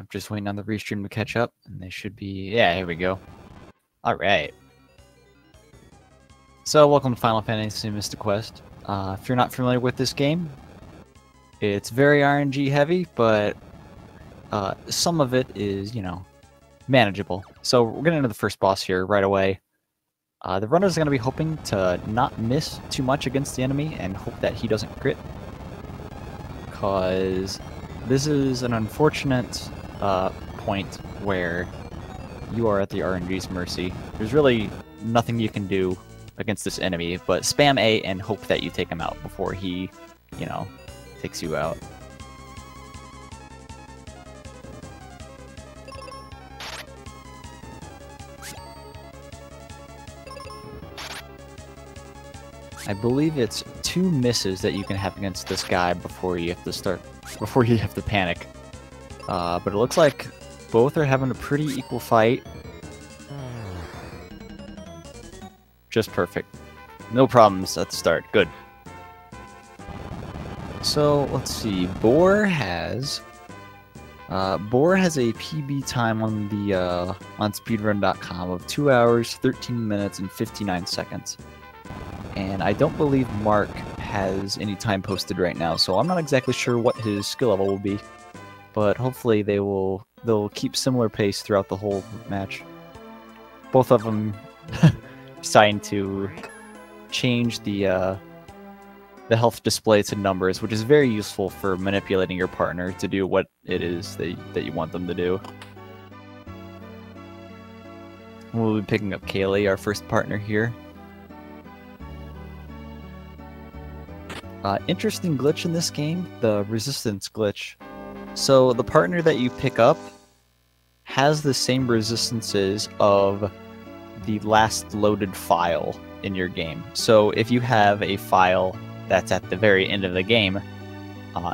I'm just waiting on the restream to catch up, and they should be... Yeah, here we go. Alright. So, welcome to Final Fantasy Mystic Quest. If you're not familiar with this game, it's very RNG heavy, but some of it is, you know, manageable. So, we're getting into the first boss here right away. The runner's going to be hoping to not miss too much against the enemy and hope that he doesn't crit. Because this is an unfortunate point where you are at the RNG's mercy. There's really nothing you can do against this enemy, but spam A and hope that you take him out before he, you know, takes you out. I believe it's 2 misses that you can have against this guy before you have to panic. But it looks like both are having a pretty equal fight. Just perfect. No problems at the start. Good. So let's see. Boar has a PB time on the on speedrun.com of 2 hours, 13 minutes, and 59 seconds. And I don't believe Mark has any time posted right now, so I'm not exactly sure what his skill level will be. But hopefully they'll keep similar pace throughout the whole match. Both of them deciding to change the health display to numbers, which is very useful for manipulating your partner to do what it is that you want them to do. We'll be picking up Kaylee, our first partner here. Interesting glitch in this game, the resistance glitch. So the partner that you pick up has the same resistances of the last loaded file in your game. So if you have a file that's at the very end of the game,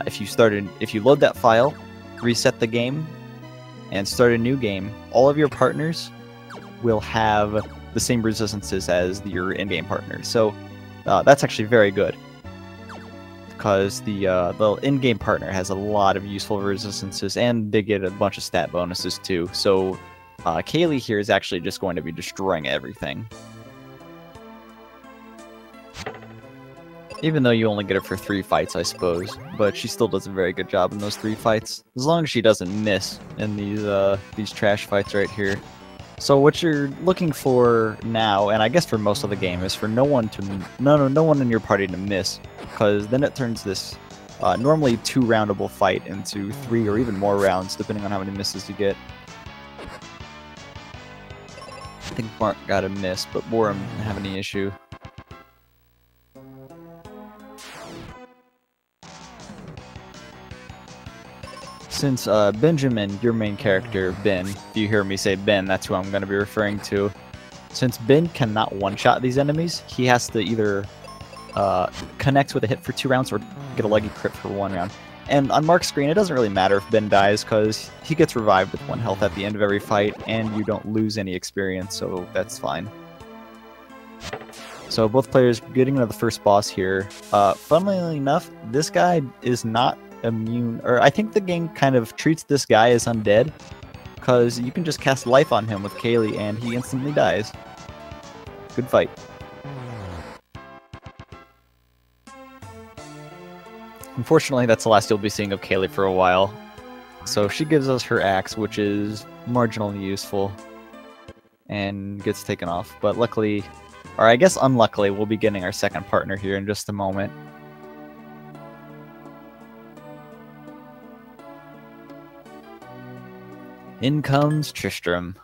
if you load that file, reset the game, and start a new game, all of your partners will have the same resistances as your in-game partner. So that's actually very good, because the in-game partner has a lot of useful resistances, and they get a bunch of stat bonuses too. So Kaylee here is actually just going to be destroying everything. Even though you only get her for 3 fights, I suppose, but she still does a very good job in those 3 fights, as long as she doesn't miss in these trash fights right here. So what you're looking for now, and I guess for most of the game, is for no one in your party to miss, because then it turns this normally 2-roundable fight into 3 or even more rounds, depending on how many misses you get. I think Mark got a miss, but Boarum didn't have any issue. Since Benjamin, your main character, Ben, if you hear me say Ben, that's who I'm going to be referring to. Since Ben cannot one-shot these enemies, he has to either connect with a hit for 2 rounds or get a leggy crit for 1 round. And on Mark's screen, it doesn't really matter if Ben dies, because he gets revived with 1 health at the end of every fight, and you don't lose any experience, so that's fine. So both players getting into the first boss here. Funnily enough, this guy is not immune, or I think the game kind of treats this guy as undead, because you can just cast life on him with Kaylee and he instantly dies. Good fight. Unfortunately, that's the last you'll be seeing of Kaylee for a while. So she gives us her axe, which is marginally useful, and gets taken off. But luckily, or I guess unluckily, we'll be getting our second partner here in just a moment. In comes Tristram,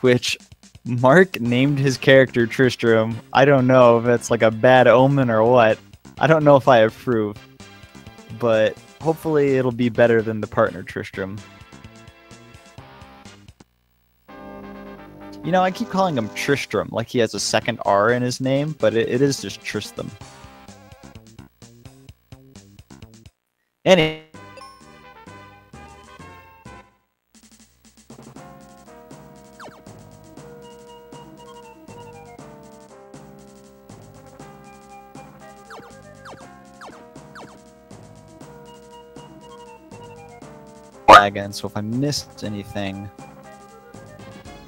which Mark named his character Tristram. I don't know if it's like a bad omen or what. I don't know if I approve, but hopefully it'll be better than the partner Tristram. You know, I keep calling him Tristram, like he has a second R in his name, but it is just Tristram. Anyway. lagging, so if I missed anything,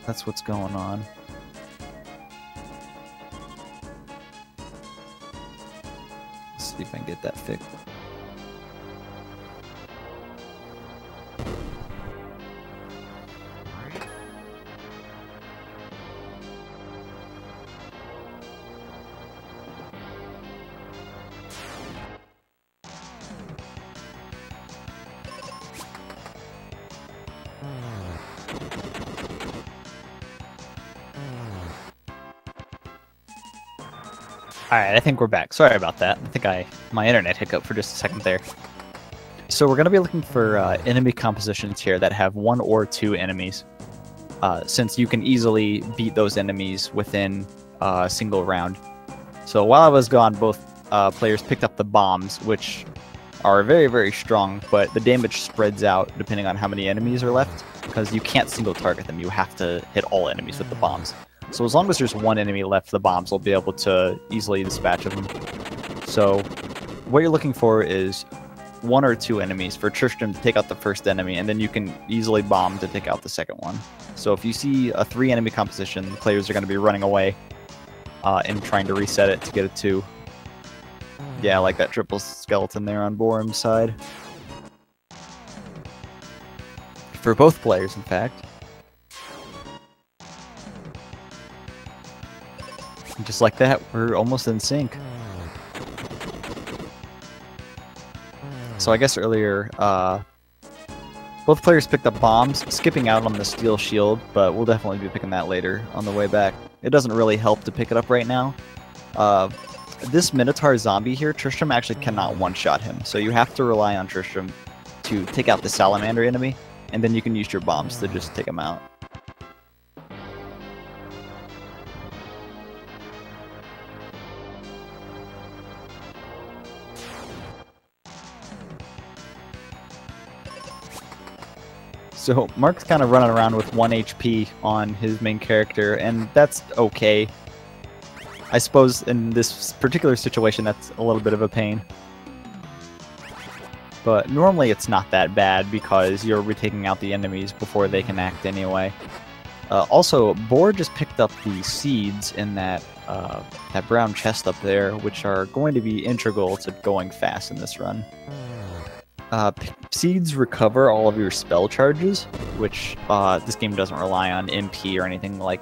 that's what's going on. Let's see if I can get that fixed. Alright, I think we're back. Sorry about that. I think my internet hiccup for just a second there. So we're going to be looking for enemy compositions here that have 1 or 2 enemies, since you can easily beat those enemies within a single round. So while I was gone, both players picked up the bombs, which are very, very strong, but the damage spreads out depending on how many enemies are left, because you can't single target them. You have to hit all enemies with the bombs. So as long as there's 1 enemy left, the bombs will be able to easily dispatch of them. So what you're looking for is 1 or 2 enemies for Tristram to take out the first enemy, and then you can easily bomb to take out the second one. So if you see a 3 enemy composition, the players are going to be running away and trying to reset it to get a 2. Yeah, like that triple skeleton there on Boarum's side. For both players, in fact. And just like that, we're almost in sync. So I guess earlier, both players picked up bombs, skipping out on the steel shield, but we'll definitely be picking that later on the way back. It doesn't really help to pick it up right now. This Minotaur zombie here, Tristram actually cannot one-shot him, so you have to rely on Tristram to take out the salamander enemy, and then you can use your bombs to just take him out. So Mark's kind of running around with 1 HP on his main character, and that's okay. I suppose in this particular situation that's a little bit of a pain. But normally it's not that bad because you're taking out the enemies before they can act anyway. Also, Boar just picked up the seeds in that brown chest up there, which are going to be integral to going fast in this run. Seeds recover all of your spell charges, which this game doesn't rely on MP or anything like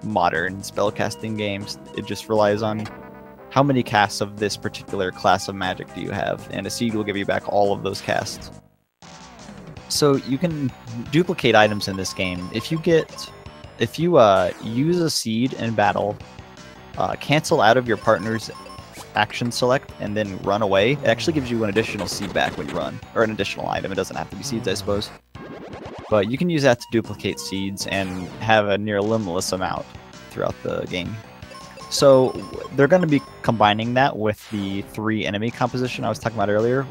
modern spellcasting games. It just relies on how many casts of this particular class of magic do you have, and a seed will give you back all of those casts. So you can duplicate items in this game. If you use a seed in battle, cancel out of your partner's action select, and then run away, it actually gives you an additional seed back when you run, or an additional item. It doesn't have to be seeds, I suppose. But you can use that to duplicate seeds and have a near limitless amount throughout the game. So they're going to be combining that with the 3 enemy composition I was talking about earlier.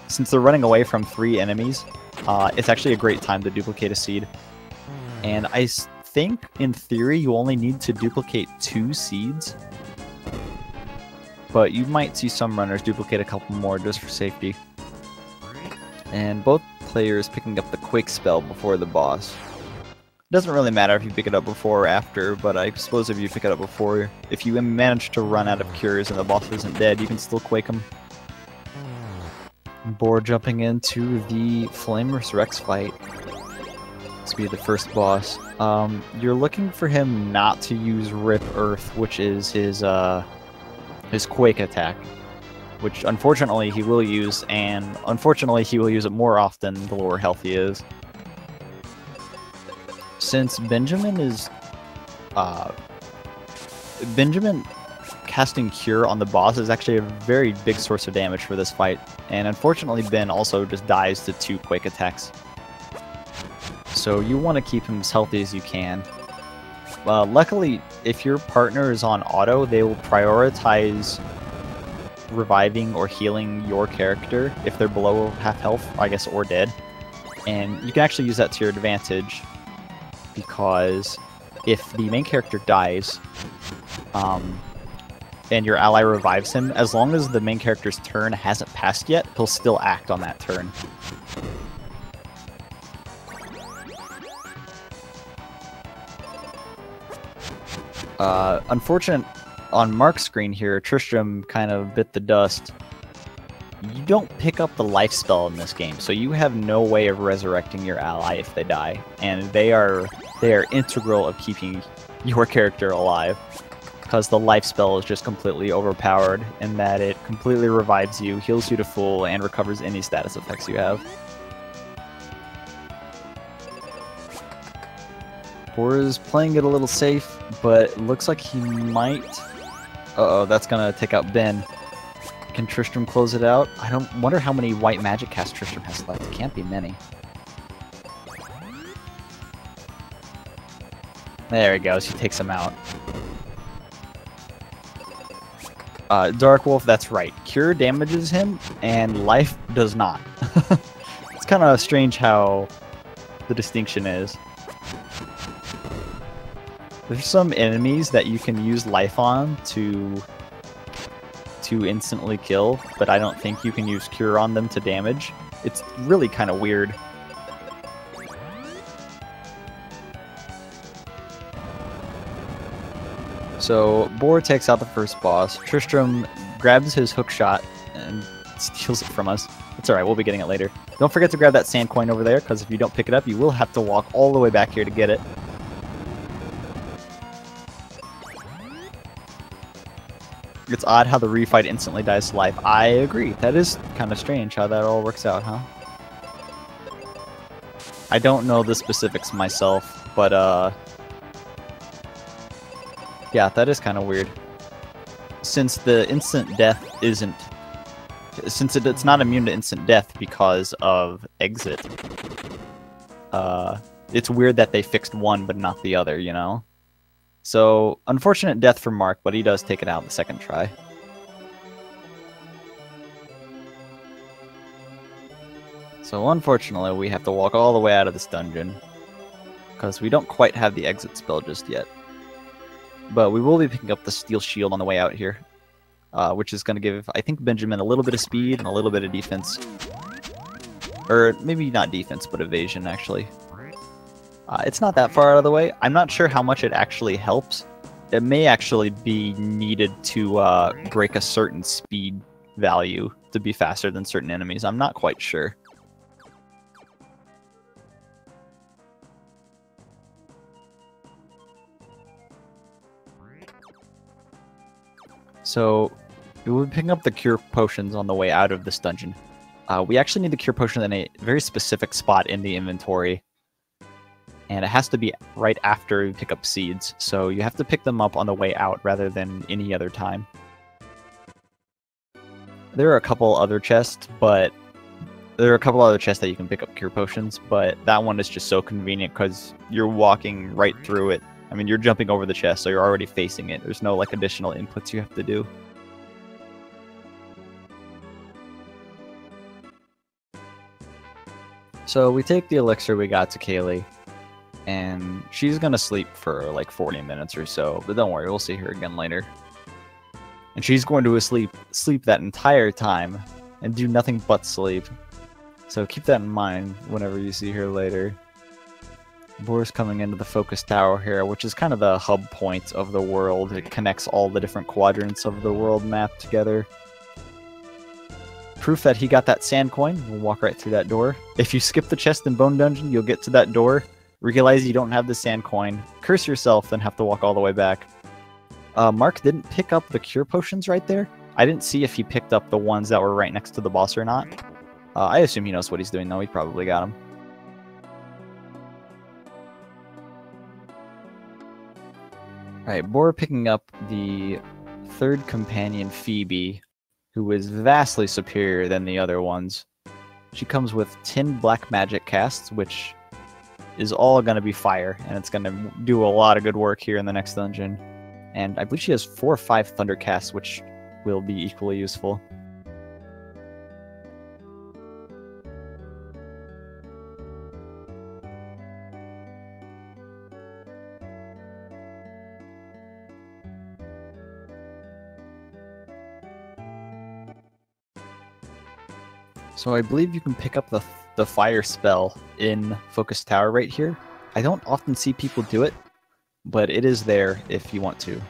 Since they're running away from 3 enemies, it's actually a great time to duplicate a seed. And I think, in theory, you only need to duplicate 2 seeds. But you might see some runners duplicate a couple more just for safety. And both players picking up the quick spell before the boss. It doesn't really matter if you pick it up before or after, but I suppose if you pick it up before, if you manage to run out of cures and the boss isn't dead, you can still quake him. Boar jumping into the Flameless Rex fight. This will be the first boss. You're looking for him not to use Rip Earth, which is his Quake attack, which unfortunately he will use, and unfortunately he will use it more often the lower health he is. Since Benjamin casting Cure on the boss is actually a very big source of damage for this fight, and unfortunately Ben also just dies to 2 Quake attacks. So you want to keep him as healthy as you can. Luckily, if your partner is on auto, they will prioritize reviving or healing your character if they're below half health, I guess, or dead. And you can actually use that to your advantage, because if the main character dies, and your ally revives him, as long as the main character's turn hasn't passed yet, he'll still act on that turn. Unfortunate on Mark's screen here, Tristram kind of bit the dust. You don't pick up the life spell in this game, so you have no way of resurrecting your ally if they die, and they are integral of keeping your character alive, because the life spell is just completely overpowered in that it completely revives you, heals you to full, and recovers any status effects you have. Bora's playing it a little safe, but it looks like he might... Uh-oh, that's gonna take out Ben. Can Tristram close it out? I don't wonder how many white magic casts Tristram has left. It can't be many. There he goes. He takes him out. Dark Wolf, that's right. Cure damages him, and life does not. It's kind of strange how the distinction is. There's some enemies that you can use life on to instantly kill, but I don't think you can use Cure on them to damage. It's really kind of weird. So Bora takes out the first boss. Tristram grabs his hook shot and steals it from us. It's alright, we'll be getting it later. Don't forget to grab that sand coin over there, because if you don't pick it up, you will have to walk all the way back here to get it. It's odd how the refight instantly dies to life. I agree. That is kind of strange how that all works out, huh? I don't know the specifics myself, but yeah, that is kind of weird. Since the instant death isn't... Since it's not immune to instant death because of exit, it's weird that they fixed one but not the other, you know? So, unfortunate death for Mark, but he does take it out the second try. So, unfortunately, we have to walk all the way out of this dungeon, because we don't quite have the exit spell just yet. But we will be picking up the steel shield on the way out here, which is going to give, I think, Benjamin a little bit of speed and a little bit of defense. Or maybe not defense, but evasion, actually. It's not that far out of the way. I'm not sure how much it actually helps. It may actually be needed to break a certain speed value to be faster than certain enemies. I'm not quite sure. So, we'll be picking up the cure potions on the way out of this dungeon. We actually need the cure potion in a very specific spot in the inventory. And it has to be right after you pick up seeds, so you have to pick them up on the way out rather than any other time. There are a couple other chests, that you can pick up cure potions, but that one is just so convenient because you're walking right through it. I mean, you're jumping over the chest, so you're already facing it. There's no, like, additional inputs you have to do. So we take the elixir we got to Kaylee, and she's gonna sleep for like 40 minutes or so, but don't worry, we'll see her again later. And she's going to sleep that entire time and do nothing but sleep. So keep that in mind whenever you see her later. Bora's coming into the focus tower here, which is kind of the hub point of the world. It connects all the different quadrants of the world map together. Proof that he got that sand coin. We'll walk right through that door. If you skip the chest in Bone Dungeon, you'll get to that door, realize you don't have the sand coin, curse yourself, then have to walk all the way back. Mark didn't pick up the cure potions right there. I didn't see if he picked up the ones that were right next to the boss or not. I assume he knows what he's doing, though. He probably got them. Alright, Bora picking up the third companion, Phoebe, who is vastly superior than the other ones. She comes with 10 black magic casts, which is all going to be fire, and it's going to do a lot of good work here in the next dungeon. And I believe she has 4 or 5 thunder casts, which will be equally useful. So I believe you can pick up the fire spell in Focus Tower right here. I don't often see people do it, but it is there if you want to.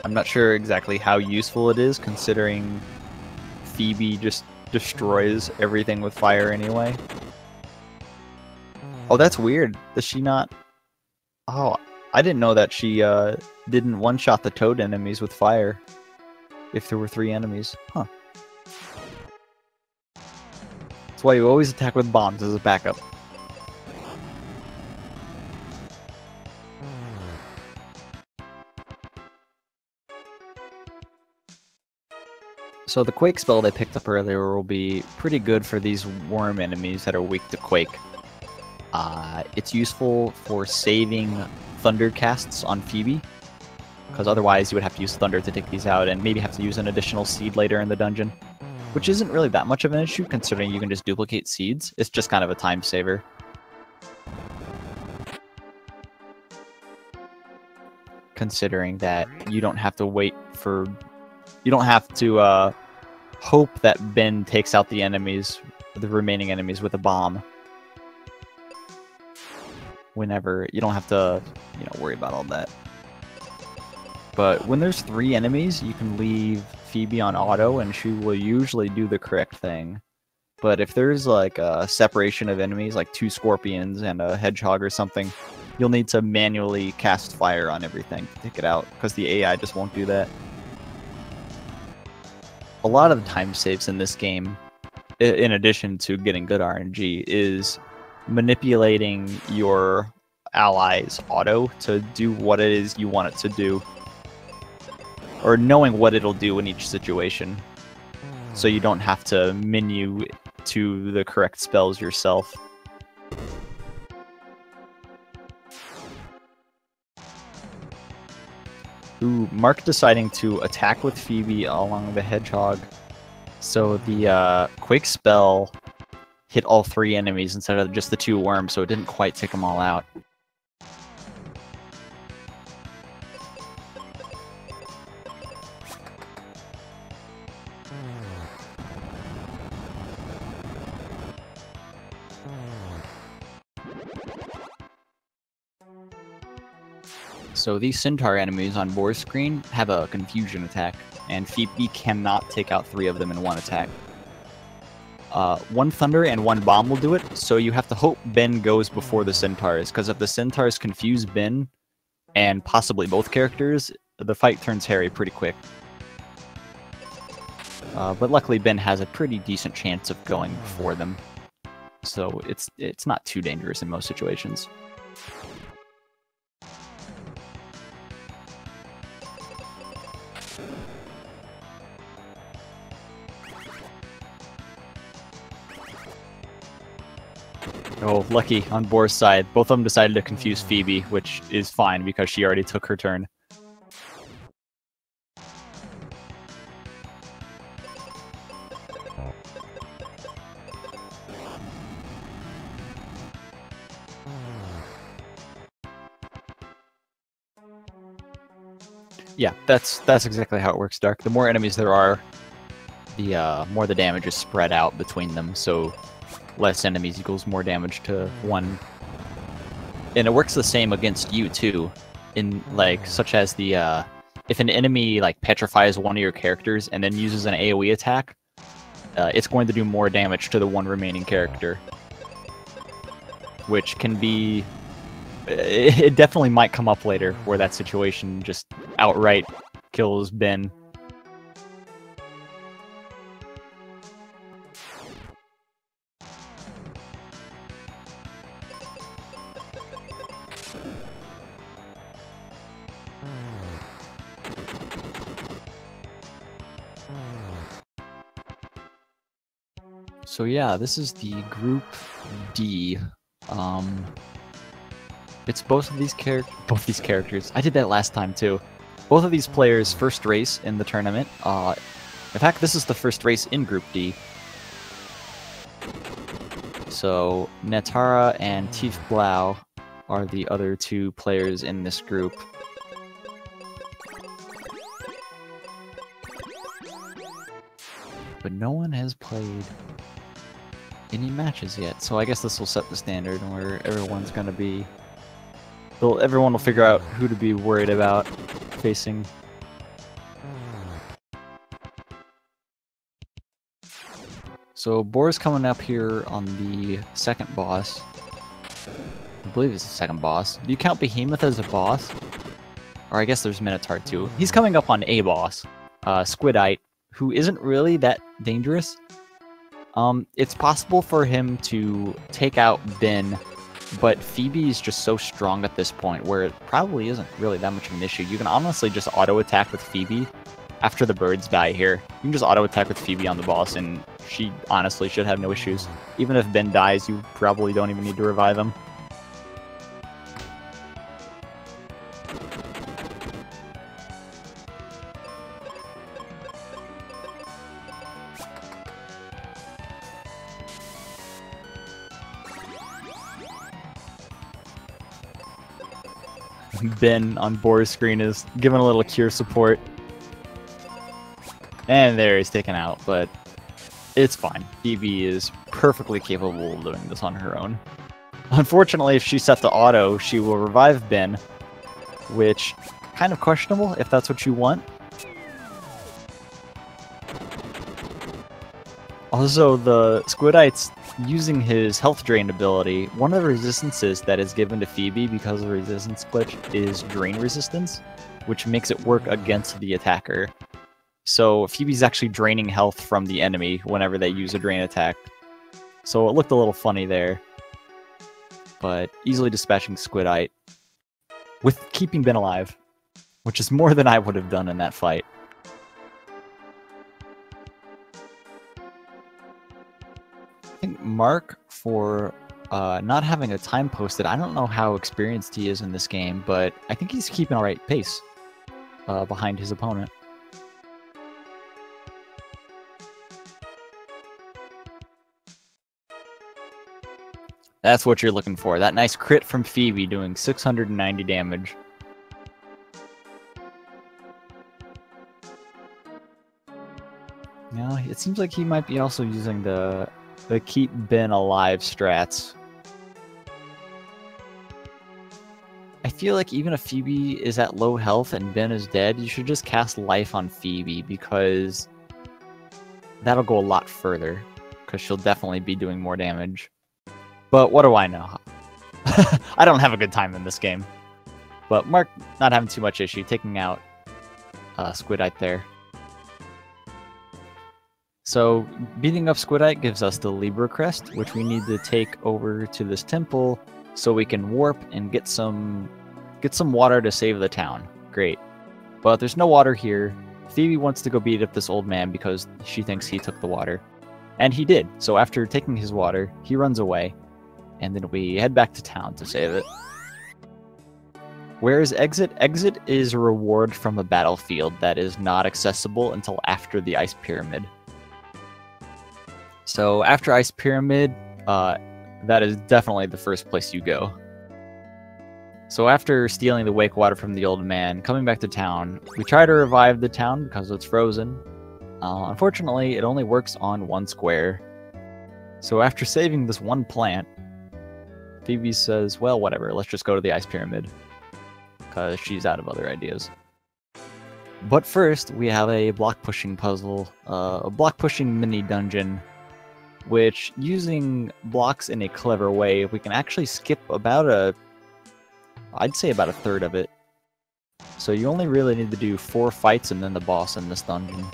I'm not sure exactly how useful it is, considering Phoebe just destroys everything with fire anyway. Oh, that's weird. Does she not... Oh, I didn't know that she didn't one-shot the Toad enemies with fire if there were 3 enemies. Huh. That's why you always attack with bombs as a backup. So the Quake spell they picked up earlier will be pretty good for these worm enemies that are weak to Quake. It's useful for saving Thunder casts on Phoebe, because otherwise you would have to use Thunder to take these out and maybe have to use an additional seed later in the dungeon, which isn't really that much of an issue considering you can just duplicate seeds. It's just kind of a time saver. Considering that you don't have to wait for... You don't have to hope that Ben takes out the enemies, the remaining enemies, with a bomb. Whenever you don't have to, you know, worry about all that. But when there's 3 enemies, you can leave Phoebe on auto, and she will usually do the correct thing. But if there's like a separation of enemies, like 2 scorpions and a hedgehog or something, you'll need to manually cast fire on everything to take it out, because the AI just won't do that. A lot of the time saves in this game, in addition to getting good RNG, is manipulating your allies' auto to do what it is you want it to do. Or knowing what it'll do in each situation. So you don't have to menu to the correct spells yourself. Ooh, Mark deciding to attack with Phoebe along the hedgehog. So the Quake spell hit all 3 enemies instead of just the 2 worms, so it didn't quite take them all out. So these Centaur enemies on Boar's screen have a confusion attack, and Phoebe cannot take out 3 of them in one attack. 1 Thunder and 1 Bomb will do it, so you have to hope Ben goes before the Centaurs, because if the Centaurs confuse Ben, and possibly both characters, the fight turns hairy pretty quick. But luckily Ben has a pretty decent chance of going before them, so it's not too dangerous in most situations. Oh, lucky on Boar's side. Both of them decided to confuse Phoebe, which is fine because she already took her turn. Yeah, that's exactly how it works, Dark. The more enemies there are, the more the damage is spread out between them, so less enemies equals more damage to one. And it works the same against you too, in like such as the if an enemy like petrifies one of your characters and then uses an AoE attack, it's going to do more damage to the one remaining character, which can be... It definitely might come up later where that situation just outright kills Ben. So yeah, this is the Group D. It's both these characters. I did that last time too. Both of these players' first race in the tournament. In fact, this is the first race in Group D. So Netara and Tief Blau are the other 2 players in this group. But no one has played any matches yet, so I guess this will set the standard where everyone's gonna be... Everyone will figure out who to be worried about facing. So Boar's coming up here on the second boss. I believe it's the second boss. Do you count Behemoth as a boss? Or I guess there's Minotaur too. He's coming up on a boss, Squidite, who isn't really that dangerous. It's possible for him to take out Ben, but Phoebe is just so strong at this point where it probably isn't really that much of an issue. You can honestly just auto-attack with Phoebe after the birds die here. You can just auto-attack with Phoebe on the boss, and she honestly should have no issues. Even if Ben dies, you probably don't even need to revive him. Ben on Boar's screen is giving a little cure support. And there, he's taken out, but it's fine. Phoebe is perfectly capable of doing this on her own. Unfortunately, if she set the auto, she will revive Ben, which kind of questionable if that's what you want. Also, the Squidite's using his health drain ability. One of the resistances that is given to Phoebe because of the resistance glitch is drain resistance, which makes it work against the attacker. So Phoebe's actually draining health from the enemy whenever they use a drain attack. So it looked a little funny there. But easily dispatching Squidite with keeping Ben alive, which is more than I would have done in that fight. I think Mark, for not having a time posted, I don't know how experienced he is in this game, but I think he's keeping alright pace behind his opponent. That's what you're looking for. That nice crit from Phoebe doing 690 damage. Now, it seems like he might be also using the keep Ben alive strats. I feel like even if Phoebe is at low health and Ben is dead, you should just cast life on Phoebe because that'll go a lot further because she'll definitely be doing more damage. But what do I know? I don't have a good time in this game. But Mark not having too much issue taking out Squidite there. So beating up Squidite gives us the Libra Crest, which we need to take over to this temple so we can warp and get some water to save the town. Great. But there's no water here. Phoebe wants to go beat up this old man because she thinks he took the water. And he did. So after taking his water, he runs away. And then we head back to town to save it. Where is Exit? Exit is a reward from a battlefield that is not accessible until after the Ice Pyramid. So after Ice Pyramid, that is definitely the first place you go. So after stealing the wake water from the old man, coming back to town, we try to revive the town because it's frozen. Unfortunately, it only works on one square. So after saving this one plant, Phoebe says, well, whatever, let's just go to the Ice Pyramid. Because she's out of other ideas. But first, we have a block-pushing puzzle, a block-pushing mini-dungeon, which, using blocks in a clever way, we can actually skip about I'd say about a third of it. So you only really need to do 4 fights and then the boss in this dungeon.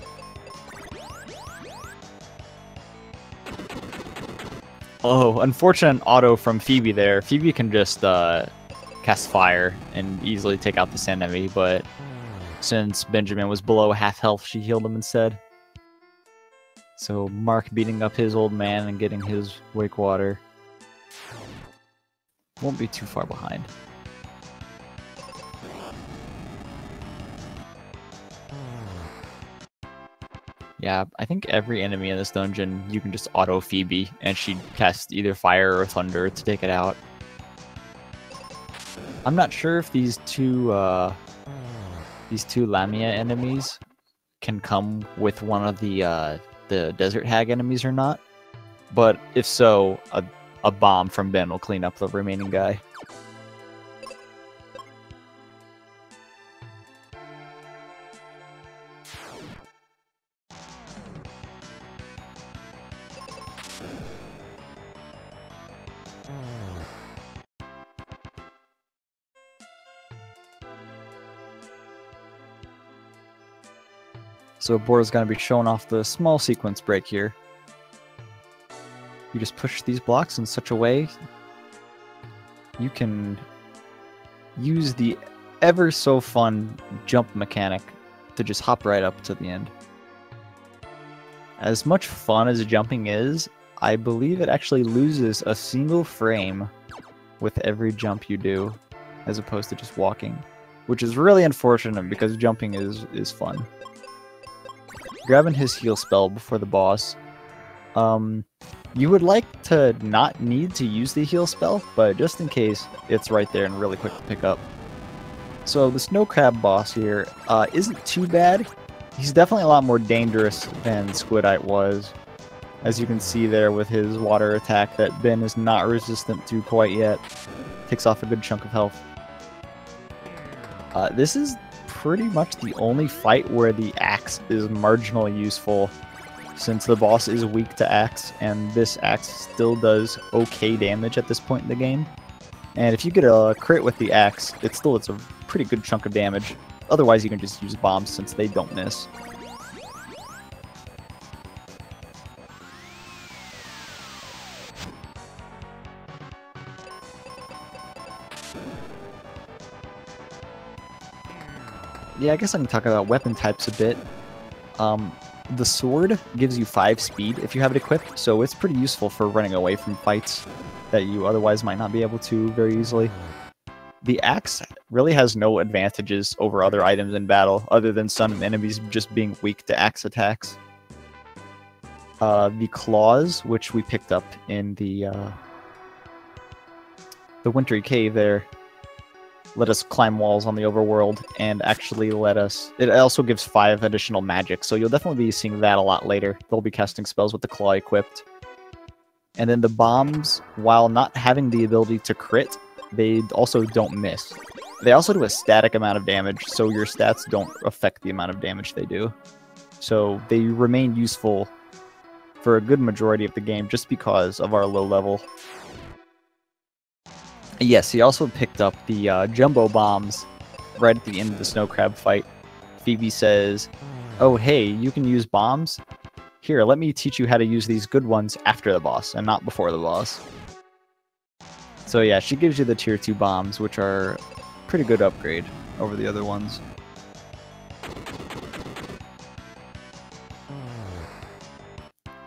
Oh, unfortunate auto from Phoebe there. Phoebe can just cast fire and easily take out this enemy, but since Benjamin was below half health, she healed him instead. So Mark beating up his old man and getting his wake water. Won't be too far behind. Yeah, I think every enemy in this dungeon, you can just auto Phoebe, and she'd cast either fire or thunder to take it out. I'm not sure if these two Lamia enemies can come with one of the Desert Hag enemies or not. But if so, a bomb from Ben will clean up the remaining guy. So Bora's going to be showing off the small sequence break here. You just push these blocks in such a way you can use the ever so fun jump mechanic to just hop right up to the end. As much fun as jumping is, I believe it actually loses a single frame with every jump you do, as opposed to just walking, which is really unfortunate because jumping is fun. Grabbing his heal spell before the boss. You would like to not need to use the heal spell, but just in case, it's right there and really quick to pick up. So the Snow Crab boss here isn't too bad. He's definitely a lot more dangerous than Squidite was. As you can see there with his water attack that Ben is not resistant to quite yet. Takes off a good chunk of health. This is pretty much the only fight where the axe is marginally useful, since the boss is weak to axe, and this axe still does okay damage at this point in the game. And if you get a crit with the axe, it's a pretty good chunk of damage. Otherwise, you can just use bombs since they don't miss. Yeah, I guess I can talk about weapon types a bit. The sword gives you 5 speed if you have it equipped, so it's pretty useful for running away from fights that you otherwise might not be able to very easily. The axe really has no advantages over other items in battle, other than some enemies just being weak to axe attacks. The claws, which we picked up in the wintry cave there, let us climb walls on the overworld, and actually it also gives 5 additional magic, so you'll definitely be seeing that a lot later. They'll be casting spells with the claw equipped. And then the bombs, while not having the ability to crit, they also don't miss. They also do a static amount of damage, so your stats don't affect the amount of damage they do. So they remain useful for a good majority of the game just because of our low level. Yes, he also picked up the jumbo bombs right at the end of the snow crab fight. Phoebe says, "Oh hey, you can use bombs? Here, let me teach you how to use these good ones after the boss, and not before the boss." So yeah, she gives you the tier 2 bombs, which are a pretty good upgrade over the other ones.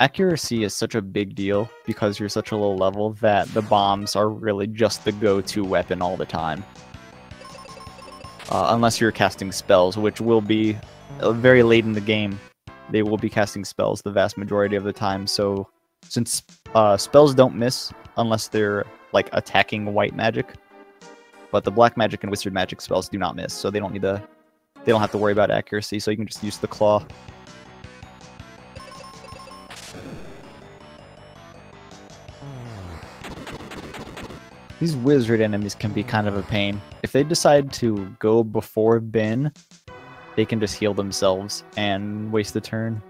Accuracy is such a big deal because you're such a low level that the bombs are really just the go-to weapon all the time. Unless you're casting spells, which will be very late in the game. They will be casting spells the vast majority of the time, so since spells don't miss unless they're like attacking white magic, but the black magic and wizard magic spells do not miss, so they don't have to worry about accuracy, so you can just use the claw. These wizard enemies can be kind of a pain. If they decide to go before Ben, they can just heal themselves and waste a turn.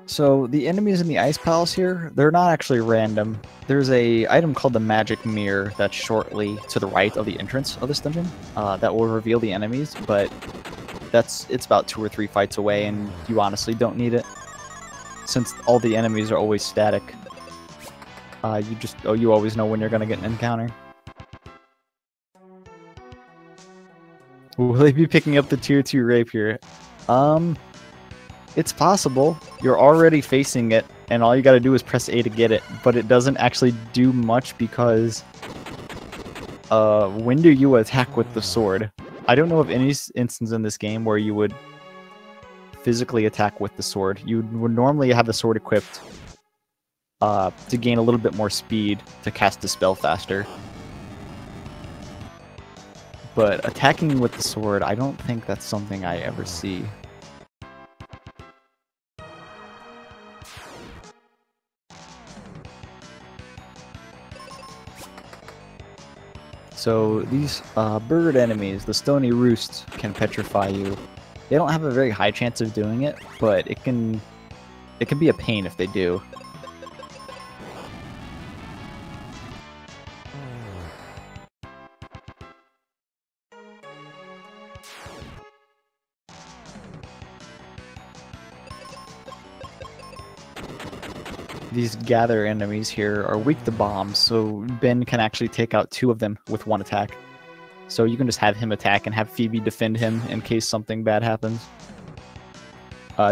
So the enemies in the Ice Palace here, they're not actually random. There's a item called the Magic Mirror that's shortly to the right of the entrance of this dungeon that will reveal the enemies, but it's about 2 or 3 fights away, and you honestly don't need it. Since all the enemies are always static, you always know when you're gonna get an encounter. Will they be picking up the tier 2 rapier? It's possible. You're already facing it, and all you gotta do is press A to get it, but it doesn't actually do much because when do you attack with the sword? I don't know of any instance in this game where you would physically attack with the sword. You would normally have the sword equipped to gain a little bit more speed to cast a spell faster. But attacking with the sword, I don't think that's something I ever see. So these bird enemies, the stony roosts, can petrify you. They don't have a very high chance of doing it, but it can be a pain if they do. These gather enemies here are weak to bombs, so Ben can actually take out 2 of them with 1 attack. So you can just have him attack and have Phoebe defend him in case something bad happens.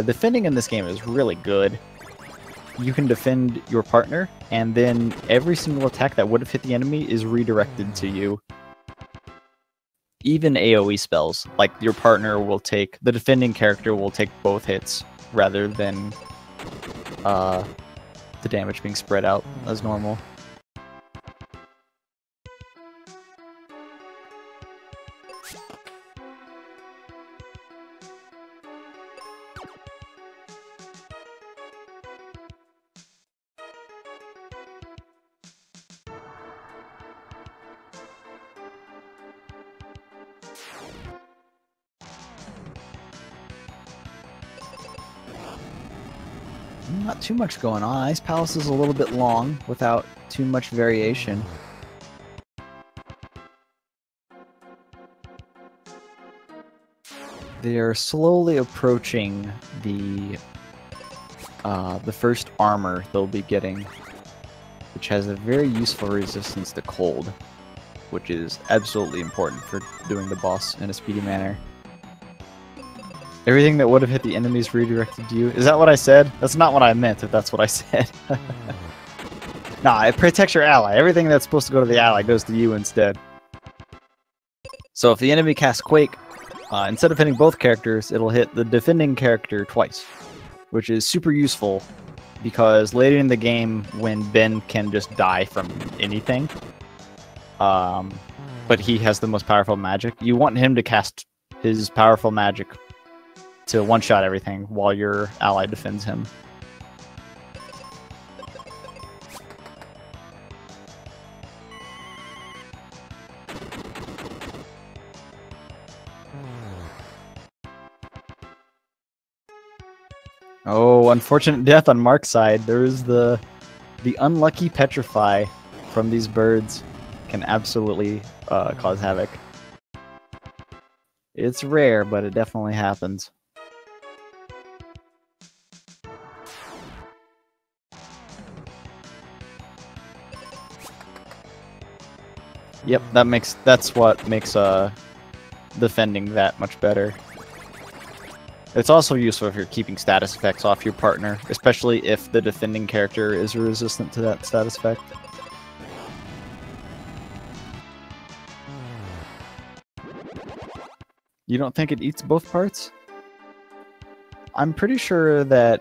Defending in this game is really good. You can defend your partner, and then every single attack that would have hit the enemy is redirected to you. Even AoE spells, like your partner will take, the defending character will take both hits, rather than the damage being spread out as normal. Not too much going on. Ice Palace is a little bit long without too much variation. They are slowly approaching the first armor they'll be getting, which has a very useful resistance to cold, which is absolutely important for doing the boss in a speedy manner. Everything that would have hit the enemies redirected to you. Is that what I said? That's not what I meant, if that's what I said. Nah, it protects your ally. Everything that's supposed to go to the ally goes to you instead. So if the enemy casts Quake, instead of hitting both characters, it'll hit the defending character twice, which is super useful because later in the game, when Ben can just die from anything, but he has the most powerful magic, you want him to cast his powerful magic to one-shot everything while your ally defends him. Oh, unfortunate death on Mark's side. There is the unlucky petrify from these birds can absolutely cause havoc. It's rare, but it definitely happens. Yep, that's what makes defending that much better. It's also useful if you're keeping status effects off your partner, especially if the defending character is resistant to that status effect. You don't think it eats both parts? I'm pretty sure that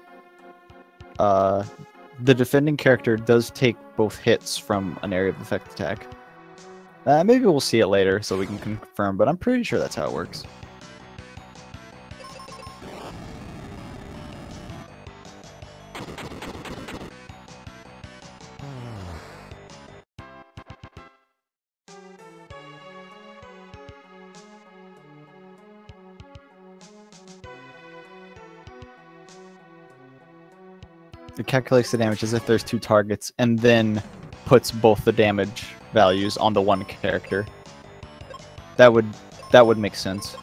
the defending character does take both hits from an area of effect attack. Maybe we'll see it later so we can confirm, but I'm pretty sure that's how it works. It calculates the damage as if there's 2 targets, and then puts both the damage values on the one character. That would make sense.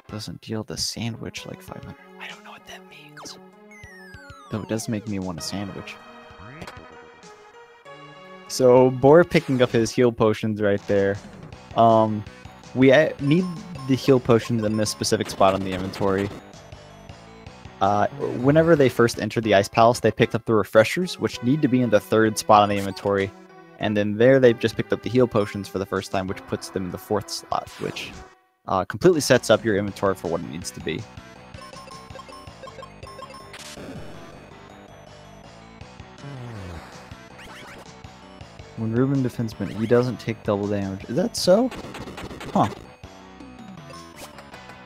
Doesn't deal the sandwich like 500. I don't know what that means. Though it does make me want a sandwich. So, Boar picking up his heal potions right there. We need the heal potions in this specific spot on the inventory. Whenever they first entered the Ice Palace, they picked up the refreshers, which need to be in the 3rd spot on the inventory. And then there, they've just picked up the heal potions for the first time, which puts them in the 4th slot, which completely sets up your inventory for what it needs to be. When Ruben defends mid, he doesn't take double damage. Is that so? Huh.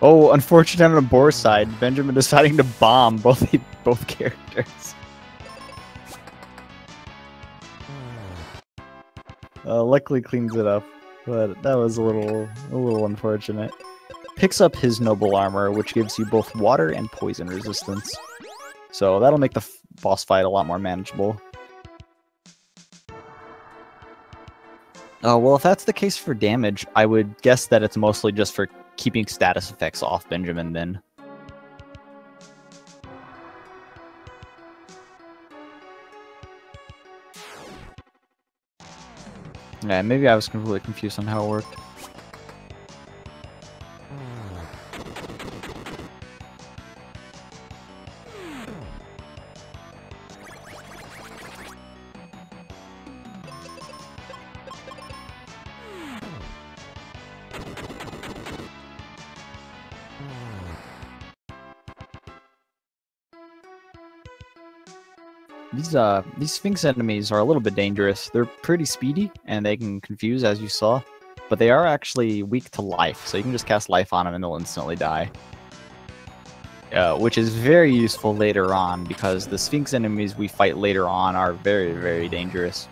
Oh, unfortunate on the Boar's side. Benjamin deciding to bomb both characters. Luckily cleans it up, but that was a little unfortunate. Picks up his noble armor, which gives you both water and poison resistance. So that'll make the boss fight a lot more manageable. Well, if that's the case for damage, I would guess that it's mostly just for keeping status effects off Benjamin then. Yeah, maybe I was completely confused on how it worked. These Sphinx enemies are a little bit dangerous. They're pretty speedy, and they can confuse, as you saw. But they are actually weak to life, so you can just cast life on them and they'll instantly die. Which is very useful later on, because the Sphinx enemies we fight later on are very, very dangerous.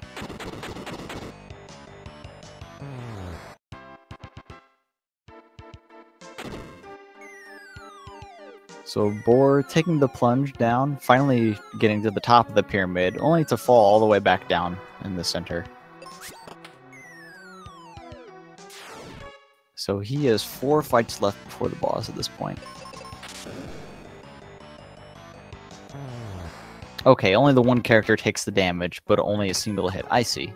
So Boar taking the plunge down, finally getting to the top of the pyramid, only to fall all the way back down in the center. So he has 4 fights left before the boss at this point. Okay, only the one character takes the damage, but only a single hit. I see.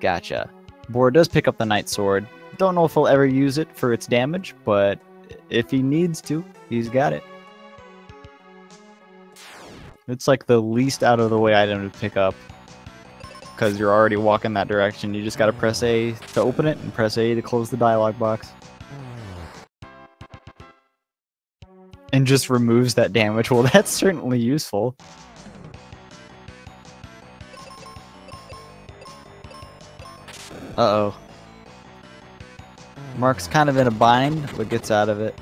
Gotcha. Boar does pick up the Knight Sword. Don't know if he'll ever use it for its damage, but if he needs to, he's got it. It's like the least out of the way item to pick up, because you're already walking that direction. You just gotta press A to open it and press A to close the dialog box. And just removes that damage. Well, that's certainly useful. Uh-oh. Mark's kind of in a bind, but gets out of it.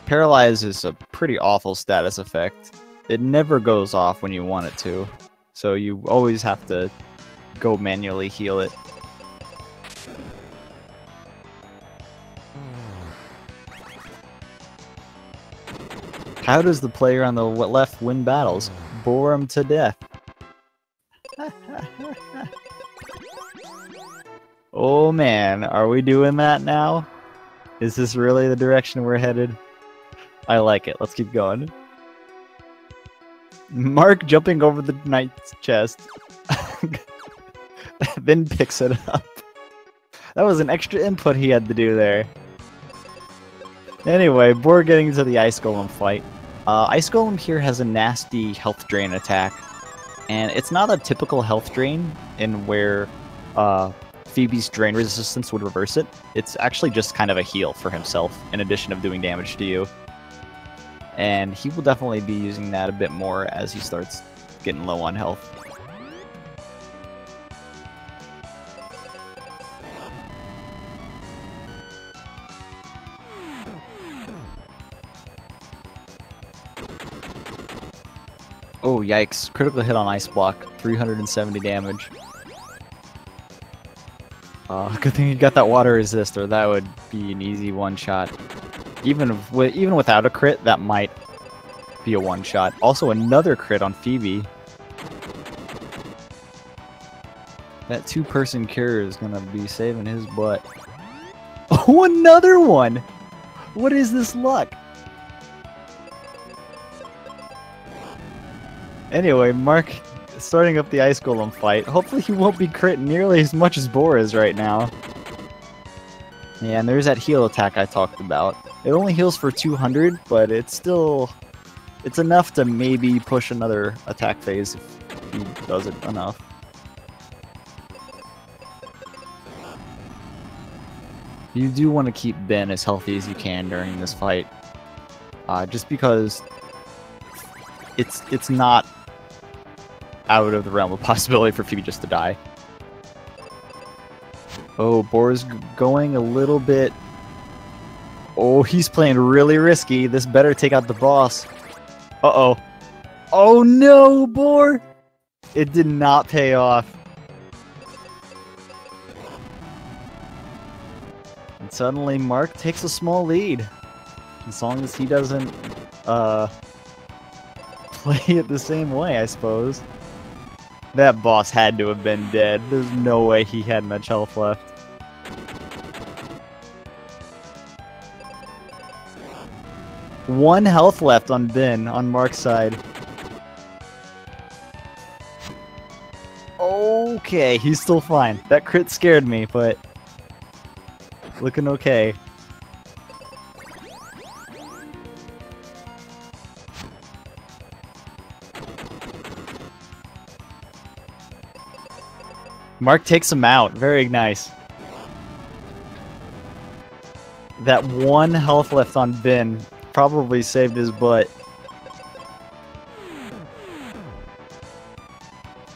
Paralyze is a pretty awful status effect. It never goes off when you want it to, so you always have to go manually heal it. How does the player on the left win battles? Bore him to death. Oh man, are we doing that now? Is this really the direction we're headed? I like it. Let's keep going. Mark jumping over the knight's chest. Then picks it up. That was an extra input he had to do there. Anyway, Boar getting to the Ice Golem fight. Ice Golem here has a nasty health drain attack. And it's not a typical health drain in where Phoebe's drain resistance would reverse it. It's actually just kind of a heal for himself, in addition of doing damage to you. And he will definitely be using that a bit more as he starts getting low on health. Oh, yikes. Critical hit on Ice Block. 370 damage. Good thing you got that water resist, or that would be an easy one-shot. Even without a crit, that might be a one-shot. Also, another crit on Phoebe. That two-person cure is gonna be saving his butt. Oh, another one! What is this luck? Anyway, Mark starting up the Ice Golem fight. Hopefully he won't be crit nearly as much as Boar is right now. Yeah, and there's that heal attack I talked about. It only heals for 200, but it's enough to maybe push another attack phase if he does it enough. You do want to keep Ben as healthy as you can during this fight. Just because it's not out of the realm of possibility for Phoebe just to die. Oh, Boar's going a little bit... Oh, he's playing really risky. This better take out the boss. Uh-oh. Oh no, Boar! It did not pay off. And suddenly Mark takes a small lead. As long as he doesn't play it the same way, I suppose. That boss had to have been dead. There's no way he had much health left. One health left on Ben, on Mark's side. Okay, he's still fine. That crit scared me, but looking okay. Mark takes him out. Very nice. That one health left on Ben probably saved his butt.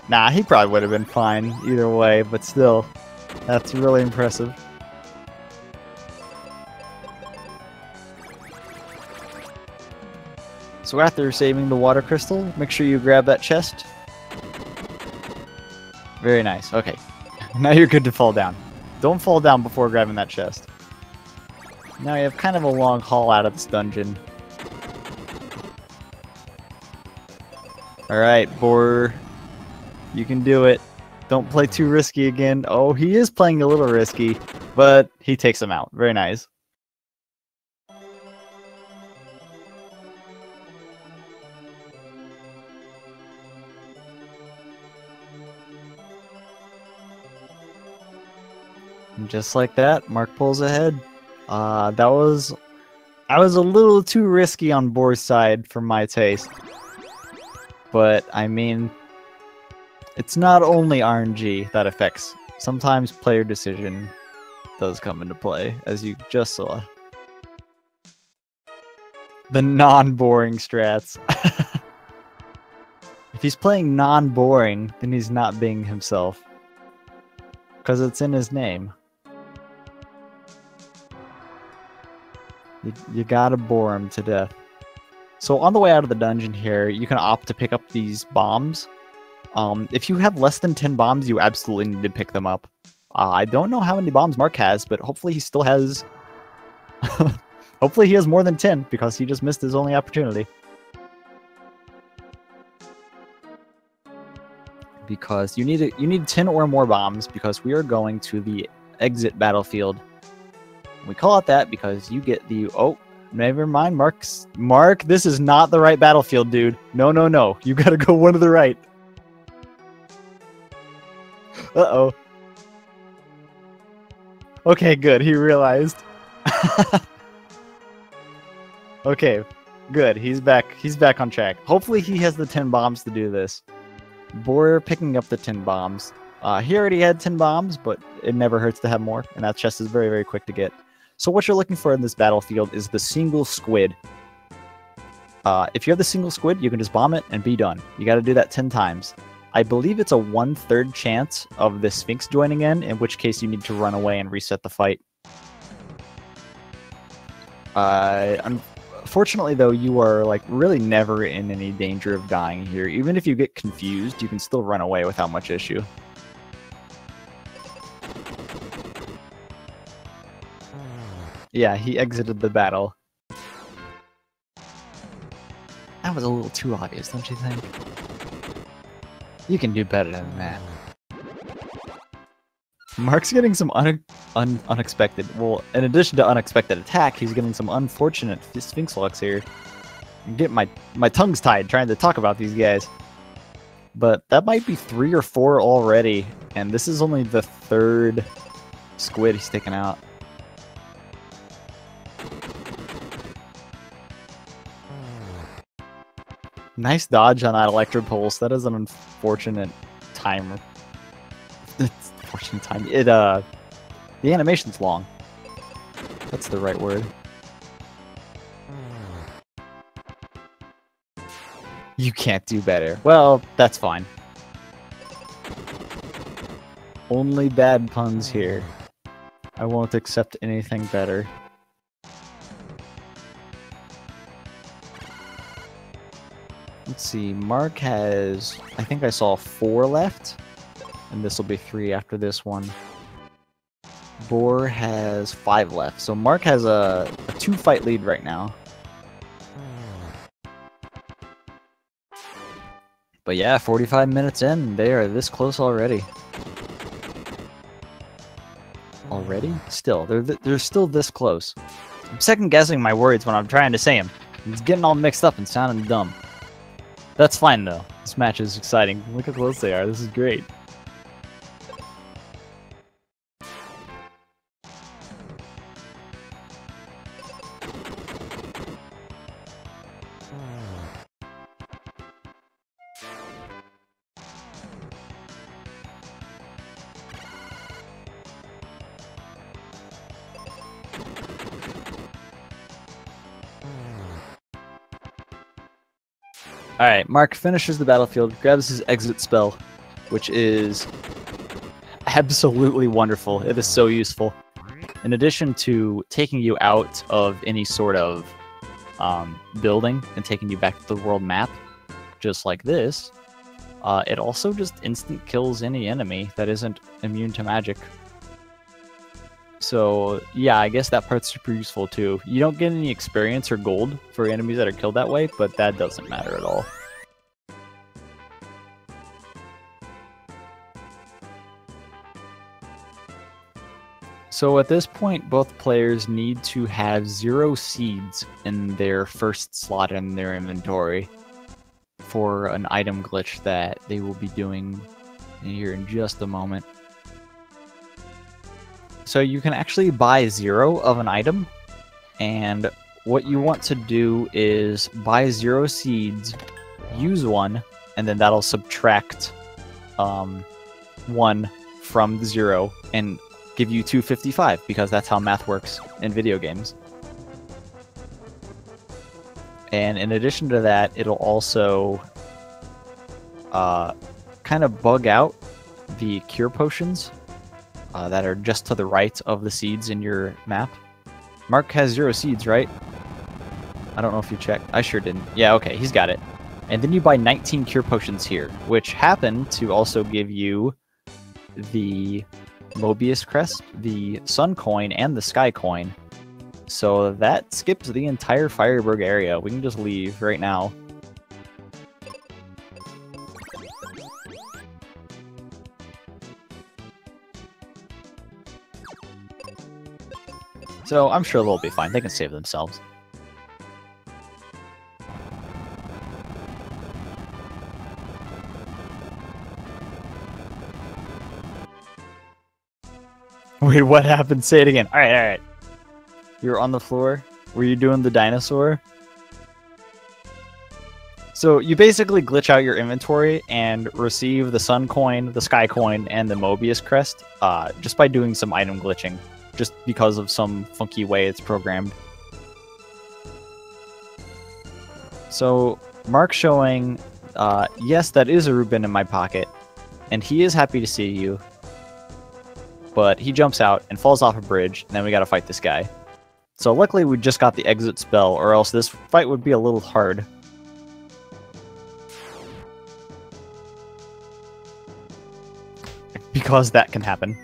Nah, he probably would have been fine either way, but still, that's really impressive. So after saving the water crystal, make sure you grab that chest. Very nice. Okay. Now you're good to fall down. Don't fall down before grabbing that chest. Now you have kind of a long haul out of this dungeon. Alright, Boar. You can do it. Don't play too risky again. Oh, he is playing a little risky, but he takes him out. Very nice. And just like that, Mark pulls ahead. I was a little too risky on Boar's side for my taste. But, I mean, it's not only RNG that affects. Sometimes player decision does come into play, as you just saw. The non-boring strats. If he's playing non-boring, then he's not being himself. Because it's in his name. You gotta bore him to death. So on the way out of the dungeon here, you can opt to pick up these bombs. If you have less than 10 bombs, you absolutely need to pick them up. I don't know how many bombs Mark has, but hopefully he still has... hopefully he has more than 10, because he just missed his only opportunity. Because you need 10 or more bombs, because we are going to the exit battlefield. We call it that because you get the... Oh, never mind, Mark, this is not the right battlefield, dude. No, no, no. You gotta go one to the right. Uh-oh. Okay, good. He realized. Okay, good. He's back. He's back on track. Hopefully he has the 10 bombs to do this. Boar picking up the 10 bombs. He already had 10 bombs, but it never hurts to have more, and that chest is very, very quick to get. So what you're looking for in this battlefield is the single squid. If you have the single squid, you can just bomb it and be done. You got to do that 10 times. I believe it's a 1/3 chance of the Sphinx joining in which case you need to run away and reset the fight. Unfortunately, though, you are like really never in any danger of dying here. Even if you get confused, you can still run away without much issue. Yeah, he exited the battle. That was a little too obvious, don't you think? You can do better than that. Mark's getting some unexpected... Well, in addition to unexpected attack, he's getting some unfortunate Sphinx locks here. I'm getting my tongue's tied trying to talk about these guys. But that might be 3 or 4 already, and this is only the 3rd squid he's taken out. Nice dodge on that electro pulse. That is an unfortunate timer. It's unfortunate time. The animation's long. That's the right word. You can't do better. Well, that's fine. Only bad puns here. I won't accept anything better. Let's see, Mark has, I think I saw 4 left, and this will be 3 after this one. Boar has 5 left, so Mark has a 2-fight lead right now. But yeah, 45 minutes in, they are this close already. Already? Still, they're still this close. I'm second-guessing my words when I'm trying to say them. It's getting all mixed up and sounding dumb. That's fine, though. This match is exciting. Look how close they are. This is great. Alright, Mark finishes the battlefield, grabs his exit spell, which is absolutely wonderful. It is so useful. In addition to taking you out of any sort of building and taking you back to the world map, just like this, it also just instant kills any enemy that isn't immune to magic. So, yeah, I guess that part's super useful too. You don't get any experience or gold for enemies that are killed that way, but that doesn't matter at all. So at this point, both players need to have 0 seeds in their first slot in their inventory for an item glitch that they will be doing here in just a moment. So you can actually buy 0 of an item, and what you want to do is buy 0 seeds, use 1, and then that'll subtract 1 from the 0 and give you 255, because that's how math works in video games. And in addition to that, it'll also kind of bug out the cure potions that are just to the right of the seeds in your map. Mark has 0 seeds, right? I don't know if you checked. I sure didn't. Yeah, okay, he's got it. And then you buy 19 cure potions here, which happen to also give you the Mobius crest, the Sun coin, and the Sky coin. So that skips the entire Fireberg area. We can just leave right now. So I'm sure they'll be fine. They can save themselves. Wait, what happened? Say it again. Alright, alright. You're on the floor? Were you doing the dinosaur? So you basically glitch out your inventory and receive the Sun coin, the Sky coin, and the Mobius crest just by doing some item glitching. Just because of some funky way it's programmed. So, Mark's showing, yes, that is a Rubin in my pocket, and he is happy to see you, but he jumps out and falls off a bridge, and then we gotta fight this guy. So luckily we just got the exit spell, or else this fight would be a little hard. Because that can happen.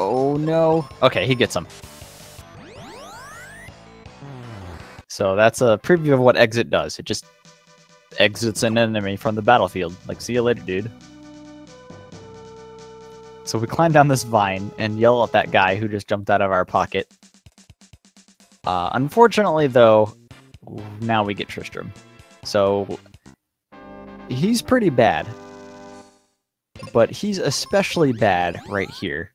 Oh no. Okay, he gets him. So that's a preview of what exit does. It just exits an enemy from the battlefield. Like, see you later, dude. So we climb down this vine and yell at that guy who just jumped out of our pocket. Unfortunately, though, now we get Tristram. So he's pretty bad. But he's especially bad right here.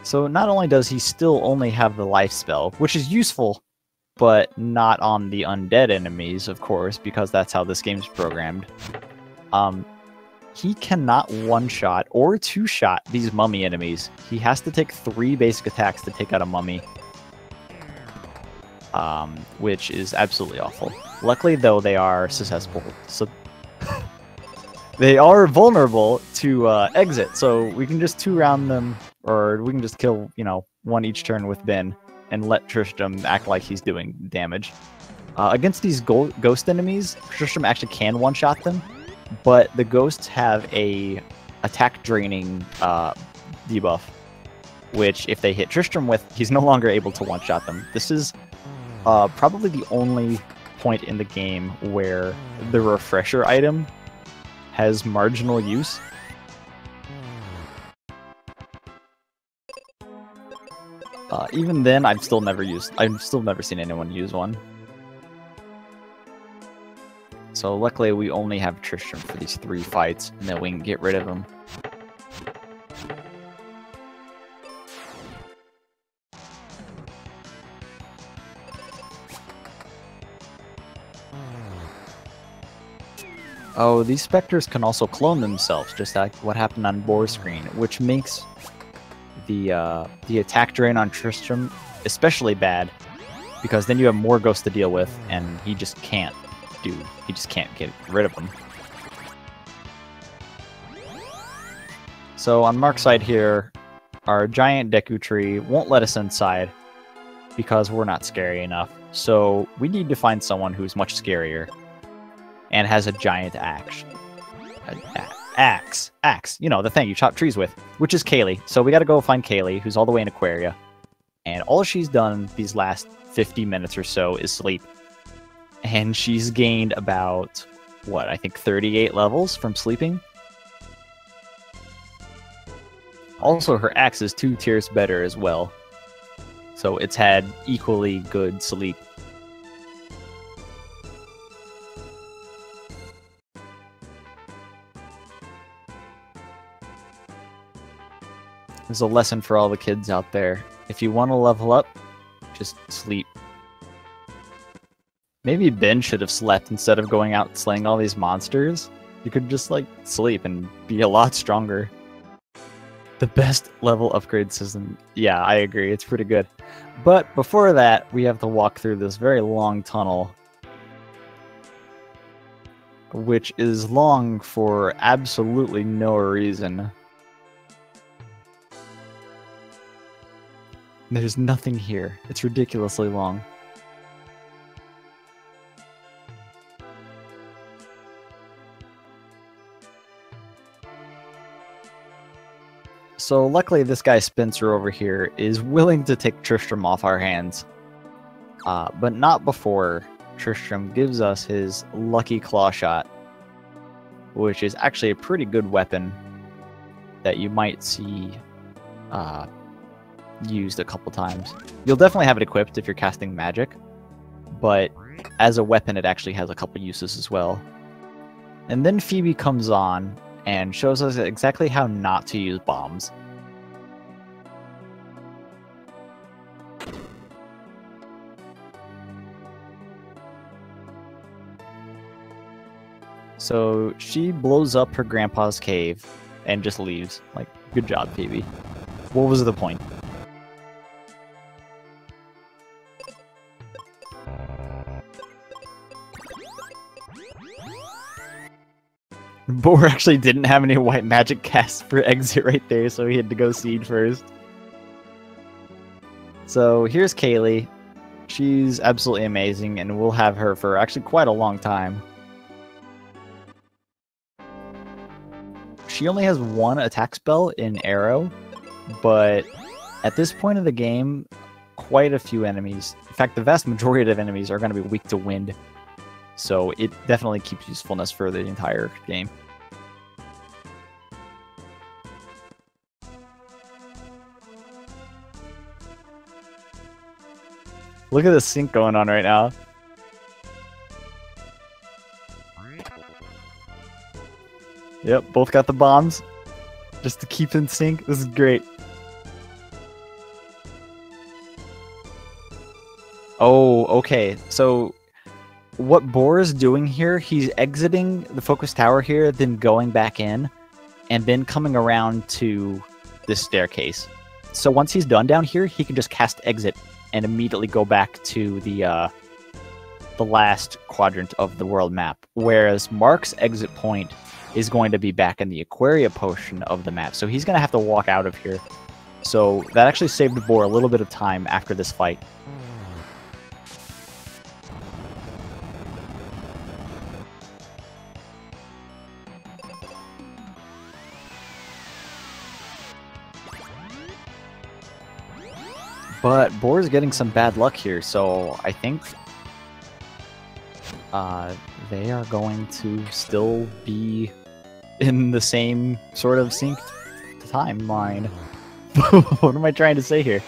So not only does he still only have the life spell, which is useful, but not on the undead enemies, of course, because that's how this game's programmed. he cannot one-shot or two-shot these mummy enemies. He has to take 3 basic attacks to take out a mummy, which is absolutely awful. Luckily, though, they are successful. So they are vulnerable to exit, so we can just 2-round them, or we can just kill, you know, 1 each turn with Ben and let Tristram act like he's doing damage. Against these ghost enemies, Tristram actually can one-shot them, but the ghosts have a attack draining debuff, which if they hit Tristram with, he's no longer able to one-shot them. This is probably the only point in the game where the refresher item has marginal use. Even then, I've still never seen anyone use one. So luckily, we only have Tristram for these 3 fights, and then we can get rid of him. Oh, these specters can also clone themselves, just like what happened on Boar's screen, which makes the attack drain on Tristram especially bad, because then you have more ghosts to deal with, and he just can't get rid of them. So on Mark's side here, our giant Deku tree won't let us inside because we're not scary enough. So we need to find someone who's much scarier and has a giant axe. Axe. You know, the thing you chop trees with, which is Kaylee. So we gotta go find Kaylee, who's all the way in Aquaria. And all she's done these last 50 minutes or so is sleep. And she's gained about, what, I think 38 levels from sleeping. Also, her axe is 2 tiers better as well. So it's had equally good sleep. There's a lesson for all the kids out there. If you want to level up, just sleep. Maybe Ben should have slept instead of going out slaying all these monsters. You could just, like, sleep and be a lot stronger. The best level upgrade system. Yeah, I agree. It's pretty good. But before that, we have to walk through this very long tunnel, which is long for absolutely no reason. There's nothing here. It's ridiculously long. So luckily this guy Spencer over here is willing to take Tristram off our hands. But not before Tristram gives us his lucky claw shot, which is actually a pretty good weapon that you might see used a couple times. You'll definitely have it equipped if you're casting magic, but as a weapon it actually has a couple uses as well. And then Phoebe comes on and shows us exactly how not to use bombs. So she blows up her grandpa's cave and just leaves. Like, good job, Phoebe. What was the point? Boar actually didn't have any white magic casts for exit right there, so he had to go seed first. So here's Kaylee. She's absolutely amazing, and we'll have her for actually quite a long time. She only has 1 attack spell in Arrow, but at this point of the game, quite a few enemies, in fact the vast majority of enemies are going to be weak to wind. So it definitely keeps usefulness for the entire game. Look at the sync going on right now. Yep, both got the bombs. Just to keep in sync. This is great. Oh, okay. So what Boar is doing here, he's exiting the focus tower here, then going back in, and then coming around to this staircase. So once he's done down here, he can just cast exit and immediately go back to the last quadrant of the world map. Whereas Mark's exit point is going to be back in the Aquaria portion of the map. So he's going to have to walk out of here. So that actually saved Boar a little bit of time after this fight. But Boar is getting some bad luck here, so I think they are going to still be in the same sort of synced timeline. What am I trying to say here?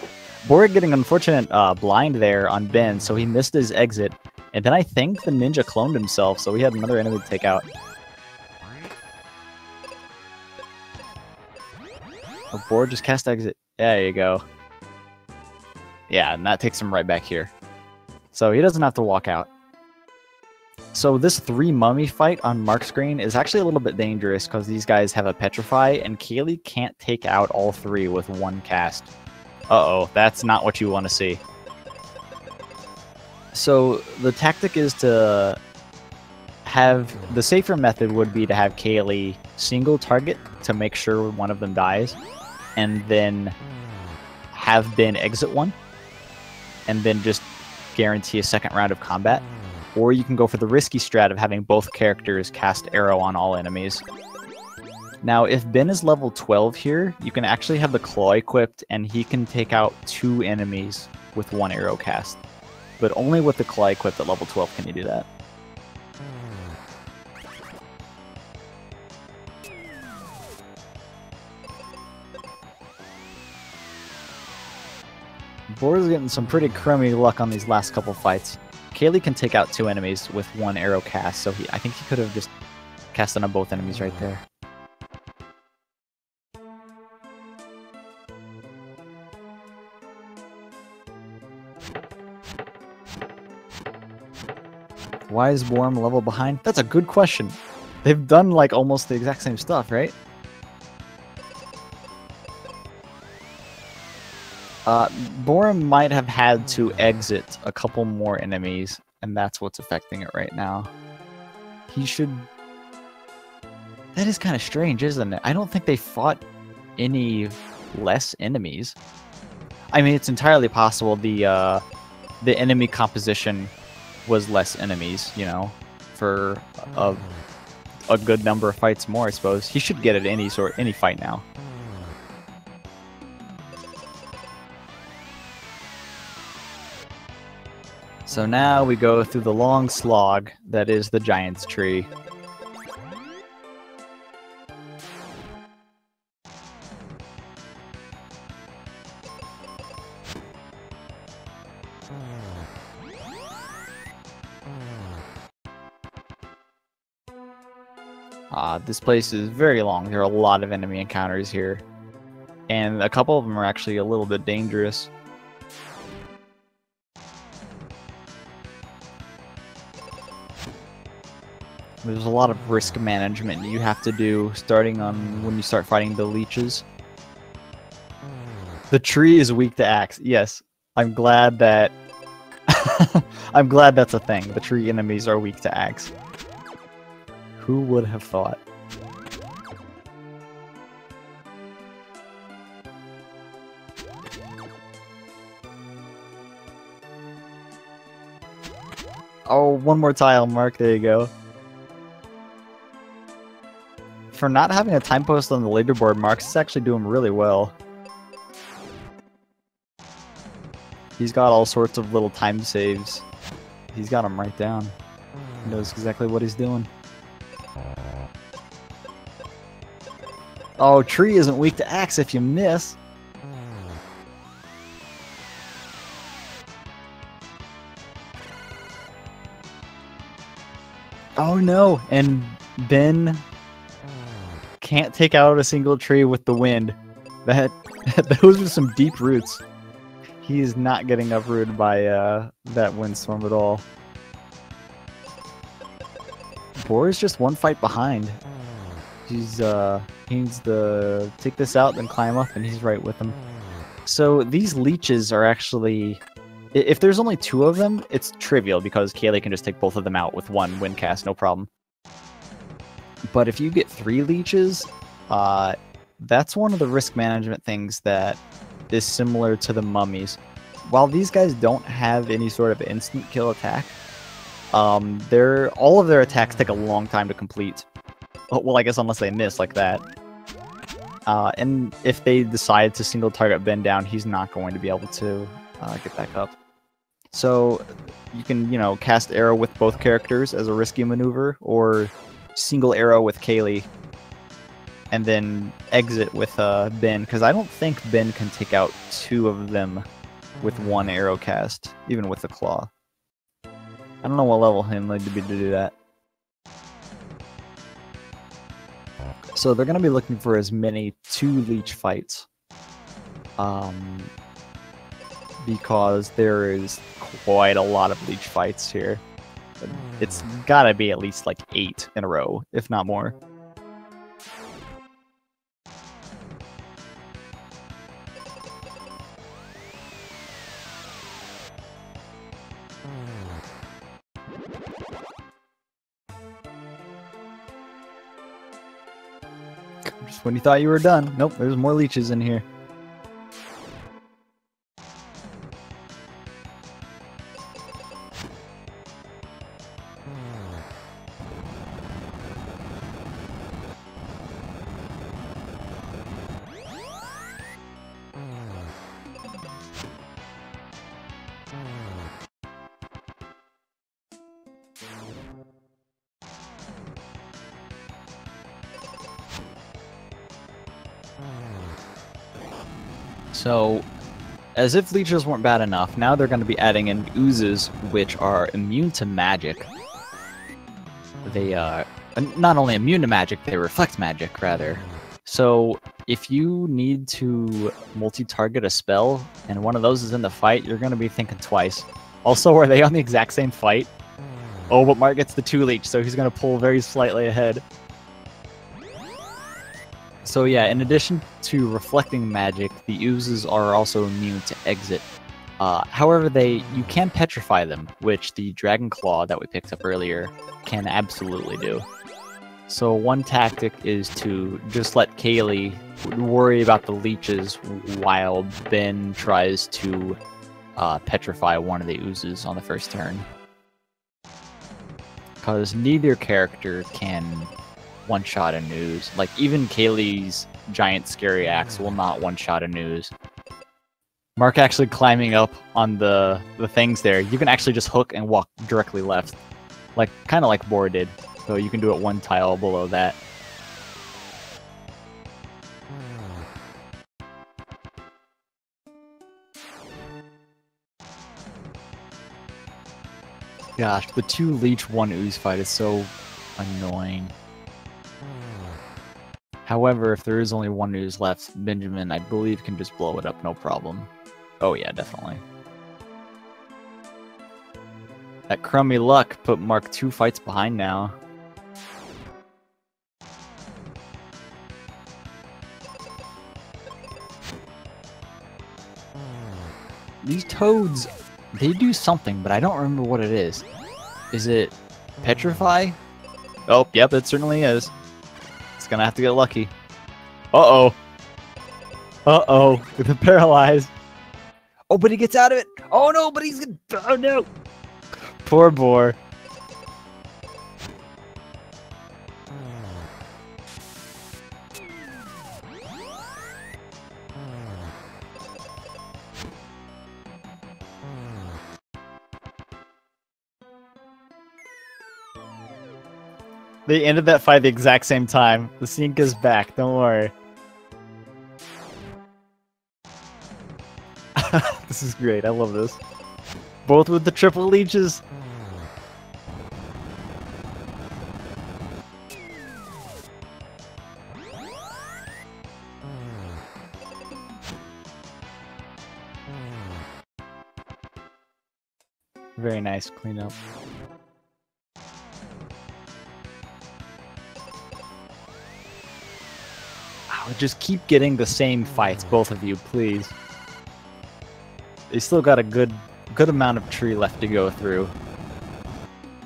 Boar getting unfortunate blind there on Ben, so he missed his exit. And then I think the ninja cloned himself, so he had another enemy to take out. Oh, Boar just cast exit. There you go. Yeah, and that takes him right back here. So he doesn't have to walk out. So this 3 mummy fight on Mark's screen is actually a little bit dangerous because these guys have a Petrify, and Kaylee can't take out all 3 with 1 cast. Uh-oh, that's not what you want to see. So the tactic is to have... The safer method would be to have Kaylee single target to make sure one of them dies, and then have Ben exit one, and then just guarantee a second round of combat. Or you can go for the risky strat of having both characters cast arrow on all enemies. Now, if Ben is level 12 here, you can actually have the claw equipped, and he can take out 2 enemies with 1 arrow cast. But only with the claw equipped at level 12 can you do that. Boar's getting some pretty crummy luck on these last couple fights. Kaylee can take out 2 enemies with 1 arrow cast, so I think he could have just casted on both enemies right there. Why is Boarum a level behind? That's a good question. They've done like almost the exact same stuff, right? Boarum might have had to exit a couple more enemies, and that's what's affecting it right now. He should... That is kind of strange, isn't it? I don't think they fought any less enemies. I mean, it's entirely possible the enemy composition was less enemies, you know, for a good number of fights more, I suppose. He should get it any fight now. So now we go through the long slog that is the Giant's Tree. This place is very long. There are a lot of enemy encounters here. And a couple of them are actually a little bit dangerous. There's a lot of risk management you have to do starting on when you start fighting the leeches. The tree is weak to axe. Yes, I'm glad that I'm glad that's a thing. The tree enemies are weak to axe. Who would have thought? Oh, one more tile, Mark. There you go. For not having a time post on the leaderboard, Mark's is actually doing really well. He's got all sorts of little time saves. He's got them right down. He knows exactly what he's doing. Oh, tree isn't weak to axe if you miss. Oh no, and Ben can't take out a single tree with the wind. Those are some deep roots. He is not getting uprooted by that windstorm at all. Boar is just one fight behind. He needs to take this out, then climb up, and he's right with him. So these leeches are actually, if there's only 2 of them, it's trivial because Kaylee can just take both of them out with one wind cast, no problem. But if you get 3 leeches, that's one of the risk management things that is similar to the mummies. While these guys don't have any sort of instant kill attack, all of their attacks take a long time to complete. Well, I guess unless they miss like that. And if they decide to single target Ben down, he's not going to be able to get back up. So you can, cast arrow with both characters as a risky maneuver, or single arrow with Kaylee, and then exit with Ben, because I don't think Ben can take out 2 of them with 1 arrow cast, even with the claw. I don't know what level he'll need to be to do that. So they're going to be looking for as many 2 leech fights. Because there is quite a lot of leech fights here. It's got to be at least like 8 in a row, if not more. Just when you thought you were done. Nope, there's more leeches in here. So, as if leeches weren't bad enough, now they're going to be adding in oozes, which are immune to magic. They are not only immune to magic, they reflect magic, rather. So, if you need to multi-target a spell, and one of those is in the fight, you're going to be thinking twice. Also, are they on the exact same fight? Oh, but Mark gets the 2 leech, so he's going to pull very slightly ahead. So yeah, in addition to reflecting magic, the oozes are also immune to exit. However, you can petrify them, which the Dragon Claw that we picked up earlier can absolutely do. So one tactic is to just let Kaylee worry about the leeches while Ben tries to petrify one of the oozes on the first turn. Because neither character can one-shot a ooze. Like, even Kaylee's giant scary axe will not one-shot a ooze. Mark actually climbing up on the things there, you can actually just hook and walk directly left. Like, kind of like Boar did. So you can do it 1 tile below that. Gosh, the 2 leech 1 ooze fight is so annoying. However, if there is only 1 ooze left, Benjamin, I believe, can just blow it up, no problem. Oh yeah, definitely. That crummy luck put Mark 2 fights behind now. These toads, they do something, but I don't remember what it is. Is it petrify? Oh, yep, it certainly is. It's gonna have to get lucky. Uh-oh. Uh-oh. With the paralyzed. Oh, but he gets out of it. Oh, no, but he's gonna... Oh, no. Poor Boar. They ended that fight the exact same time. The sync is back, don't worry. This is great, I love this. Both with the triple leeches. Very nice cleanup. Just keep getting the same fights, both of you, please. They still got a good amount of tree left to go through.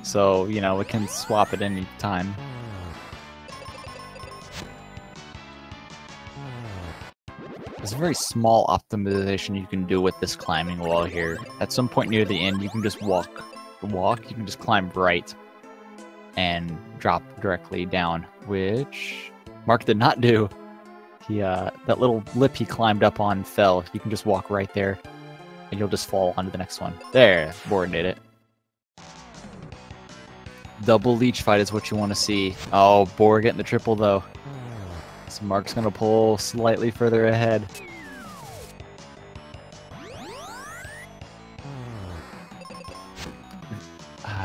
So, you know, we can swap at any time. There's a very small optimization you can do with this climbing wall here. At some point near the end, you can just walk. You can just climb right and drop directly down, which Mark did not do. He, that little lip he climbed up on fell. You can just walk right there, and you'll just fall onto the next one. There, Boarum did it. Double leech fight is what you want to see. Oh, Boarum getting the triple, though. So Mark's going to pull slightly further ahead.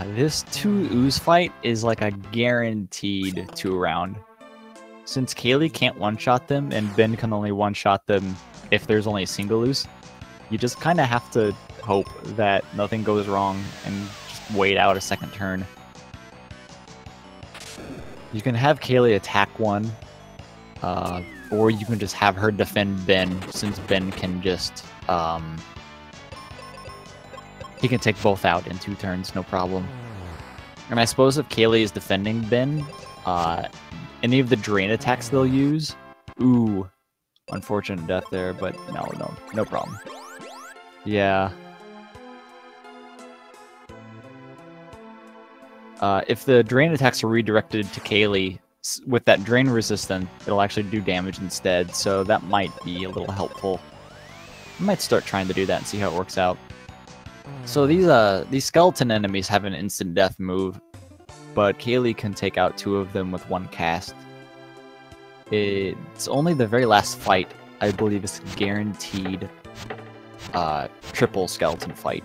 This 2 ooze fight is like a guaranteed 2-round. Since Kaylee can't one-shot them, and Ben can only one-shot them if there's only a single ooze, you just kind of have to hope that nothing goes wrong and just wait out a second turn. You can have Kaylee attack one, or you can just have her defend Ben, since Ben can just, he can take both out in 2 turns, no problem. And I suppose if Kaylee is defending Ben, any of the drain attacks they'll use, ooh, unfortunate death there, but no problem. Yeah. If the drain attacks are redirected to Kaylee, with that drain resistance, it'll actually do damage instead, so that might be a little helpful. I might start trying to do that and see how it works out. So these skeleton enemies have an instant death move, but Kaylee can take out 2 of them with 1 cast. It's only the very last fight, I believe, is guaranteed triple skeleton fight,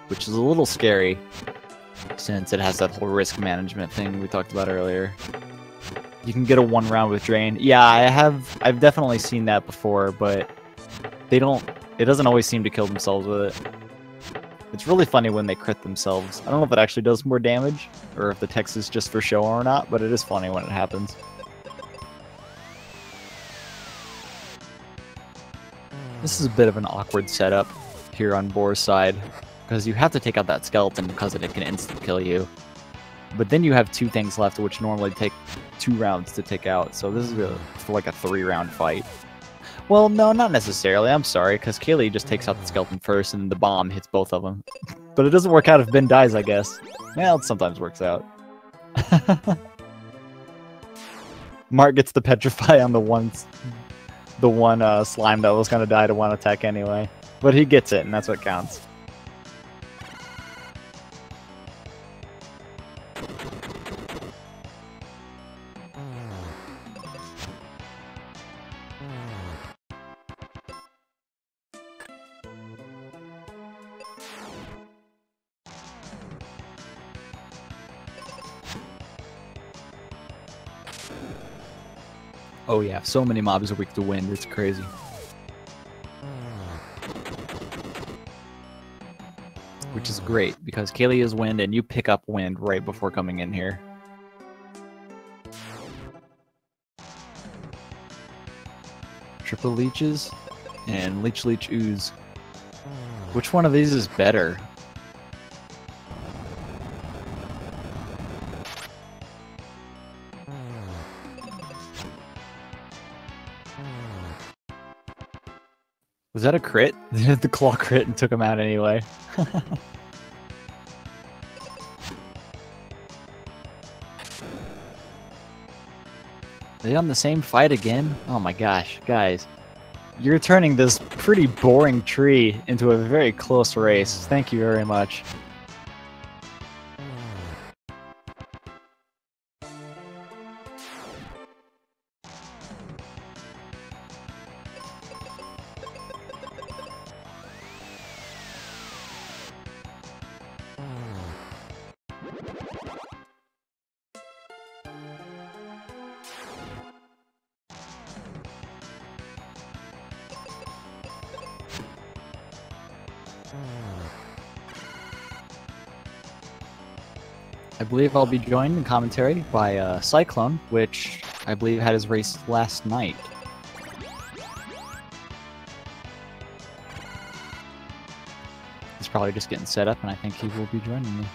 which is a little scary, since it has that whole risk management thing we talked about earlier. You can get a 1 round with drain. Yeah, I've definitely seen that before, but it doesn't always seem to kill themselves with it. It's really funny when they crit themselves. I don't know if it actually does more damage, or if the text is just for show or not, but it is funny when it happens. This is a bit of an awkward setup here on Boar's side, because you have to take out that skeleton because it can instant kill you. But then you have 2 things left, which normally take 2 rounds to take out, so this is for like a 3-round fight. Well, no, not necessarily. I'm sorry, because Kaylee just takes out the skeleton first, and the bomb hits both of them. But it doesn't work out if Ben dies, I guess. Well, it sometimes works out. Mark gets the petrify on the one slime that was going to die to 1 attack anyway. But he gets it, and that's what counts. Oh yeah, so many mobs are weak to wind, it's crazy. Which is great, because Kaylee is wind, and you pick up wind right before coming in here. Triple leeches, and leech ooze. Which one of these is better? Was that a crit? The claw crit and took him out anyway. They on the same fight again? Oh my gosh, guys. You're turning this pretty boring tree into a very close race. Thank you very much. I believe I'll be joined in commentary by Cyclone, which I believe had his race last night. probably just getting set up, and I think he will be joining me.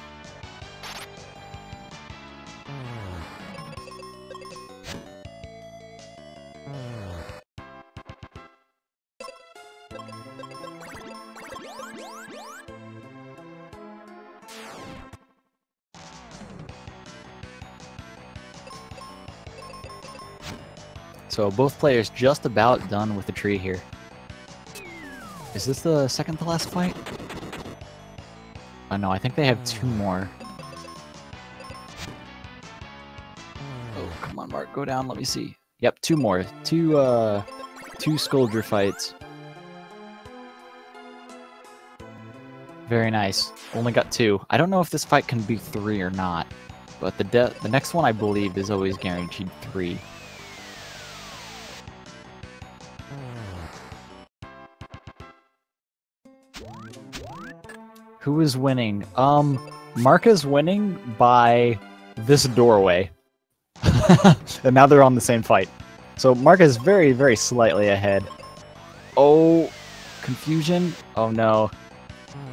So both players just about done with the tree here. Is this the second to last fight? Oh no, I think they have 2 more. Oh, come on, Mark, go down, let me see. Yep, 2 more. Two Scoldger fights. Very nice. Only got 2. I don't know if this fight can be 3 or not, but the next one I believe is always guaranteed 3. Who is winning? Mark is winning by this doorway. And now they're on the same fight. So Mark is very, very slightly ahead. Oh, confusion? Oh no.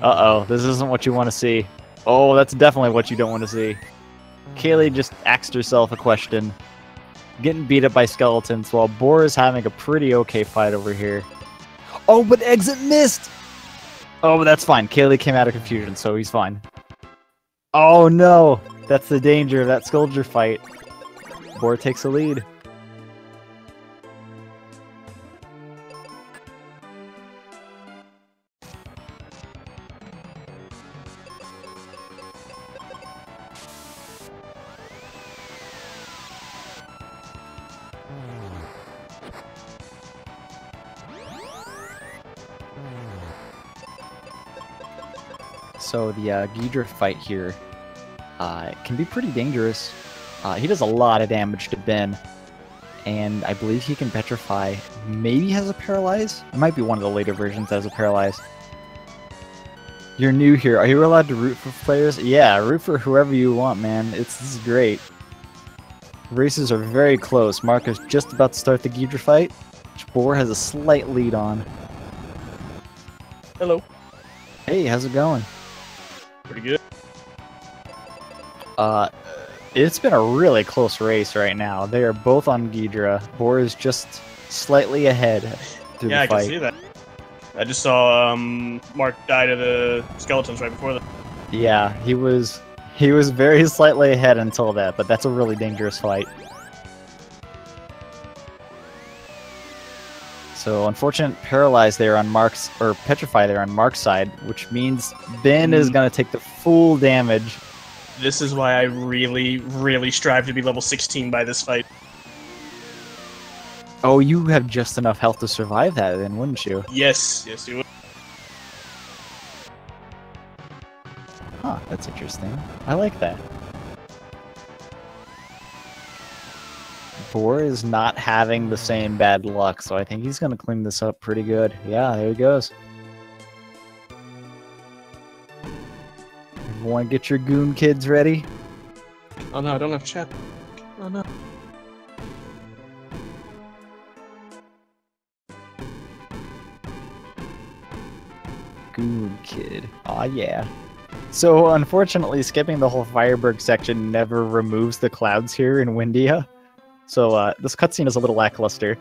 Uh-oh, this isn't what you want to see. Oh, that's definitely what you don't want to see. Kaylee just asked herself a question. Getting beat up by skeletons while Boar is having a pretty okay fight over here. Oh, but exit missed! Oh, but that's fine. Kaylee came out of confusion, so he's fine. Oh no! That's the danger of that Scoldger fight. Boar takes the lead. So the Ghidra fight here can be pretty dangerous. He does a lot of damage to Ben, and I believe he can petrify. Maybe has a paralyze? It might be one of the later versions that has a paralyze. You're new here. Are you allowed to root for players? Yeah, root for whoever you want, man. This is great. Races are very close. Mark is just about to start the Ghidra fight, which Boar has a slight lead on. Hello. Hey, how's it going? Pretty good. It's been a really close race right now. They are both on Ghidra. Boar is just slightly ahead through the fight. Yeah, I can see that. I just saw Mark die to the skeletons right before that. Yeah, he was very slightly ahead until that, but that's a really dangerous fight. So unfortunate paralyze there on Mark's, or petrify there on Mark's side, which means Ben is going to take the full damage. This is why I really, really strive to be level 16 by this fight. Oh, you have just enough health to survive that then, wouldn't you? Yes, yes you would. Huh, that's interesting. I like that. Boar is not having the same bad luck, so I think he's going to clean this up pretty good. Yeah, there he goes. Everyone get your goon kids ready? Oh no, I don't have chat. Oh no. Goon kid. Aw, yeah. So, unfortunately, skipping the whole Fireberg section never removes the clouds here in Windia. So, this cutscene is a little lackluster.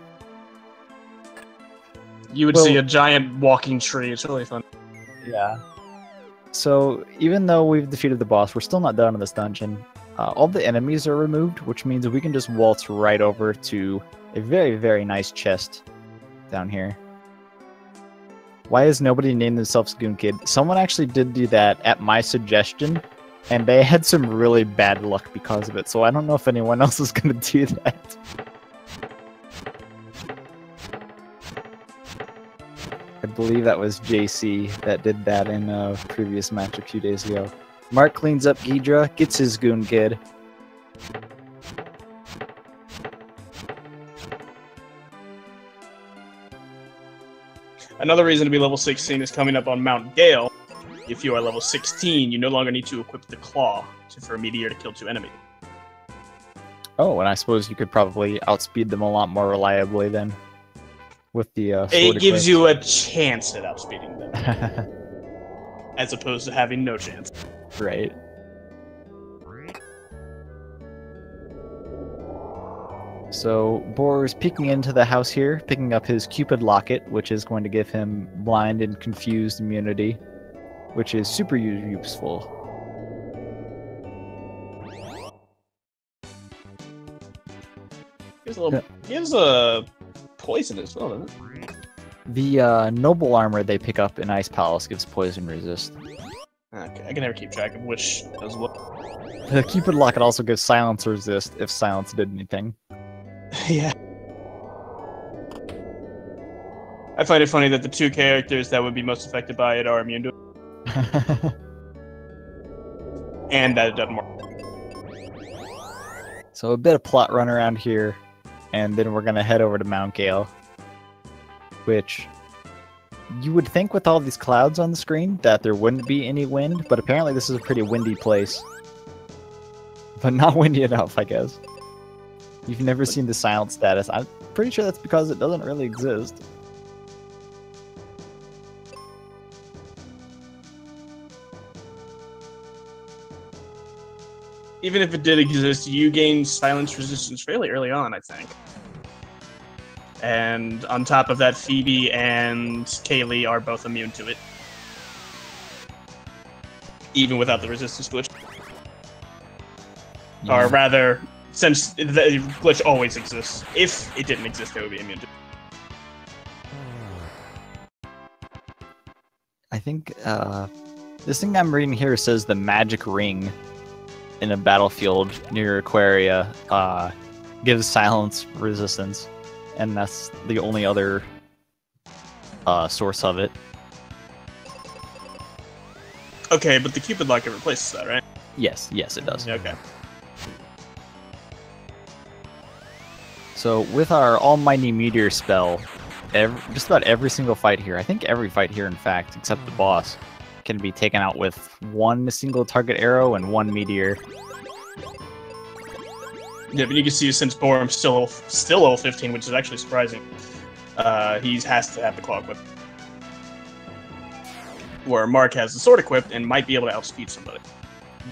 You would see a giant walking tree. It's really fun. Yeah. So, even though we've defeated the boss, we're still not done in this dungeon. All the enemies are removed, which means we can just waltz right over to a very, very nice chest down here. Why has nobody named themselves Goon Kid? Someone actually did do that at my suggestion, and they had some really bad luck because of it, so I don't know if anyone else is going to do that. I believe that was JC that did that in a previous match a few days ago. Mark cleans up Ghidra, gets his Goon Kid. Another reason to be level 16 is coming up on Mount Gale. If you are level 16, you no longer need to equip the Claw for a meteor to kill 2 enemies. Oh, and I suppose you could probably outspeed them a lot more reliably then. With the sword it gives equipped. you a chance at outspeeding them. as opposed to having no chance. Right. So Boar's peeking into the house here, picking up his Cupid locket, which is going to give him blind and confused immunity, which is super useful. He has a poison as well, doesn't it? The noble armor they pick up in Ice Palace gives poison resist. Okay, I can never keep track of which does what. The Cupid locket also gives silence resist if silence did anything. Yeah. I find it funny that the two characters that would be most affected by it are immune to it. And that it doesn't work. So a bit of plot run around here, and then we're gonna head over to Mount Gale, which you would think with all these clouds on the screen that there wouldn't be any wind, but apparently this is a pretty windy place. But not windy enough, I guess. You've never seen the silent status. I'm pretty sure that's because it doesn't really exist. Even if it did exist, you gain silence resistance fairly early on, I think. And on top of that, Phoebe and Kaylee are both immune to it. Even without the resistance glitch. Yeah. Or rather, since the glitch always exists. If it didn't exist, they would be immune to it. I think this thing I'm reading here says the magic ring in a battlefield near Aquaria gives silence resistance, and that's the only other source of it. Okay, but the Cupid locket replaces that, right? Yes, it does. Okay. So with our almighty meteor spell, just about every single fight here, I think every fight here in fact, except the boss, can be taken out with one single target arrow and one meteor. Yeah, but you can see since Boarum's still level 15, which is actually surprising, he has to have the claw equipped. Where Mark has the sword equipped and might be able to outspeed somebody.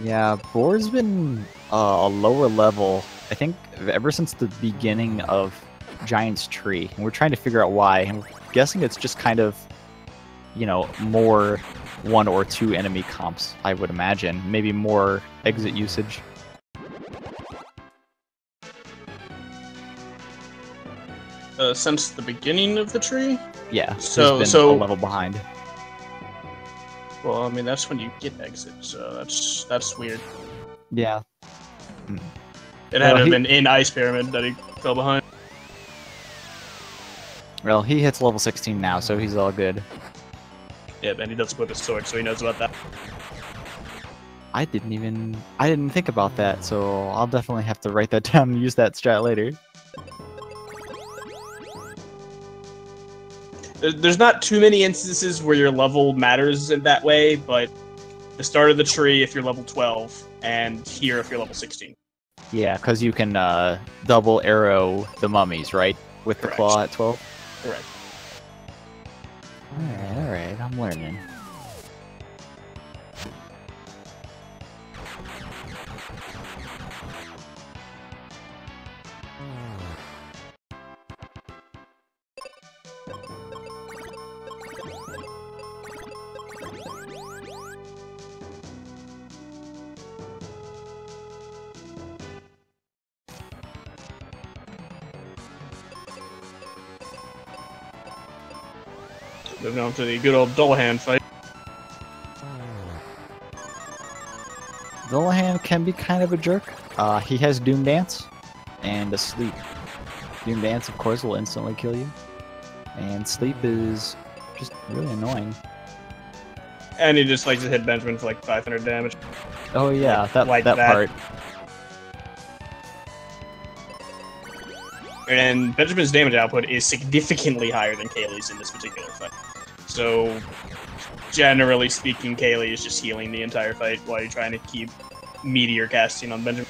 Yeah, Boar's been a lower level, I think, ever since the beginning of Giant's Tree. And we're trying to figure out why. And we're guessing it's just kind of, you know, more 1 or 2 enemy comps, I would imagine. Maybe more exit usage. Since the beginning of the tree? Yeah, so he's been a level behind. Well, I mean, that's when you get exit, so that's weird. Yeah. It had to have been in Ice Pyramid that he fell behind. Well, he hits level 16 now, so he's all good. Yeah, and he does equip his sword, so he knows about that. I didn't think about that, so I'll definitely have to write that down and use that strat later. There's not too many instances where your level matters in that way, but the start of the tree if you're level 12, and here if you're level 16. Yeah, because you can double arrow the mummies, right? With the claw at 12? Correct. Alright, I'm learning. Moving on to the good old Dullahan fight. Dullahan can be kind of a jerk. He has Doom Dance and a Sleep. Doom Dance, of course, will instantly kill you. And Sleep is just really annoying. And he just likes to hit Benjamin for like 500 damage. Oh yeah, like that part. And Benjamin's damage output is significantly higher than Kaylee's in this particular fight. So, generally speaking, Kaylee is just healing the entire fight while you're trying to keep meteor casting on Benjamin.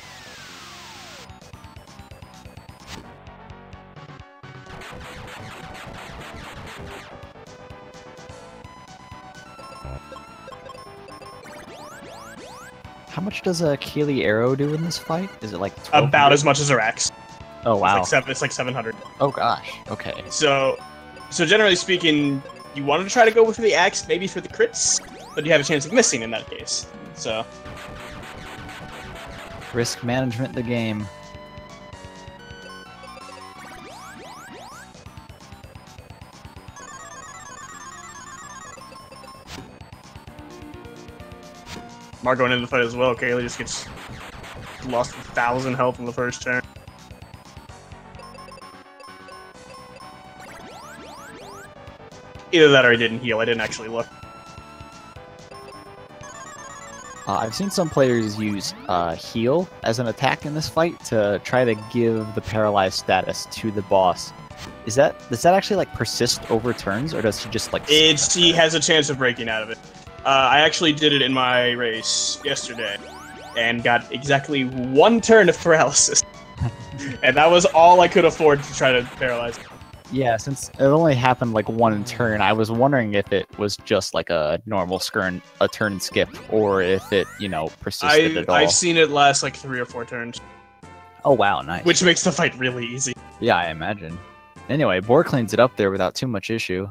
How much does a Kaylee arrow do in this fight? Is it like 12? About as much as her axe. Oh wow. It's like 700. Oh gosh. Okay. So generally speaking, you wanted to try to go with the axe, maybe for the crits, but you have a chance of missing in that case. So Risk management the game. Mark going into the fight as well. Kaylee just gets lost 1,000 health in the first turn. Either that or he didn't heal. I didn't actually look. I've seen some players use heal as an attack in this fight to try to give the paralyzed status to the boss. Does that actually like persist over turns, or does he just like? He has a chance of breaking out of it. I actually did it in my race yesterday, and got exactly 1 turn of paralysis, and that was all I could afford to try to paralyze him. Yeah, since it only happened like 1 turn, I was wondering if it was just like a normal turn skip, or if it, persisted at all. I've seen it last like 3 or 4 turns. Oh wow, nice. Which makes the fight really easy. Yeah, I imagine. Anyway, Boar cleans it up there without too much issue.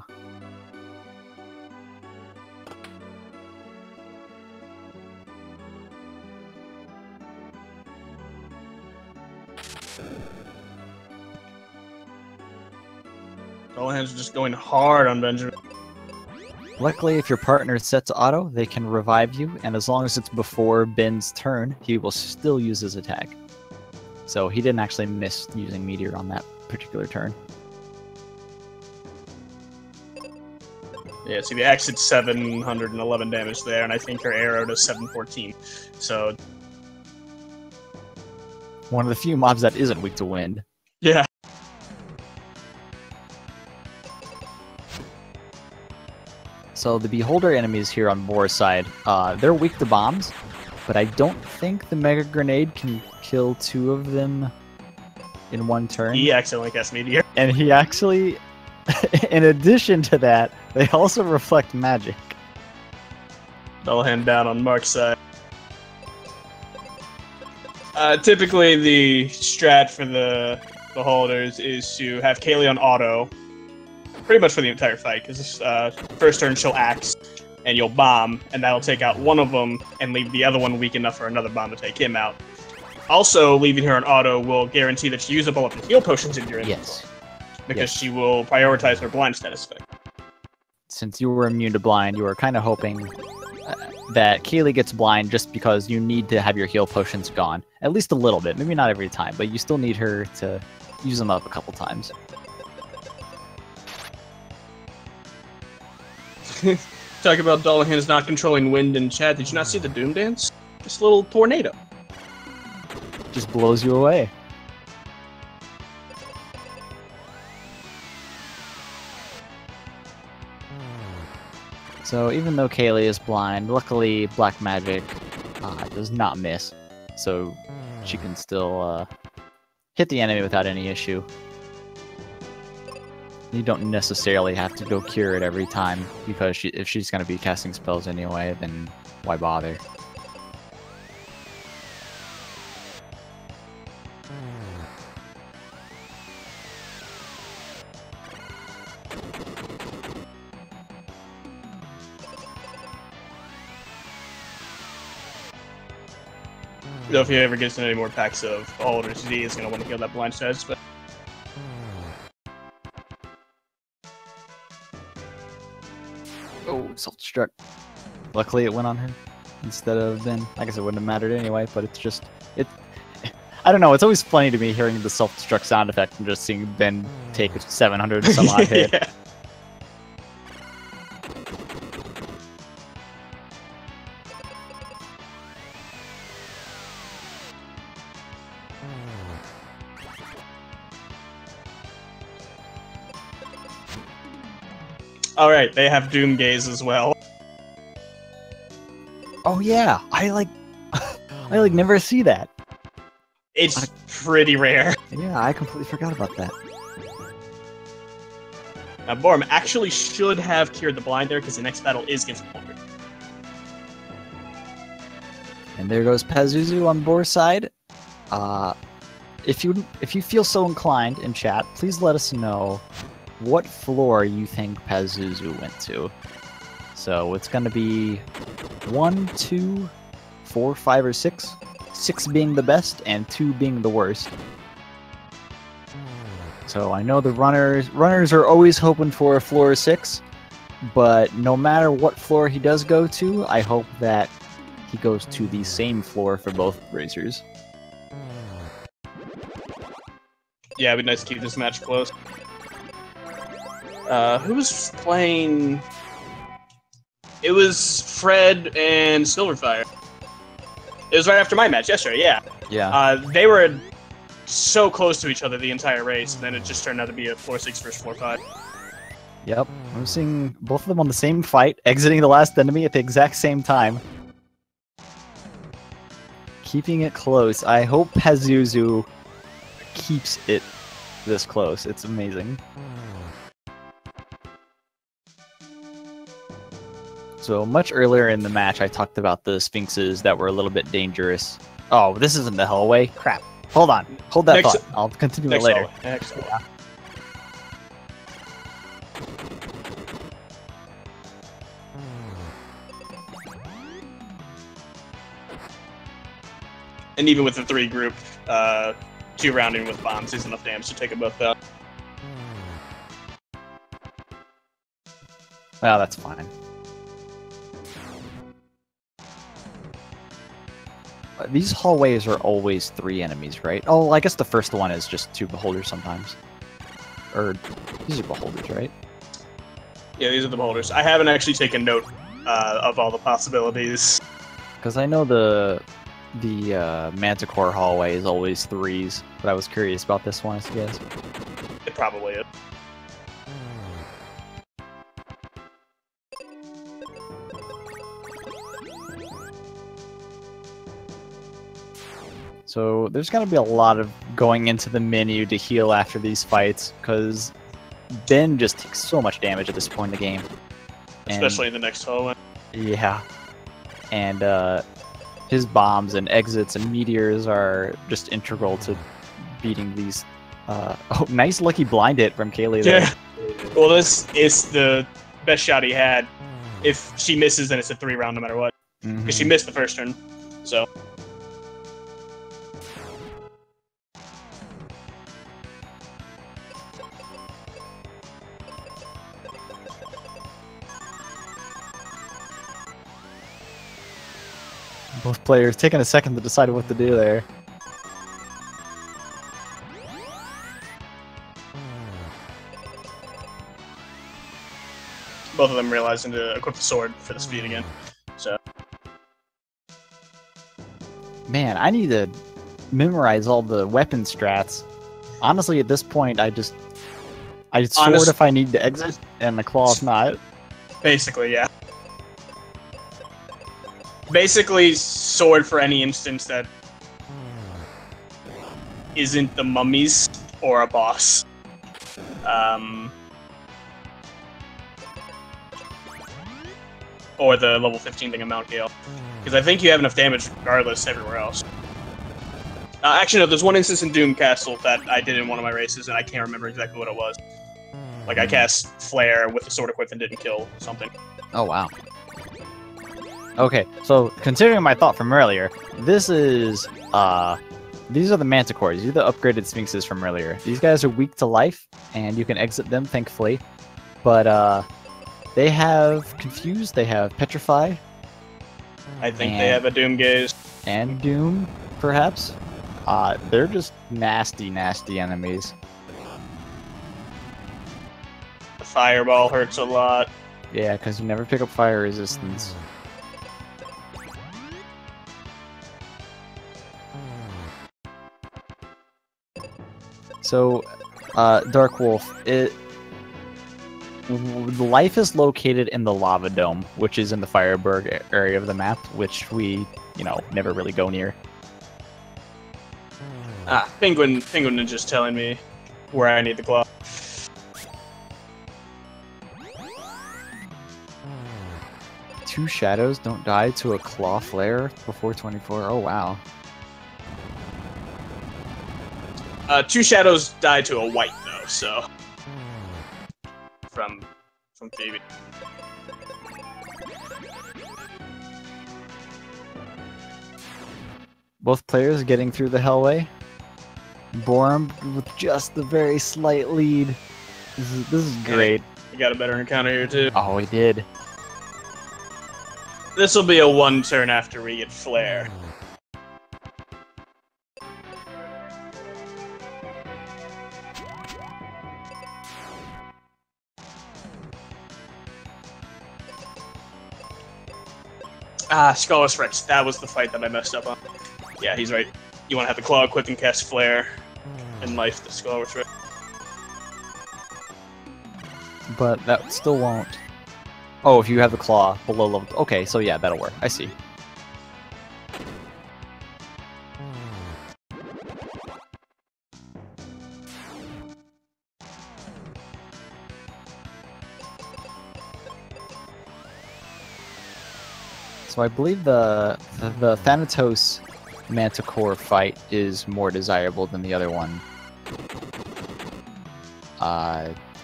All hands are just going hard on Benjamin. Luckily, if your partner is set to auto, they can revive you, and as long as it's before Ben's turn, he will still use his attack. So he didn't actually miss using Meteor on that particular turn. Yeah, see, the axe did 711 damage there, and I think her arrow does 714. So one of the few mobs that isn't weak to wind. yeah. So the Beholder enemies here on Boar's side, they're weak to bombs, but I don't think the Mega Grenade can kill 2 of them in 1 turn. He accidentally cast Meteor. And he actually, in addition to that, they also reflect magic. Double hand down on Mark's side. Typically, the strat for the Beholders is to have Kaylee on auto, pretty much for the entire fight, because first turn she'll axe, and you'll bomb, and that'll take out one of them, and leave the other one weak enough for another bomb to take him out. Also, leaving her on auto will guarantee that she uses up all of the heal potions in your inventory. Yes. Because she will prioritize her blind status effect. Since you were immune to blind, you were kind of hoping that Kaylee gets blind just because you need to have your heal potions gone. At least a little bit. Maybe not every time, but you still need her to use them up a couple times. Talk about Dullahan's not controlling wind in chat. Did you not see the Doom Dance? This little tornado. Just blows you away. So even though Kaylee is blind, luckily Black Magic does not miss. So she can still hit the enemy without any issue. You don't necessarily have to go cure it every time, because if she's going to be casting spells anyway, then why bother? So if he ever gets in any more packs of Beholders, he is going to want to heal that blind status, but Oh, self-destruct. Luckily it went on her instead of Ben. I guess it wouldn't have mattered anyway, but it's just... I don't know, it's always funny to me hearing the self-destruct sound effect and just seeing Ben take a 700 some odd hit. Yeah. Alright, they have Doom Gaze as well. Oh yeah, I never see that. It's pretty rare. Yeah, I completely forgot about that. Now, Boarum actually should have cured the blind there, because the next battle is against Beholder. And there goes Pazuzu on Boar's side. If you feel so inclined in chat, please let us know what floor you think Pazuzu went to. So it's going to be 1, 2, 4, 5, or 6. 6 being the best and 2 being the worst. So I know the runners are always hoping for a floor 6, but no matter what floor he does go to, I hope that he goes to the same floor for both racers. Yeah, it'd be nice to keep this match close. Who was playing? It was Fred and Silverfire. It was right after my match yesterday, yeah. Yeah. They were so close to each other the entire race, and then it just turned out to be a floor 6 versus floor 5. Yep. I'm seeing both of them on the same fight, exiting the last enemy at the exact same time. Keeping it close. I hope Pazuzu keeps it this close. It's amazing. So much earlier in the match, I talked about the Sphinxes that were a little bit dangerous. Oh, this isn't the hallway. Crap. Hold on. Hold that thought. I'll continue it later. Next hallway. Yeah. And even with the 3 group, 2 rounding with bombs is enough damage to take them both out. Well, that's fine. These hallways are always 3 enemies, right? Oh, I guess the first one is just 2 beholders sometimes. Or, these are beholders, right? Yeah, these are the beholders. I haven't actually taken note of all the possibilities. Because I know the Manticore hallway is always 3s, but I was curious about this one, I guess. It probably is. So there's going to be a lot of going into the menu to heal after these fights, because Ben just takes so much damage at this point in the game. Especially in the next hallway. Yeah. And his bombs and exits and meteors are just integral to beating these. Oh, nice lucky blind hit from Kaylee there. Yeah. Well, this is the best shot he had. If she misses, then it's a 3-round no matter what. Because she missed the first turn. So. Both players taking a second to decide what to do there. Both of them realizing to equip the sword for the speed again. So. Man, I need to memorize all the weapon strats. Honestly, at this point, I sword if I need to exit, and the claw if not. Basically, yeah. Basically, sword for any instance that isn't the mummies or a boss. Or the level 15 thing of Mount Gale. Because I think you have enough damage regardless everywhere else. Actually, no, there's one instance in Doom Castle that I did in one of my races, and I can't remember exactly what it was. Like, I cast Flare with the sword equipped and didn't kill something. Oh, wow. Okay, so continuing my thought from earlier, these are the Manticores. These are the upgraded Sphinxes from earlier. These guys are weak to life, and you can exit them, thankfully. But, they have Confuse, they have Petrify. I think they have a Doom Gaze. And Doom, perhaps. They're just nasty, nasty enemies. The Fireball hurts a lot. Yeah, because you never pick up fire resistance. So, Dark Wolf, life is located in the Lava Dome, which is in the Fireberg area of the map, which we, never really go near. Penguin Ninja's telling me where I need the claw. 2 shadows don't die to a claw flare before 24. Oh wow. 2 shadows die to a white though, so from Phoebe. Both players getting through the Hellway. Boarum with just the very slight lead. This is great. We got a better encounter here too. Oh, we did. This will be a 1 turn after we get flare. Ah, Skullus Rex. That was the fight that I messed up on. Yeah, he's right. You want to have the claw equipped and cast flare and life the Skullus Rex. But that still won't. Oh, if you have the claw below level. Okay, so yeah, that'll work. I see. So I believe the Thanatos Manticore fight is more desirable than the other one.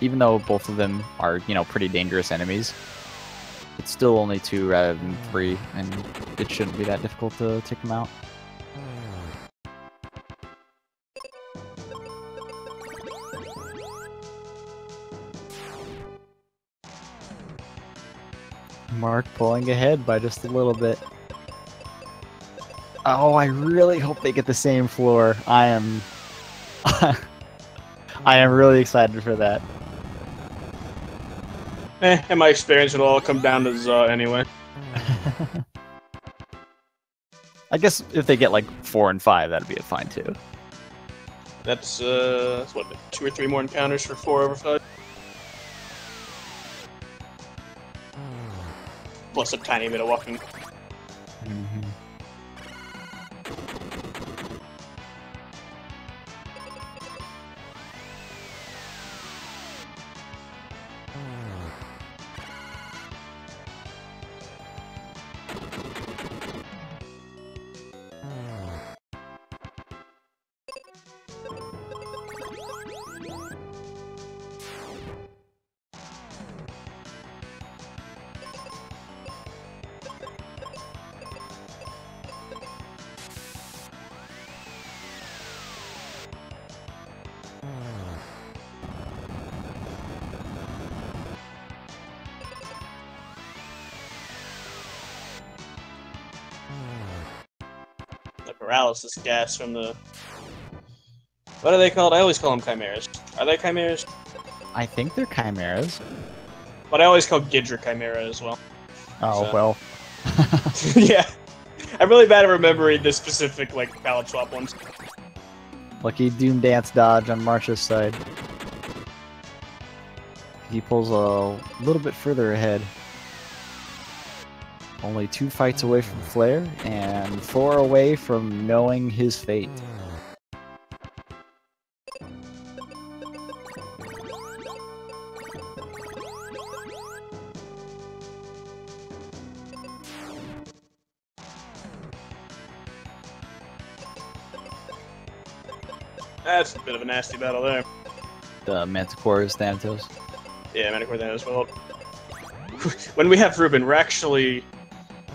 Even though both of them are, you know, pretty dangerous enemies, it's still only 2 rather than 3, and it shouldn't be that difficult to take them out. Mark pulling ahead by just a little bit. Oh, I really hope they get the same floor. I am I am really excited for that. In my experience, it'll all come down to Za anyway. I guess if they get like 4 and 5, that'd be fine too. That's what, 2 or 3 more encounters for 4 over 5? Plus a tiny bit of walking. Mm-hmm. The paralysis gas from the... What are they called? I always call them chimeras. Are they chimeras? I think they're chimeras. But I always call Gidra chimera as well. Oh, So- well. Yeah. I'm really bad at remembering the specific, like, palette swap ones. Lucky Doom Dance dodge on Marsh's side. He pulls a little bit further ahead. Only 2 fights away from Flare, and 4 away from knowing his fate. That's a bit of a nasty battle there. The Manticore's Thanatos. Yeah, Manticore that as well. When we have Ruben, we're actually...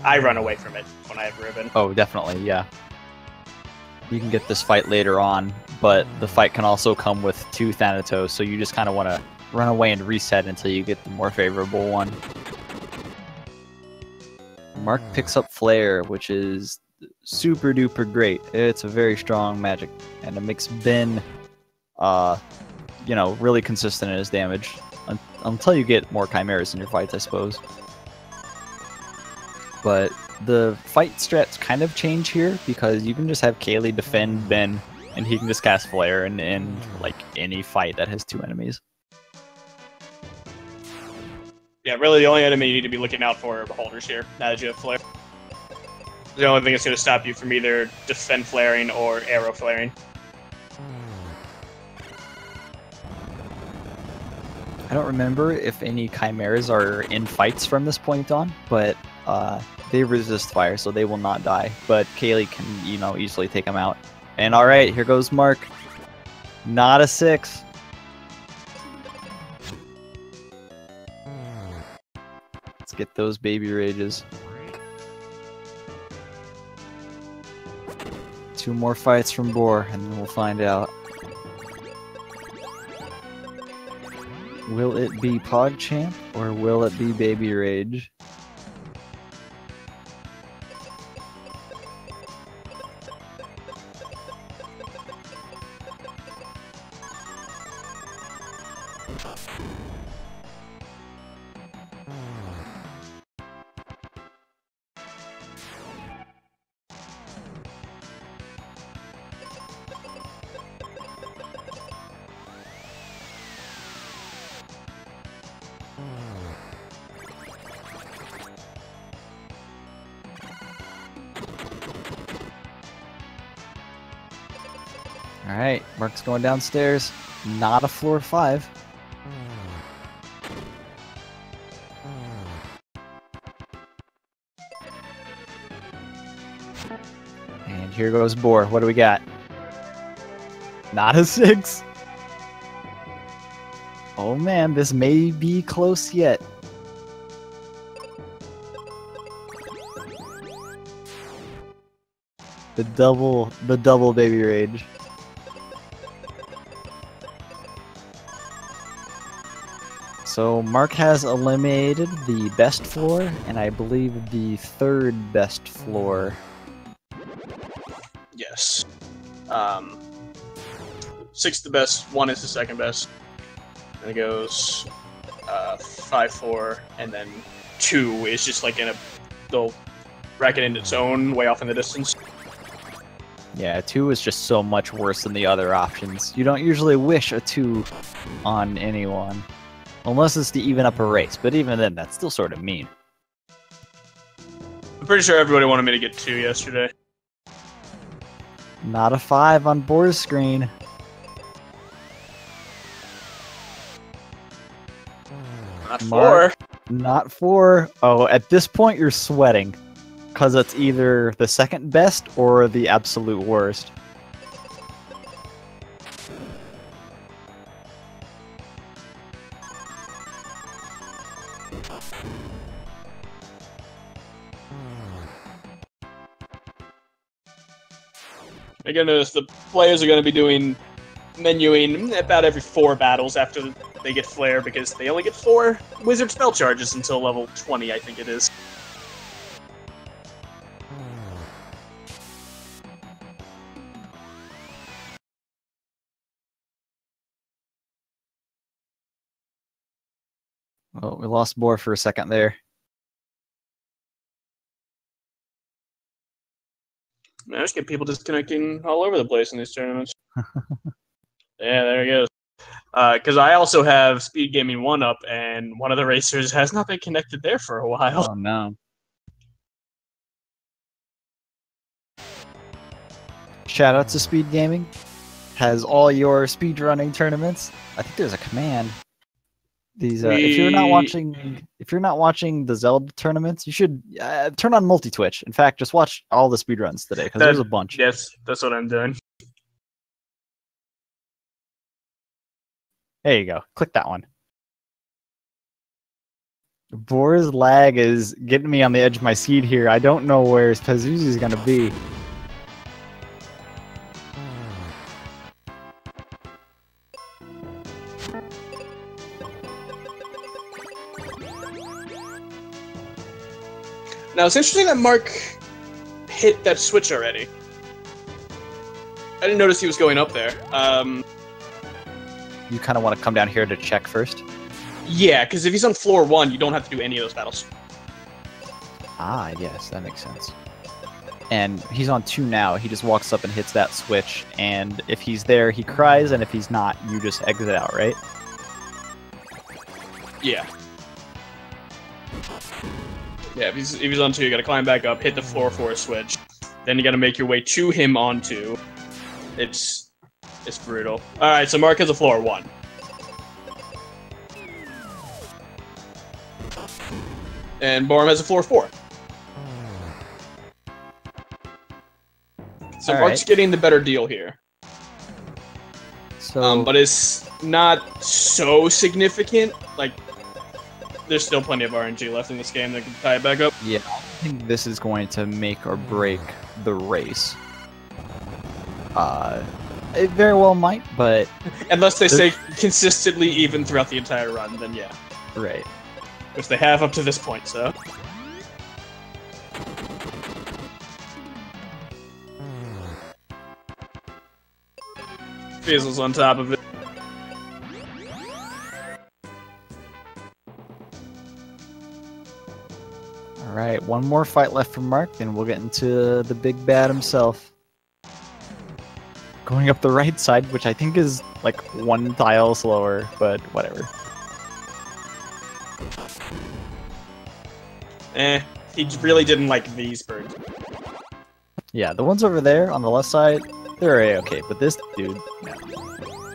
I run away from it when I have Ruben. Oh, definitely, yeah. You can get this fight later on, but the fight can also come with 2 Thanatos, so you just kind of want to run away and reset until you get the more favorable one. Mark picks up Flare, which is super duper great. It's a very strong magic, and it makes Ben, you know, really consistent in his damage. Until you get more Chimeras in your fights, I suppose. But the fight strats kind of change here, because you can just have Kaylee defend Ben, and he can just cast Flare in like any fight that has 2 enemies. Yeah, really the only enemy you need to be looking out for are beholders here, now that you have Flare. The only thing that's going to stop you from either defend flaring or arrow flaring. I don't remember if any Chimeras are in fights from this point on, but they resist fire, so they will not die. But Kaylee can, easily take them out. And all right, here goes Mark. Not a 6. Let's get those baby rages. 2 more fights from Boar, and then we'll find out. Will it be PogChamp, or will it be Baby Rage? Alright, Mark's going downstairs. Not a floor 5. And here goes Boar. What do we got? Not a 6. Oh man, this may be close yet. The double baby rage. So Mark has eliminated the best floor, and I believe the 3rd best floor. Yes. 6 the best, 1 is the 2nd best. And it goes 5, 4, and then 2 is just like in a little bracket in its own, way off in the distance. Yeah, 2 is just so much worse than the other options. You don't usually wish a 2 on anyone. Unless it's to even up a race, but even then, that's still sort of mean. I'm pretty sure everybody wanted me to get 2 yesterday. Not a 5 on Boar's screen. Not 4. Mark, not 4. Oh, at this point, you're sweating. Because it's either the 2nd best or the absolute worst. You're gonna notice the players are gonna be doing menuing about every 4 battles after they get Flare, because they only get 4 Wizard spell charges until level 20, I think it is. Well, we lost Boar for a second there. Man, I just get people disconnecting all over the place in these tournaments. Yeah, there he goes. Because I also have Speed Gaming 1 up, and one of the racers has not been connected there for a while. Oh no. Shout out to Speed Gaming. Has all your speedrunning tournaments. I think there's a command. These if you're not watching the Zelda tournaments, you should turn on multi-twitch. In fact, just watch all the speedruns today, because there's a bunch. Yes, that's what I'm doing. There you go. Click that one. Boar's lag is getting me on the edge of my seat here. I don't know where Pazuzu's going to be. Now, it's interesting that Mark hit that switch already. I didn't notice he was going up there. You kind of want to come down here to check first? Yeah, because if he's on floor 1, you don't have to do any of those battles. Ah, yes, that makes sense. And he's on 2 now. He just walks up and hits that switch, and if he's there, he cries, and if he's not, you just exit out, right? Yeah. Yeah, if he's on 2, you gotta climb back up, hit the floor 4 switch. Then you gotta make your way to him on 2. It's brutal. Alright, so Mark has a floor 1. And Boarum has a floor 4. So Mark's getting the better deal here. So, but it's not so significant. Like, there's still plenty of RNG left in this game that can tie it back up. yeah, I think this is going to make or break the race. It very well might, but... Unless they stay consistently even throughout the entire run, then yeah. Right. Which they have up to this point, so... Fizzle's on top of it. Alright, one more fight left for Mark, then we'll get into the big bad himself. Going up the right side, which I think is like one tile slower, but whatever. He really didn't like these birds. Yeah, the ones over there on the left side, they're okay, but this dude, no.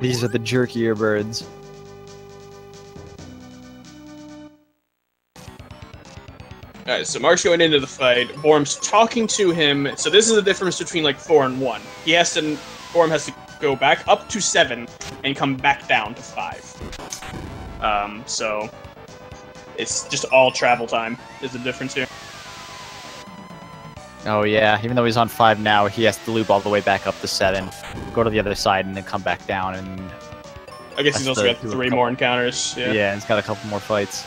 These are the jerkier birds. Alright, so Mark's going into the fight. Boarum's talking to him. So this is the difference between like 4 and 1. Boarum has to go back up to 7 and come back down to 5. So it's just all travel time is the difference here. Oh yeah, even though he's on 5 now, he has to loop all the way back up to 7, go to the other side, and then come back down. And I guess he's also got 3 more encounters. Yeah. Yeah, and he's got a couple more fights.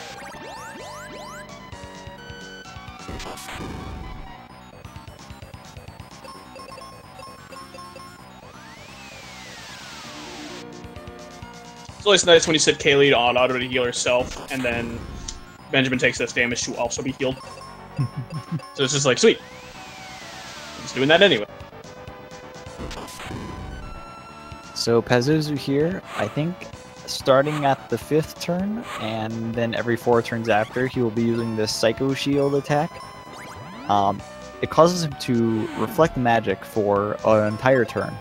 It's always nice when you set Kaylee on auto to heal herself, and then Benjamin takes this damage to also be healed. So it's just like, sweet. He's doing that anyway. So Pazuzu here, I think, starting at the 5th turn, and then every 4 turns after, he will be using this Psycho Shield attack. It causes him to reflect magic for an entire turn,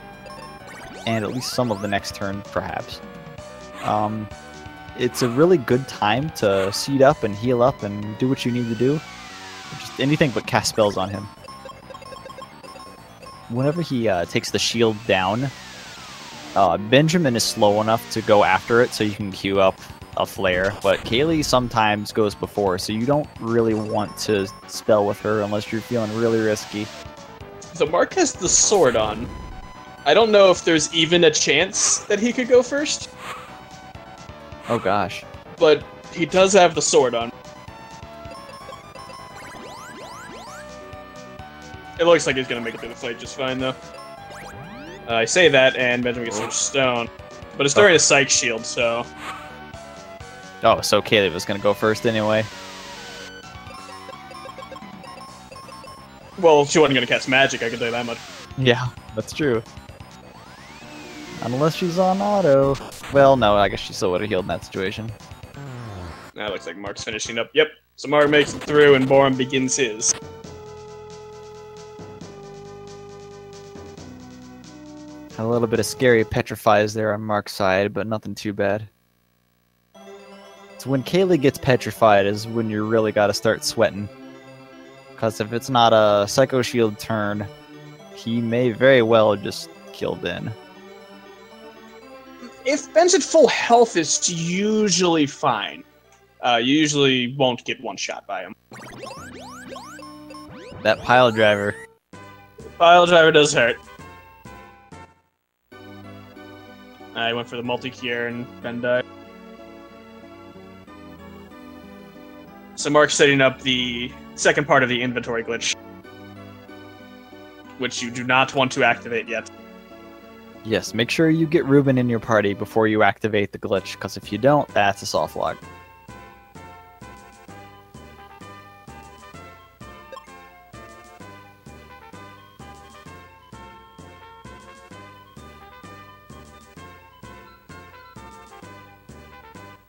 and at least some of the next turn, perhaps. It's a really good time to seed up and heal up and do what you need to do. Just anything but cast spells on him. Whenever he takes the shield down, Benjamin is slow enough to go after it so you can queue up a flare, but Kaylee sometimes goes before, so you don't really want to spell with her unless you're feeling really risky. So Mark has the sword on. I don't know if there's even a chance that he could go first. Oh gosh. But he does have the sword on. It looks like he's gonna make it through the fight just fine, though. I say that, and Benjamin gets some stone. But it's during a psych shield, so... Oh, so Kaylee was gonna go first anyway. Well, she wasn't gonna cast magic, I can tell you that much. Yeah, that's true. Unless she's on auto. Well, no, I guess she still would have healed in that situation. That looks like Mark's finishing up. Yep. So Mark makes it through, and Boarum begins his. A little bit of scary petrifies there on Mark's side, but nothing too bad. So when Kaylee gets petrified is when you really gotta start sweating. Because if it's not a Psycho Shield turn, he may very well just kill Ben. If Ben's at full health, it's usually fine. You usually won't get one shot by him. That pile driver. Pile driver does hurt. I went for the multi-cure and Ben died. So Mark's setting up the second part of the inventory glitch, which you do not want to activate yet. Yes, make sure you get Ruben in your party before you activate the glitch, because if you don't, that's a soft log.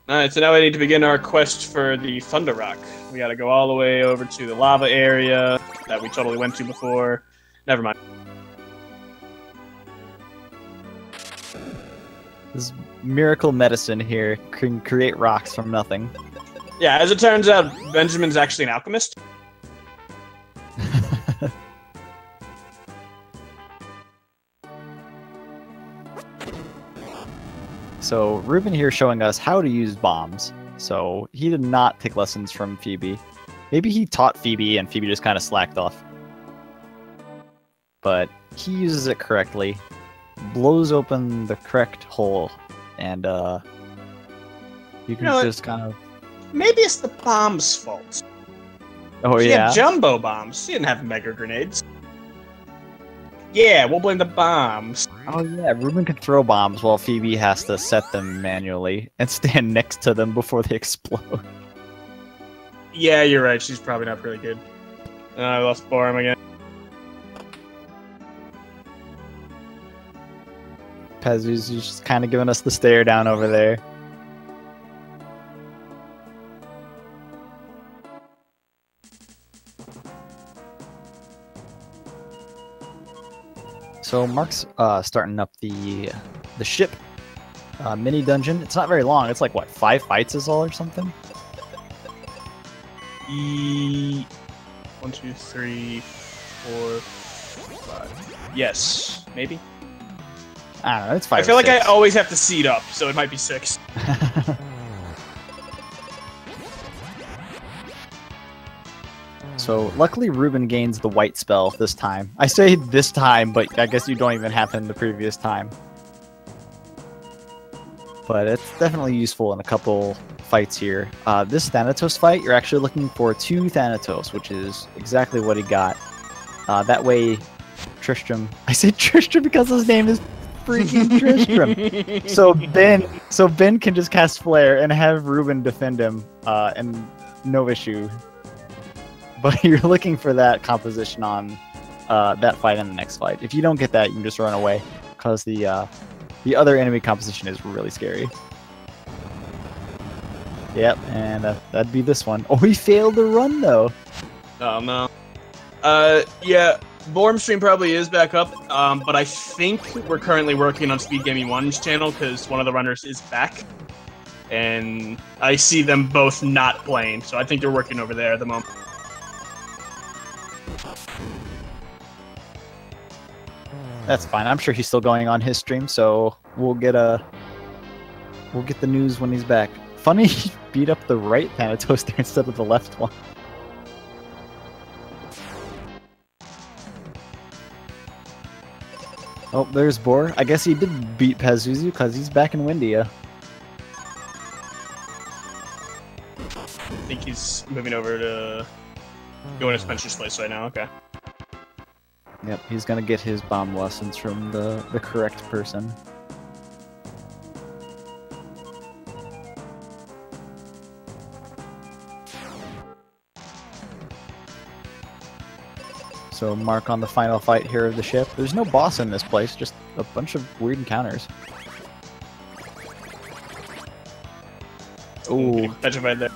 Alright, so now we need to begin our quest for the Thunder Rock. We gotta go all the way over to the lava area that we totally went to before. Never mind. This miracle medicine here can create rocks from nothing. Yeah, as it turns out, Benjamin's actually an alchemist. So Ruben here showing us how to use bombs. So he did not take lessons from Phoebe. Maybe he taught Phoebe and Phoebe just kind of slacked off. But he uses it correctly, blows open the correct hole, and you can just kind of... Maybe it's the bomb's fault. Oh, she yeah? had jumbo bombs. She didn't have mega grenades. Yeah, we'll blame the bombs. Oh yeah, Ruben can throw bombs while Phoebe has to set them manually and stand next to them before they explode. Yeah, you're right. She's probably not really good. I lost Boarum again. Pazuzu's just kind of giving us the stare down over there. So Mark's starting up the ship mini dungeon. It's not very long. It's like, what, 5 fights is all or something? 1, 2, 3, 4, 5. Yes, maybe. I don't know. It's 5. I feel like I always have to seed up, so it might be 6. So luckily Ruben gains the white spell this time. I say this time, but I guess you don't even have him the previous time. But it's definitely useful in a couple fights here. This Thanatos fight, you're actually looking for 2 Thanatos, which is exactly what he got. That way, Tristram... I say Tristram because his name is freaking Tristram! So Ben can just cast Flare and have Ruben defend him, and no issue. But you're looking for that composition on that fight and the next fight. If you don't get that, you can just run away, because the other enemy composition is really scary. Yep, and that'd be this one. Oh, he failed the run, though! Oh, no. Yeah, Boarum stream probably is back up, but I think we're currently working on Speed Gaming 1's channel, because one of the runners is back. And I see them both not playing, so I think they're working over there at the moment. That's fine. I'm sure he's still going on his stream, so we'll get the news when he's back. Funny, he beat up the right Thanatos there instead of the left one. Oh, there's Boar. I guess he did beat Pazuzu because he's back in Windia. I think he's moving over to going to Spencer's place right now. Okay. Yep, he's gonna get his bomb lessons from the correct person. So Mark on the final fight here of the ship. There's no boss in this place, just a bunch of weird encounters. Ooh. Petrified there.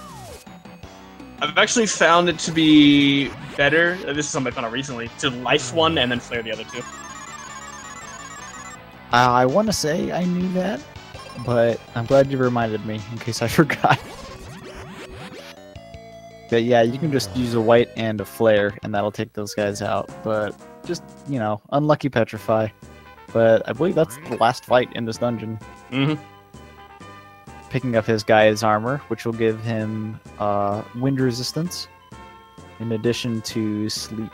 I've actually found it to be better, this is something I found out recently, to life one and then flare the other 2. I want to say I knew that, but I'm glad you reminded me in case I forgot. But yeah, you can just use a white and a flare, and that'll take those guys out. But just, you know, unlucky petrify. But I believe that's the last fight in this dungeon. Mm-hmm. Picking up his guy's armor, which will give him wind resistance, in addition to sleep.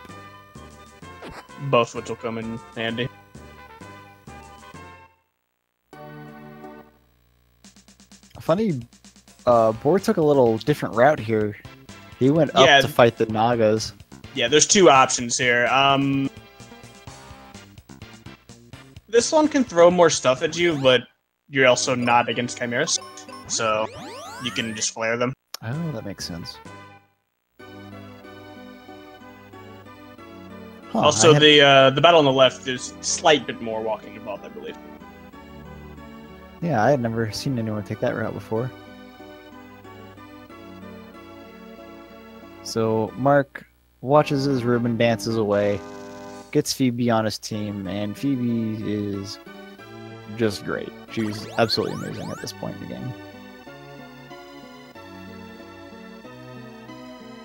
Both which will come in handy. Funny, Boar took a little different route here. He went up to fight the Nagas. Yeah, there's 2 options here. This one can throw more stuff at you, but you're also not against Chimeras, so you can just flare them. Oh, that makes sense. Huh, also, the battle on the left, there's a slight bit more walking involved, I believe. Yeah, I had never seen anyone take that route before. So Mark watches as Ruben dances away, gets Phoebe on his team, and Phoebe is just great. She's absolutely amazing at this point in the game.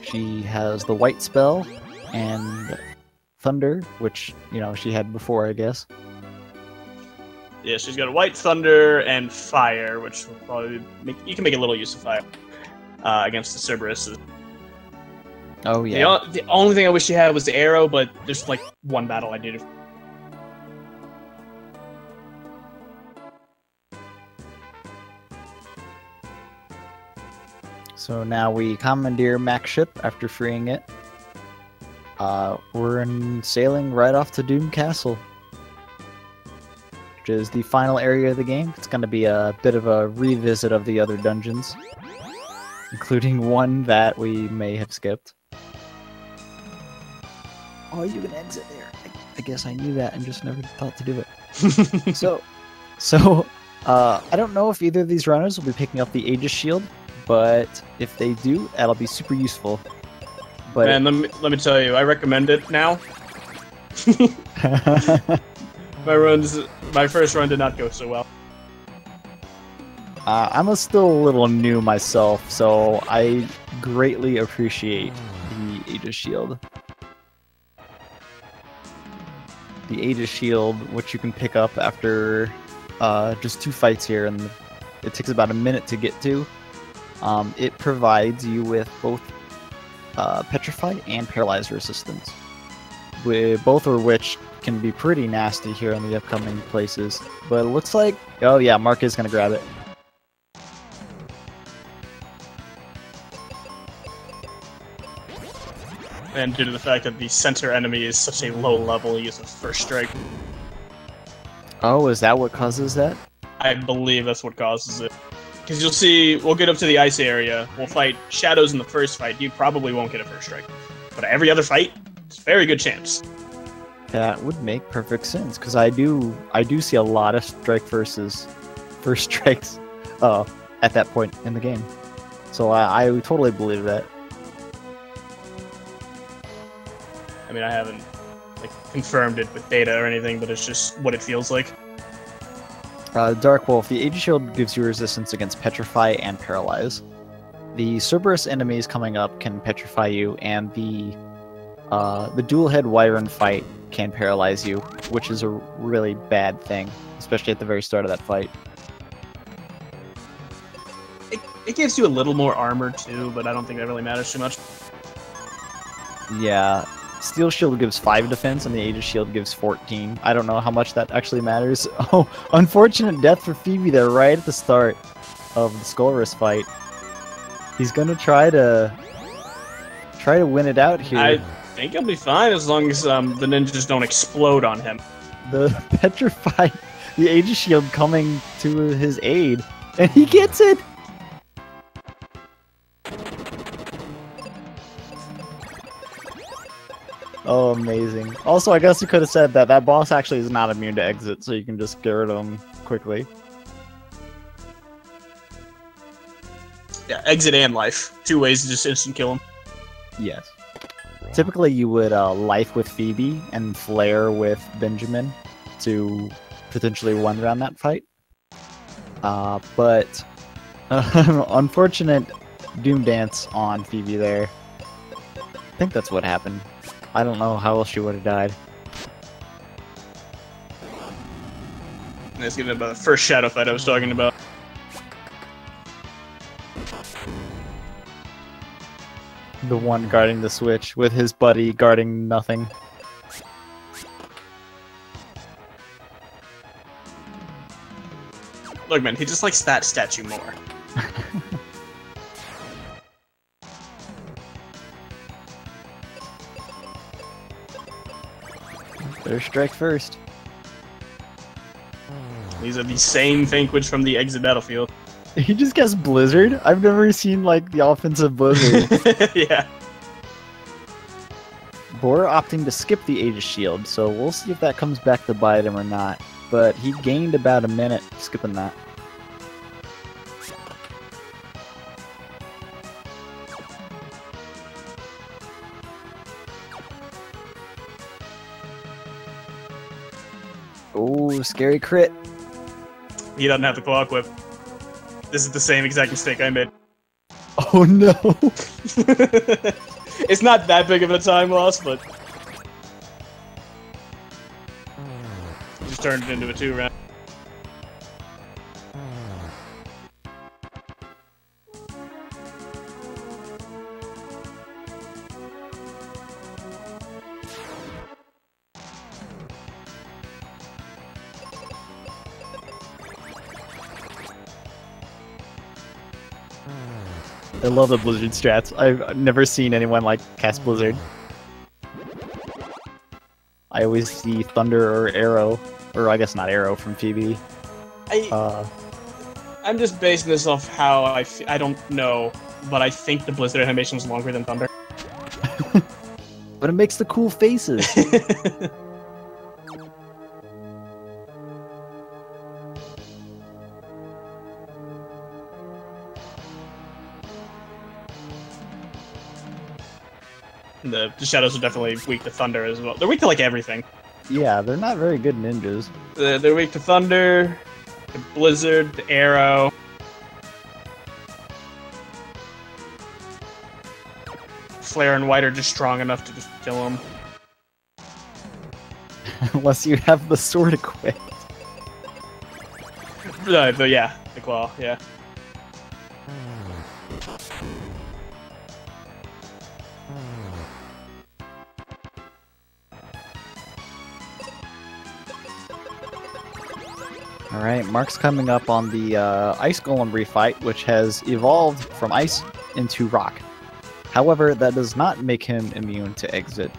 She has the white spell and thunder, which, you know, she had before, I guess. Yeah, she's got White Thunder and Fire, which will probably you can make a little use of Fire against the Cerberus. Oh yeah. The only thing I wish she had was the Arrow, but there's like one battle I needed. So now we commandeer Mac's ship after freeing it. We're sailing right off to Doom Castle, which is the final area of the game. It's going to be a bit of a revisit of the other dungeons, including one that we may have skipped. Oh, you can exit there. I guess I knew that and just never thought to do it. So, I don't know if either of these runners will be picking up the Aegis Shield, but if they do, that'll be super useful. But man, let me tell you, I recommend it now. My first run did not go so well. I'm still a little new myself, so I greatly appreciate the Aegis Shield. The Aegis Shield, which you can pick up after just 2 fights here, and it takes about a minute to get to. It provides you with both Petrify and Paralyze resistance, both of which can be pretty nasty here in the upcoming places. But it looks like, oh yeah, Mark is going to grab it. And due to the fact that the center enemy is such a low level, he uses First Strike. Oh, is that what causes that? I believe that's what causes it. Because you'll see, we'll get up to the ice area, we'll fight Shadows in the first fight, you probably won't get a First Strike. But every other fight, it's a very good chance. That would make perfect sense, because I do see a lot of first strikes at that point in the game. So I totally believe that. I mean, I haven't confirmed it with data or anything, but it's just what it feels like. Dark Wolf, the Aegis Shield gives you resistance against Petrify and Paralyze. The Cerberus enemies coming up can petrify you, and the dual-head Wyvern fight can paralyze you, which is a really bad thing, especially at the very start of that fight. It gives you a little more armor too, but I don't think that really matters too much. Yeah, Steel Shield gives 5 defense, and the Aegis Shield gives 14. I don't know how much that actually matters. Oh, unfortunate death for Phoebe there right at the start of the Skullrus fight. He's gonna try to win it out here. I think he'll be fine as long as the ninjas don't explode on him. The Petrify, the Aegis Shield coming to his aid, and he gets it! Oh, amazing. Also, I guess you could have said that boss actually is not immune to exit, so you can just get rid of him quickly. Yeah, exit and life. 2 ways to just instant kill him. Yes. Typically, you would life with Phoebe and flare with Benjamin to potentially win around that fight. But unfortunate Doom Dance on Phoebe there. I think that's what happened. I don't know how else she would have died. Let's get about the first shadow fight I was talking about. The one guarding the switch, with his buddy guarding nothing. Look, man, he just likes that statue more. Better strike first. These are the same Vanquish from the exit battlefield. He just gets Blizzard? I've never seen, like, the offensive Blizzard. Yeah. Boar opting to skip the Aegis Shield, so we'll see if that comes back to bite him or not. But he gained about a minute skipping that. Oh, scary crit. He doesn't have the claw equip. This is the same exact mistake I made. Oh no! It's not that big of a time loss, but... Just turned it into a 2-round. I love the Blizzard strats. I've never seen anyone like cast Blizzard. I always see Thunder or Arrow, or I guess not Arrow from Phoebe. I'm just basing this off how I don't know, but I think the Blizzard animation is longer than Thunder. But it makes the cool faces. The shadows are definitely weak to Thunder as well. They're weak to like everything. Yeah, they're not very good ninjas. They're weak to Thunder, to Blizzard, to Arrow. Flare and White are just strong enough to just kill them. Unless you have the sword equipped. Yeah, the claw, yeah. Alright, Mark's coming up on the Ice Golem refight, which has evolved from ice into rock. However, that does not make him immune to exit.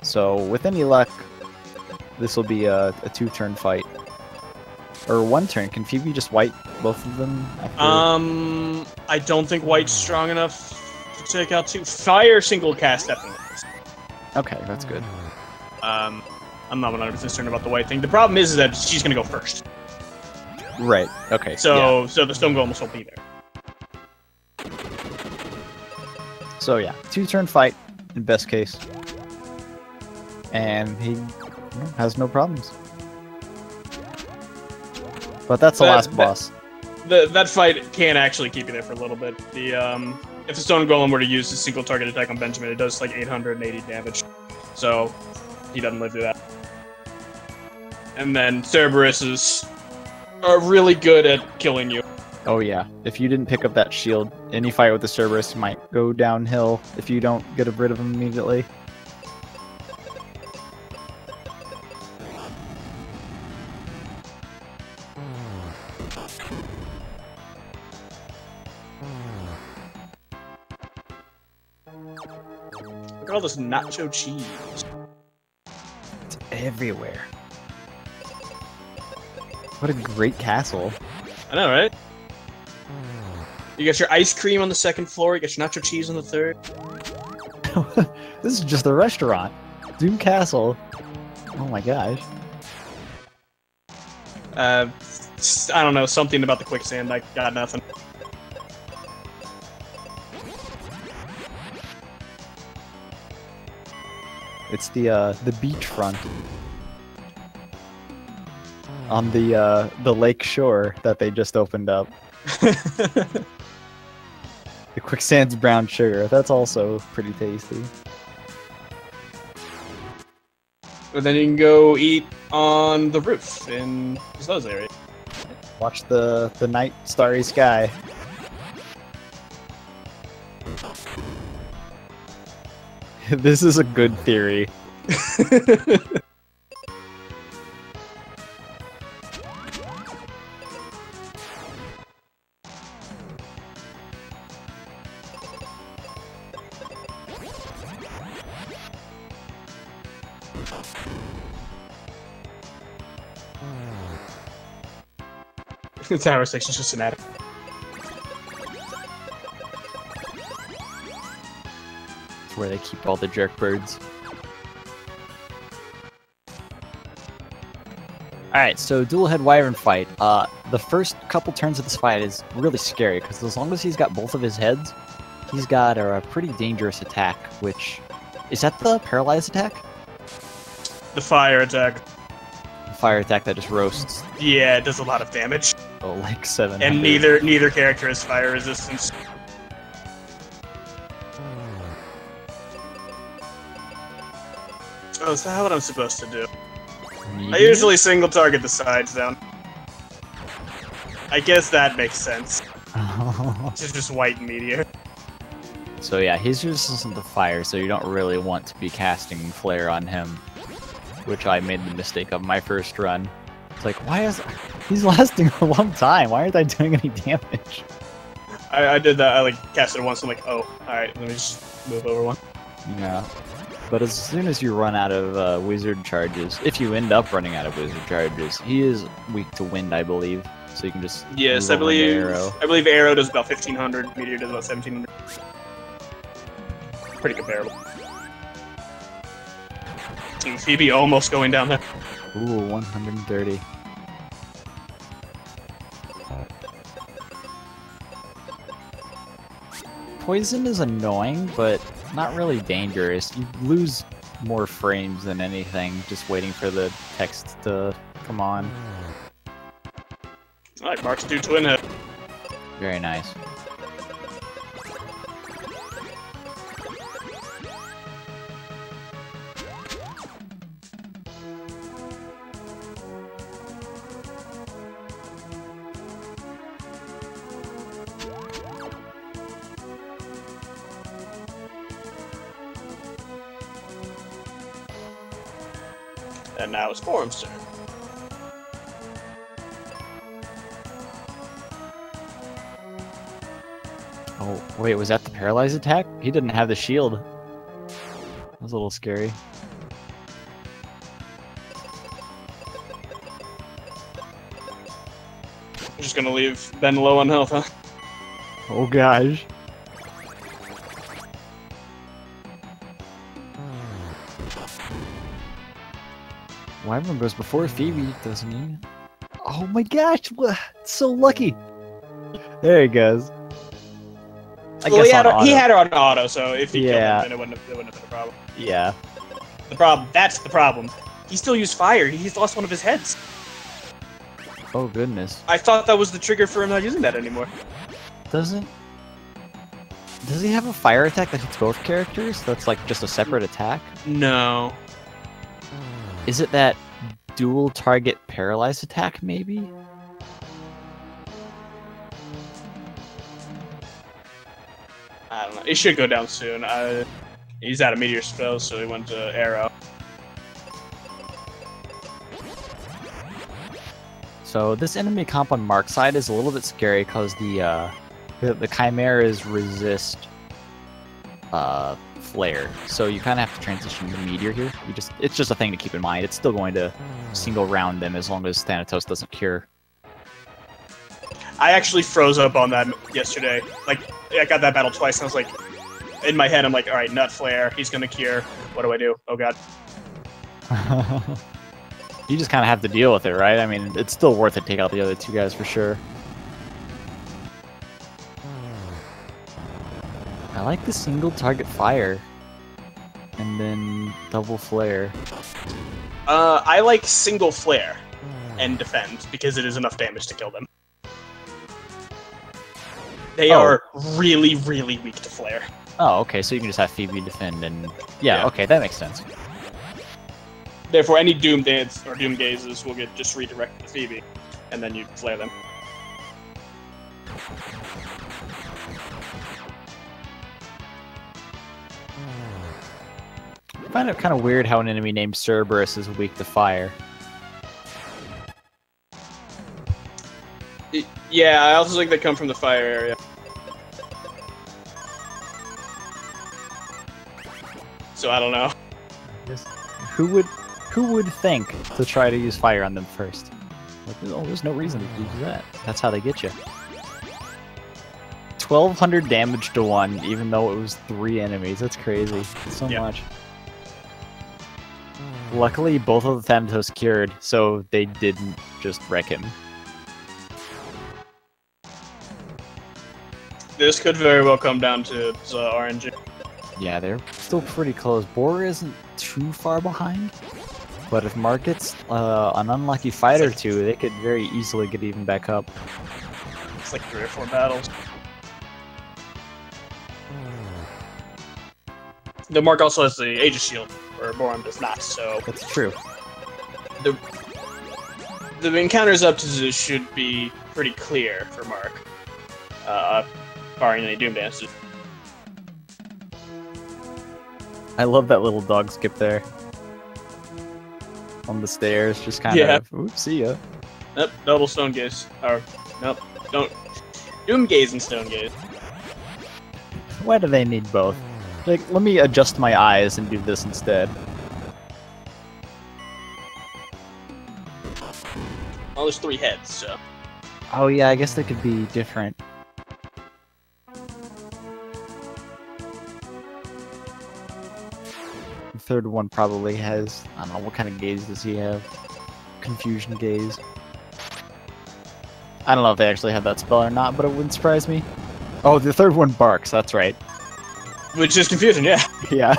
So, with any luck, this will be a 2-turn fight. Or 1 turn. Can Phoebe just wipe both of them? After... I don't think White's strong enough to take out 2. Fire single cast definitely. Okay, that's good. I'm not 100% certain about the White thing. The problem is that she's gonna go first. Right, okay. So, yeah. so the Stone Golem will still be there. So yeah, 2-turn fight, in best case. And he has no problems. But that's the last boss. That fight can actually keep you there for a little bit. If the Stone Golem were to use a single target attack on Benjamin, it does like 880 damage. So, he doesn't live through that. And then Cerberus are really good at killing you. Oh yeah, if you didn't pick up that shield, any fight with the Cerberus might go downhill if you don't get rid of him immediately. Look at all this nacho cheese. It's everywhere. What a great castle. I know, right? You got your ice cream on the 2nd floor, you got your nacho cheese on the 3rd. This is just a restaurant. Doom Castle. Oh my gosh. I don't know, something about the quicksand, I got nothing. It's the beachfront. On the lake shore that they just opened up. The quicksand's brown sugar. That's also pretty tasty. But then you can go eat on the roof in those areas. Watch the night starry sky. This is a good theory. The tower section's just an attic. It's where they keep all the jerk birds. Alright, so dual head wyvern fight. The first couple turns of this fight is really scary, because as long as he's got both of his heads, he's got a pretty dangerous attack, which... Is that the paralyzed attack? The fire attack. The fire attack that just roasts. Yeah, it does a lot of damage. Oh, like 7. And neither character has fire resistance. Oh, is that what I'm supposed to do? I usually single target the sides down. I guess that makes sense. It's just white meteor. So yeah, he's resistant to fire, so you don't really want to be casting flare on him, which I made the mistake of my first run. It's like, why is he's lasting a long time? Why aren't I doing any damage? I did that. I like casted it once. I'm like, oh, all right, let me just move over one. Yeah. But as soon as you run out of wizard charges, if you end up running out of wizard charges, he is weak to wind, I believe. So you can just yes, move I believe Arrow. I believe Arrow does about 1500, Meteor does about 1700. Pretty comparable. Ooh, Phoebe almost going down there. Ooh, 130. Poison is annoying, but not really dangerous. You lose more frames than anything, just waiting for the text to come on. Alright, Mark's do twin hit. Very nice. And now it's Boarum's turn. Oh, wait, was that the paralyzed attack? He didn't have the shield. That was a little scary. I'm just gonna leave Ben low on health, huh? Oh gosh. Wyvern goes before Phoebe, doesn't he? Oh my gosh, so lucky. There he goes. Well, he had her on auto, so if he killed him, then it wouldn't have been a problem. Yeah. That's the problem. He still used fire. He's lost one of his heads. Oh goodness. I thought that was the trigger for him not using that anymore. Does he have a fire attack that hits both characters? That's like just a separate attack? No. Is it that dual target paralyzed attack, maybe? I don't know. He should go down soon. He's out of meteor spells, so he went to arrow. So this enemy comp on Mark's side is a little bit scary because the chimeras resist flare, so you kind of have to transition to meteor here. It's just a thing to keep in mind. It's still going to single round them as long as Thanatos doesn't cure. I actually froze up on that yesterday. Like, I got that battle twice, and I was like, in my head, I'm like, all right, nut flare. He's gonna cure. What do I do? Oh god. You just kind of have to deal with it, right? I mean, it's still worth it to take out the other two guys for sure. I like the single target fire. And then double flare. I like single flare and defend, because it is enough damage to kill them. They are really, really weak to flare. Oh, okay, so you can just have Phoebe defend and... Yeah, okay, that makes sense. Therefore, any Doom Dance or Doom Gazes will get just redirected to Phoebe, and then you flare them. I find it kind of weird how an enemy named Cerberus is weak to fire. Yeah, I also think they come from the fire area. So I don't know. Who would think to try to use fire on them first? Like, oh, there's no reason to do that. That's how they get you. 1,200 damage to one, even though it was 3 enemies. That's crazy. So much. Luckily, both of the Thanatos cured, so they didn't just wreck him. This could very well come down to RNG. Yeah, they're still pretty close. Boar isn't too far behind, but if Mark gets an unlucky fight or two, they could very easily get even back up. It's like 3 or 4 battles. The Mark also has the Aegis Shield, or Boarum does not, so... That's true. The encounters up to this should be pretty clear for Mark, barring any Doom dances. I love that little dog skip there. On the stairs, just kind of, oops, see ya. Nope, double stone gaze. Or, nope, don't. Doom gaze and stone gaze. Why do they need both? Like, let me adjust my eyes and do this instead. Well, there's 3 heads, so. Oh yeah, I guess they could be different. The third one probably has, I don't know, what kind of gaze does he have? Confusion gaze. I don't know if they actually have that spell or not, but it wouldn't surprise me. Oh, the third one barks, that's right. Which is confusion, yeah. Yeah.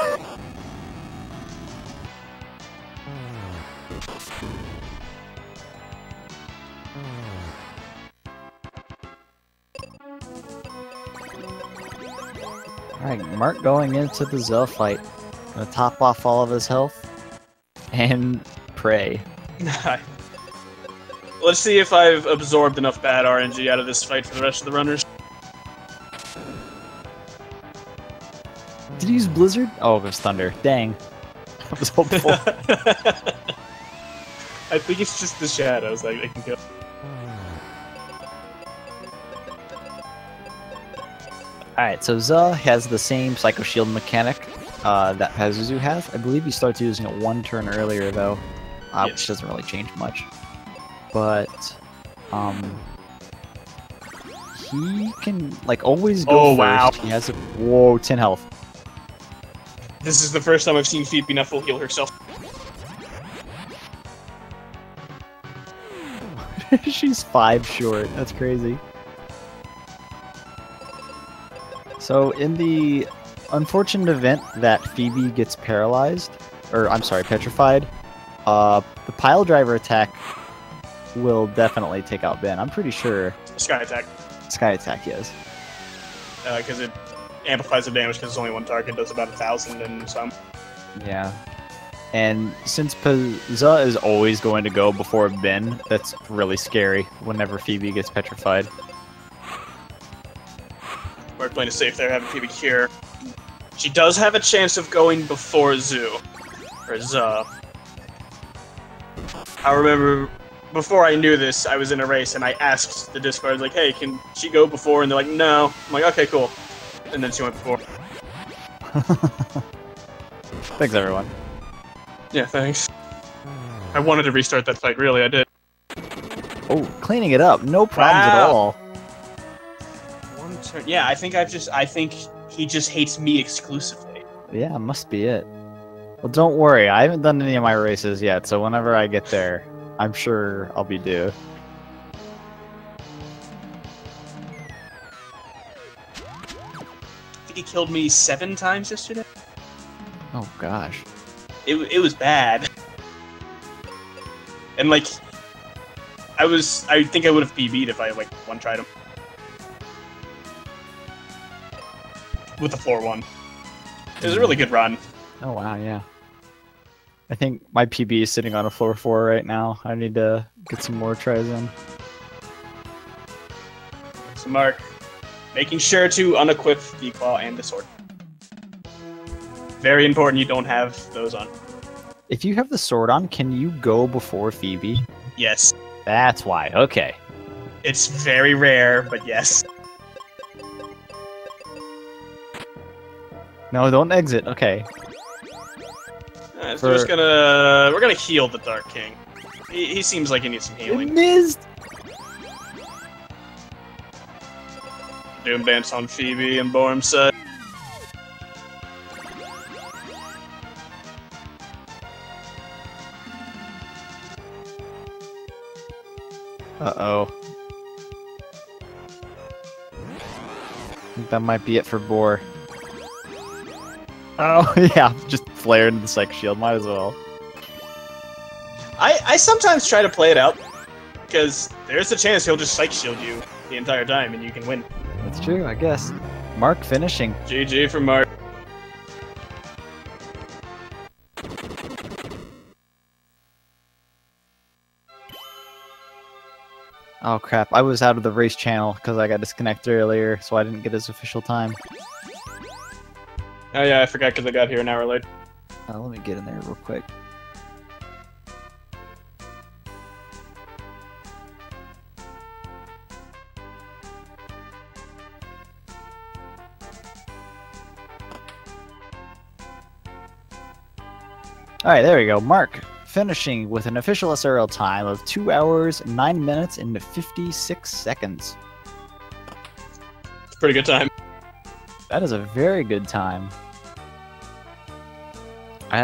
Alright, Mark going into the Zell fight. Gonna top off all of his health. And pray. Let's see if I've absorbed enough bad RNG out of this fight for the rest of the runners. Did he use Blizzard? Oh, it was Thunder. Dang. I was hopeful. I think it's just the shadows that I can kill. Alright, so Za has the same Psycho Shield mechanic that Pazuzu has. I believe he starts using it 1 turn earlier, though, which doesn't really change much. But, he can, like, always go first. Wow. He has a... Whoa, 10 health. This is the first time I've seen Phoebe Nuffle heal herself. She's 5 short. That's crazy. So, in the unfortunate event that Phoebe gets paralyzed, or I'm sorry, petrified, the pile driver attack will definitely take out Ben. I'm pretty sure. Sky attack. Sky attack, yes. Because it amplifies the damage because it's only 1 target, does about 1,000 and some. Yeah. And since Pazza is always going to go before Ben, that's really scary whenever Phoebe gets petrified. We're playing it safe there, having Phoebe cure. She does have a chance of going before Zoo. Or Za. I remember before I knew this, I was in a race and I asked the Discord, like, hey, can she go before? And they're like, no. I'm like, okay, cool. And then she went before. Thanks, everyone. Yeah, thanks. I wanted to restart that fight, really, I did. Oh, cleaning it up. No problems at all. 1 turn. Yeah, I think he just hates me exclusively. Yeah, must be it. Well, don't worry. I haven't done any of my races yet, so whenever I get there, I'm sure I'll be due. I think he killed me 7 times yesterday. Oh, gosh. It was bad. And, like, I think I would have PB'd if I, like, one-tried him. With the 4-1. It was a really good run. Oh, wow, yeah. I think my PB is sitting on a floor 4 right now. I need to get some more tries in. So, Mark, making sure to unequip the claw and the sword. Very important you don't have those on. If you have the sword on, can you go before Phoebe? Yes. That's why. Okay. It's very rare, but yes. No, don't exit. Okay. So we're gonna heal the Dark King. He seems like he needs some healing. It missed. Doom dance on Phoebe and Boarum side. Uh-oh. I think that might be it for Boar. Oh, yeah. Just flare into the Psych Shield. Might as well. I sometimes try to play it out, because there's a chance he'll just Psych Shield you the entire time and you can win. That's true, I guess. Mark finishing. GG for Mark. Oh crap, I was out of the race channel because I got disconnected earlier, so I didn't get his official time. Oh yeah, I forgot because I got here an hour late. Let me get in there real quick. Alright, there we go. Mark, finishing with an official SRL time of 2 hours, 9 minutes, and 56 seconds. It's a pretty good time. That is a very good time.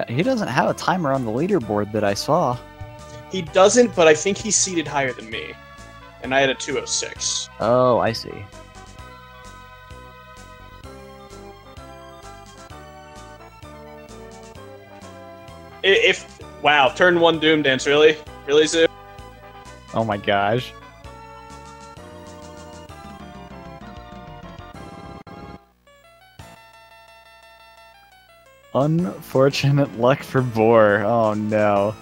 He doesn't have a timer on the leaderboard that I saw. He doesn't, but I think he's seated higher than me. And I had a 206. Oh, I see. Wow, turn 1 Doom Dance, really? Really, Zoo? Oh my gosh. Unfortunate luck for Boar. Oh no.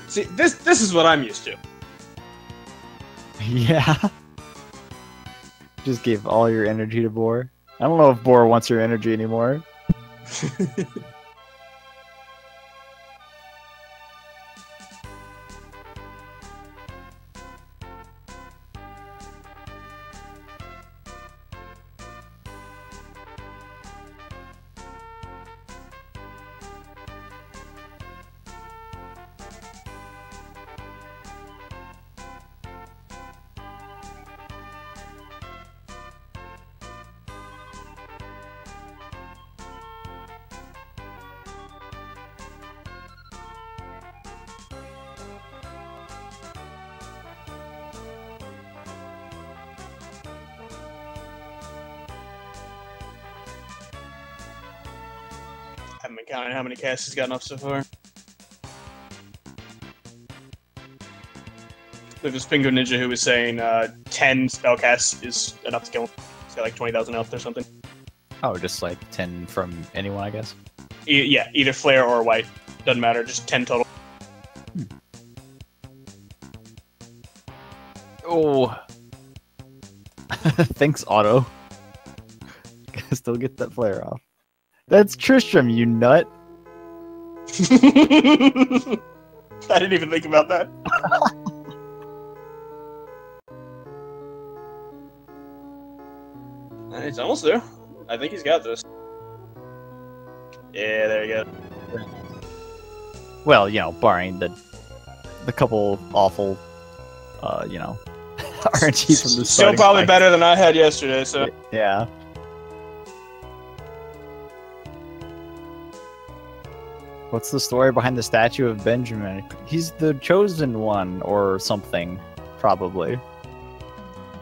See, this is what I'm used to. Yeah. Just gave all your energy to Boar. I don't know if Boar wants your energy anymore. I haven't been counting how many casts he's gotten up so far. There's this Pingo Ninja who was saying 10 spell casts is enough to kill him. He's got like 20,000 health or something. Oh, just like 10 from anyone, I guess? Yeah, either Flare or White. Doesn't matter, just 10 total. Oh. Thanks, Otto. Still get that flare off. That's Tristram, you nut. I didn't even think about that. It's almost there. I think he's got this. Yeah, there you go. Well, you know, barring the couple awful, you know, RNGs from the Still probably better than I had yesterday, so... Yeah. What's the story behind the statue of Benjamin? He's the chosen one, or something, probably.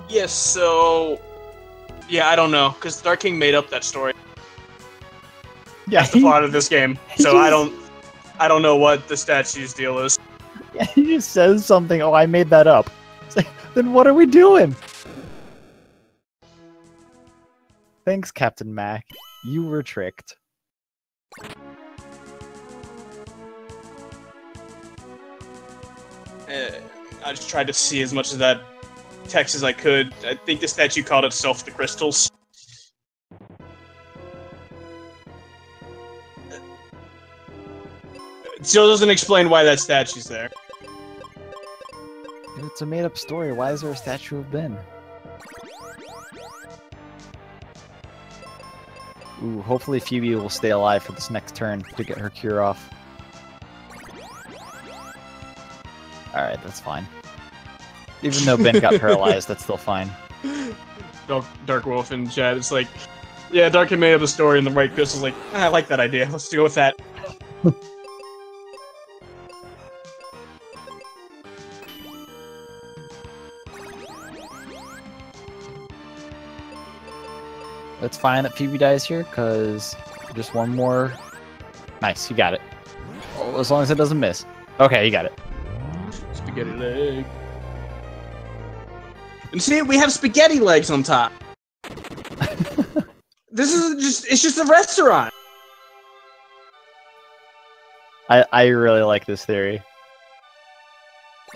Yes, so... Yeah, I don't know, because Dark King made up that story. Yeah, That's the plot of this game, so I don't know what the statue's deal is. Yeah, he just says something, oh, I made that up. It's like, then what are we doing? Thanks, Captain Mac. You were tricked. I just tried to see as much of that text as I could. I think the statue called itself the Crystals. It still doesn't explain why that statue's there. If it's a made-up story, why is there a statue of Ben? Ooh, hopefully Phoebe will stay alive for this next turn to get her cure off. Alright, that's fine. Even though Ben got paralyzed, that's still fine. Dark Wolf in chat, it's like, yeah, Dark King made up a story and the right Crystal's like, I like that idea, let's go with that. It's fine that Phoebe dies here, because just one more... Nice, you got it. Oh, as long as it doesn't miss. Okay, you got it. Spaghetti leg. And see, we have spaghetti legs on top. This is it's just a restaurant. I really like this theory.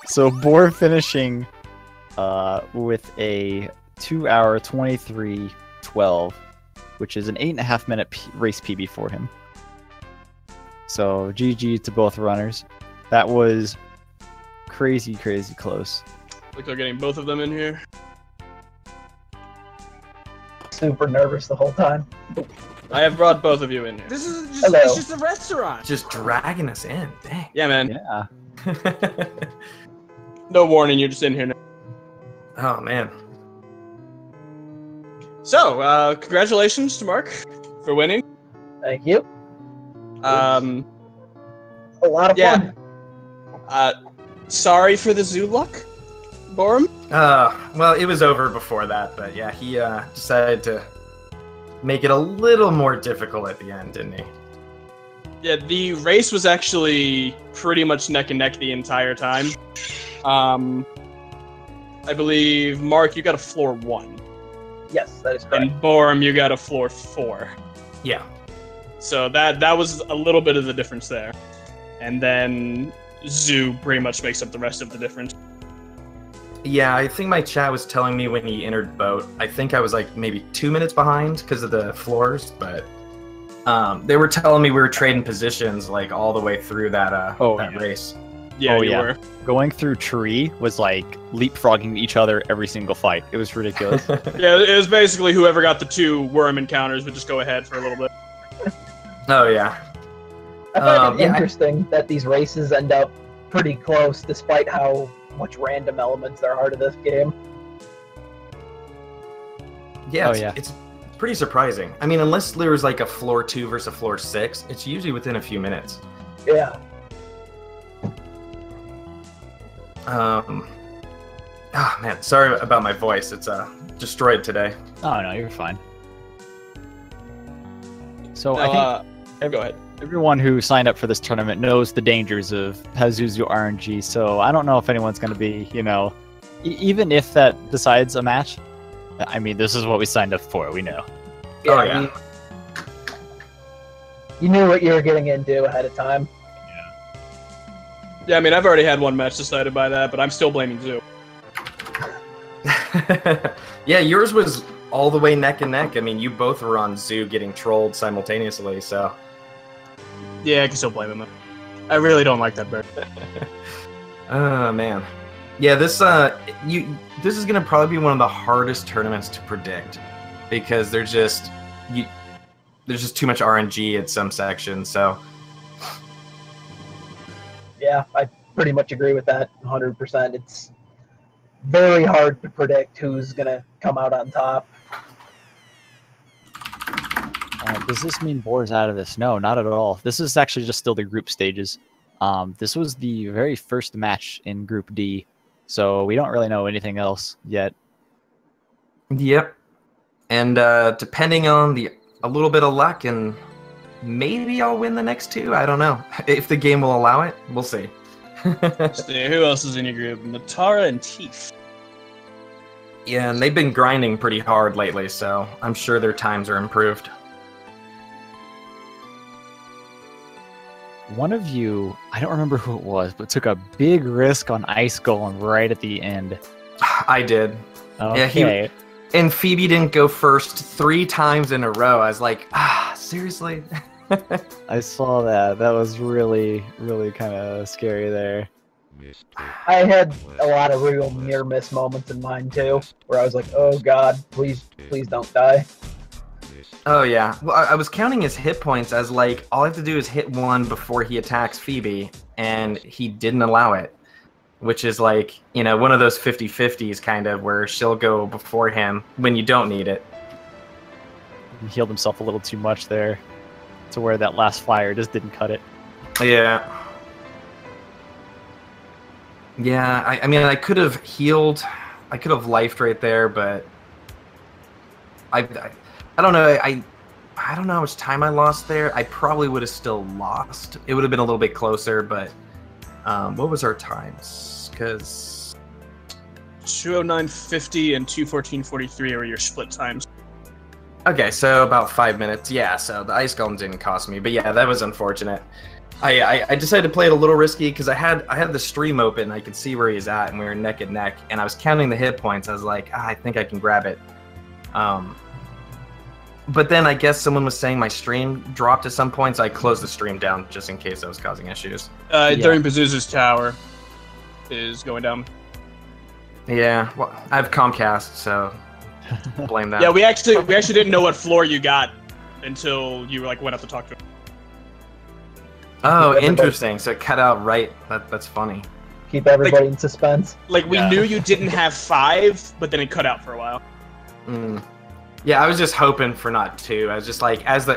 So Boar finishing with a 2-hour 23:12, which is an 8.5-minute race PB for him. So GG to both runners. That was crazy close. Like they're getting both of them in here. Super nervous the whole time. I have brought both of you in here. This is just, Hello. it's just a restaurant. Just dragging us in. Dang. Yeah, man. Yeah. No warning, you're just in here now. Oh, man. So, congratulations to Mark for winning. Thank you. A A lot of fun. Sorry for the zoo luck, Boarum. Well, it was over before that, but yeah, he decided to make it a little more difficult at the end, didn't he? Yeah, the race was actually pretty much neck and neck the entire time. I believe, Mark, you got a floor 1. Yes, that is correct. And Boarum, you got a floor 4. Yeah. So that was a little bit of the difference there. And then Zoo pretty much makes up the rest of the difference. Yeah, I think my chat was telling me when he entered boat. I think I was like maybe 2 minutes behind because of the floors, but they were telling me we were trading positions like all the way through that race. Yeah, you were. Going through tree was like leapfrogging each other every single fight. It was ridiculous. Yeah, it was basically whoever got the 2 worm encounters would just go ahead for a little bit. Oh yeah. I find it interesting that these races end up pretty close, despite how much random elements there are to this game. Yeah, Oh, it's, yeah. it's pretty surprising. I mean, unless there was like a floor 2 versus a floor 6, it's usually within a few minutes. Yeah. Oh man, sorry about my voice. It's destroyed today. Oh no, you're fine. So No, I think go ahead. everyone who signed up for this tournament knows the dangers of Pazuzu RNG. So I don't know if anyone's going to be, even if that decides a match. I mean, this is what we signed up for. We know. Oh, yeah. You knew what you were getting into ahead of time. Yeah, I mean, I've already had one match decided by that, but I'm still blaming Zoo. Yeah, yours was all the way neck and neck. I mean, you both were on Zoo getting trolled simultaneously, so. Yeah, I can still blame him. I really don't like that bird. Oh, man. Yeah, this is gonna probably be one of the hardest tournaments to predict because there's just too much RNG at some sections. So Yeah, I pretty much agree with that 100%. It's very hard to predict who's going to come out on top. Does this mean Boar's out of this? No, not at all. This is actually just still the group stages. This was the very first match in Group D, so we don't really know anything else yet. Yep. And depending on a little bit of luck, and maybe I'll win the next 2. I don't know. If the game will allow it, we'll see. See, who else is in your group? Natara and Teef. Yeah, and they've been grinding pretty hard lately, so I'm sure their times are improved. One of you, I don't remember who it was, but took a big risk on Ice Golem right at the end. I did. Okay. Yeah, and Phoebe didn't go first 3 times in a row. I was like, seriously? I saw that. That was really, really kind of scary there. I had a lot of real near-miss moments in mine, too, where I was like, oh god, please don't die. Oh, yeah. Well, I was counting his hit points as like, all I have to do is hit 1 before he attacks Phoebe, and he didn't allow it. Which is like, one of those 50-50s kind of, where she'll go before him when you don't need it. He healed himself a little too much there, to where that last fire just didn't cut it. Yeah. Yeah, I mean, I could have healed, I could have lifed right there, but I don't know, I don't know how much time I lost there. I probably would have still lost. It would have been a little bit closer, but what was our times? Because 209.50 and 214.43 are your split times. okay, so about 5 minutes. Yeah, so the ice golem didn't cost me, but yeah, that was unfortunate. I decided to play it a little risky because I had the stream open. I could see where he's at, and we were neck and neck. And I was counting the hit points. I was like, I think I can grab it. But then I guess someone was saying my stream dropped at some point, so I closed the stream down just in case I was causing issues. During Pazuzu's tower is going down. Yeah, well, I have Comcast, so blame that. Yeah, we actually didn't know what floor you got until you went up to talk to him. Oh, interesting. So it cut out right. That's funny. Keep everybody in suspense. Like we knew you didn't have 5, but then it cut out for a while. Yeah, I was just hoping for not 2. I was just like, as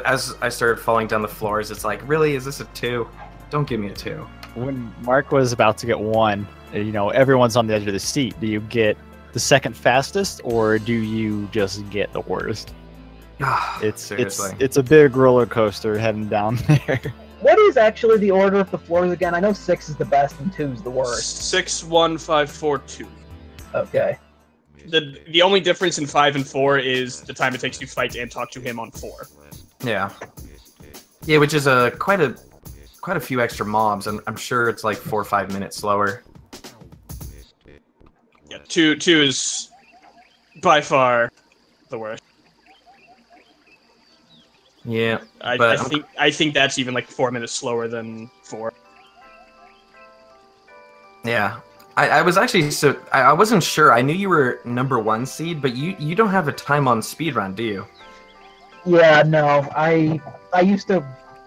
I started falling down the floors, it's like, really, is this a 2? Don't give me a 2. When Mark was about to get 1, everyone's on the edge of the seat. Do you get the second fastest, or do you just get the worst? It's a big roller coaster heading down there. What is actually the order of the floors again? I know 6 is the best and 2 is the worst. 6, 1, 5, 4, 2. Okay. The only difference in 5 and 4 is the time it takes you to fight and talk to him on 4. Yeah. Yeah, which is quite a few extra mobs. I'm sure it's like 4 or 5 minutes slower. Yeah, 2 is by far the worst. Yeah, I think that's even like 4 minutes slower than 4. Yeah. I was actually I wasn't sure. I knew you were number 1 seed, but you don't have a time on speedrun, do you? Yeah, no. I used to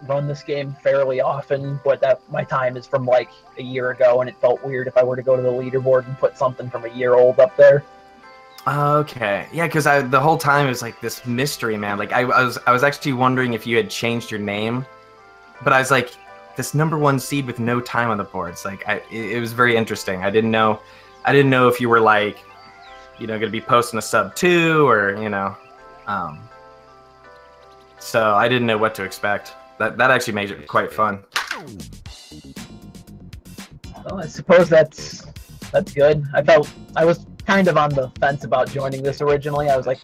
run this game fairly often, but my time is from like a year ago, and it felt weird if I were to go to the leaderboard and put something from a year old up there. Okay, yeah, because the whole time it was like this mystery, man. Like I was actually wondering if you had changed your name, but I was like, this number 1 seed with no time on the boards. Like it was very interesting. I didn't know if you were like, gonna be posting a sub 2 or so I didn't know what to expect. That actually made it quite fun. Well, I suppose that's good. I was kind of on the fence about joining this originally. I was like,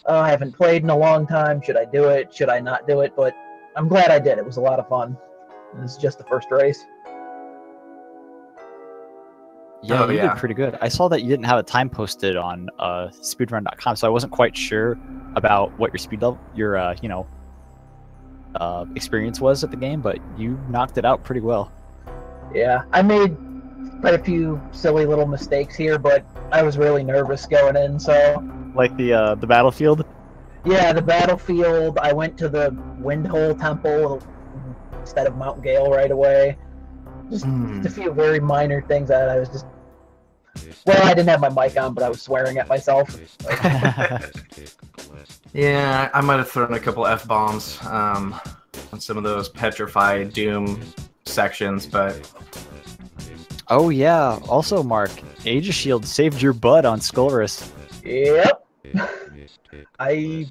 oh, I haven't played in a long time. Should I do it? Should I not do it? But I'm glad I did. It was a lot of fun. This is just the first race. Yeah, you did pretty good. I saw that you didn't have a time posted on speedrun.com, so I wasn't quite sure about what your speed level, your experience was at the game, but you knocked it out pretty well. Yeah, I made quite a few silly little mistakes here, but I was really nervous going in, so... Like the battlefield? Yeah, the battlefield. I went to the Windhole Temple instead of Mount Gale right away. Just a few very minor things that I was just... Well, I didn't have my mic on, but I was swearing at myself. Yeah, I might have thrown a couple F-bombs on some of those Petrified Doom sections, but... Oh yeah, also Mark, Aegis Shield saved your butt on Skullrus. Yep. I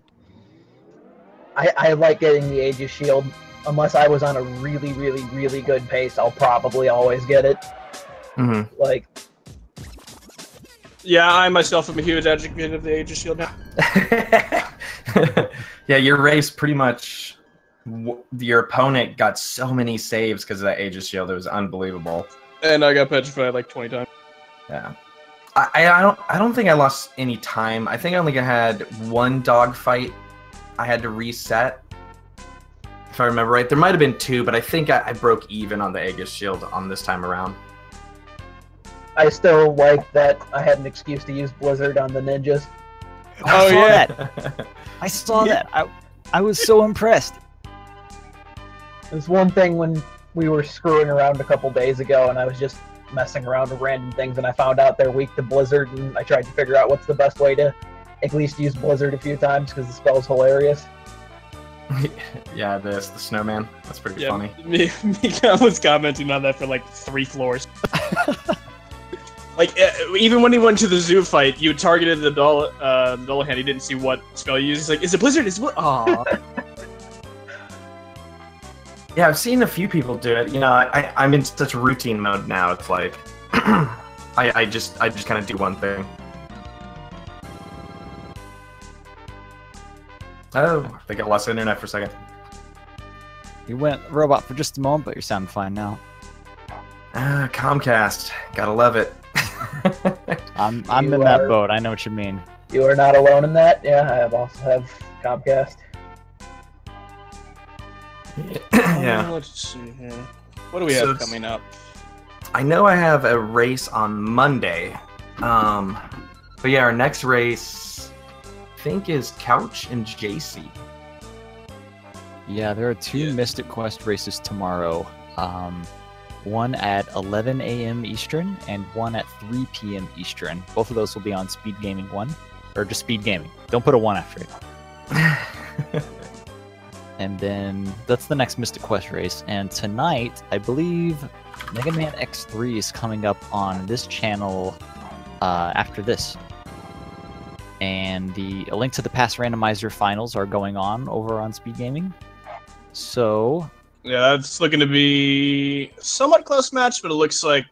like getting the Aegis Shield. Unless I was on a really, really, really good pace, I'll probably always get it. Like... Yeah, I myself am a huge advocate of the Aegis Shield now. Yeah, your race pretty much... Your opponent got so many saves because of that Aegis Shield. It was unbelievable. And I got petrified like 20 times. Yeah. I don't think I lost any time. I think I only had 1 dogfight I had to reset. If I remember right. There might have been 2, but I think I broke even on the Aegis Shield on this time around. I still like that I had an excuse to use Blizzard on the ninjas. I saw that. I saw that. I was so impressed. There's one thing when we were screwing around a couple days ago, and I was just messing around with random things, and I found out they're weak to Blizzard, and I tried to figure out what's the best way to at least use Blizzard a few times, because the spell's hilarious. Yeah, the snowman. That's pretty funny. Mika was commenting on that for like 3 floors. Like, even when he went to the zoo fight, you targeted the Dullahan, he didn't see what spell you used. He's like, is it Blizzard? Is it Aww. Yeah, I've seen a few people do it. I'm in such routine mode now. It's like, I just kind of do one thing. Oh, I think I lost internet for a second. You went robot for just a moment, but you're sounding fine now. Comcast, gotta love it. I'm You in that are- boat. I know what you mean. You are not alone in that. Yeah, I also have Comcast. Yeah. Let's see here. What do we So have it's- coming up? I know I have a race on Monday. But yeah, our next race, I think, is Couch and JC. Yeah, there are two Yeah. Mystic Quest races tomorrow. One at 11 a.m. Eastern and one at 3 p.m. Eastern. Both of those will be on Speed Gaming 1. Or just Speed Gaming. Don't put a 1 after it. And then that's the next Mystic Quest race. And tonight, I believe Mega Man X3 is coming up on this channel after this. And a link to the past randomizer finals are going on over on Speed Gaming. So Yeah, that's looking to be somewhat close match, but it looks like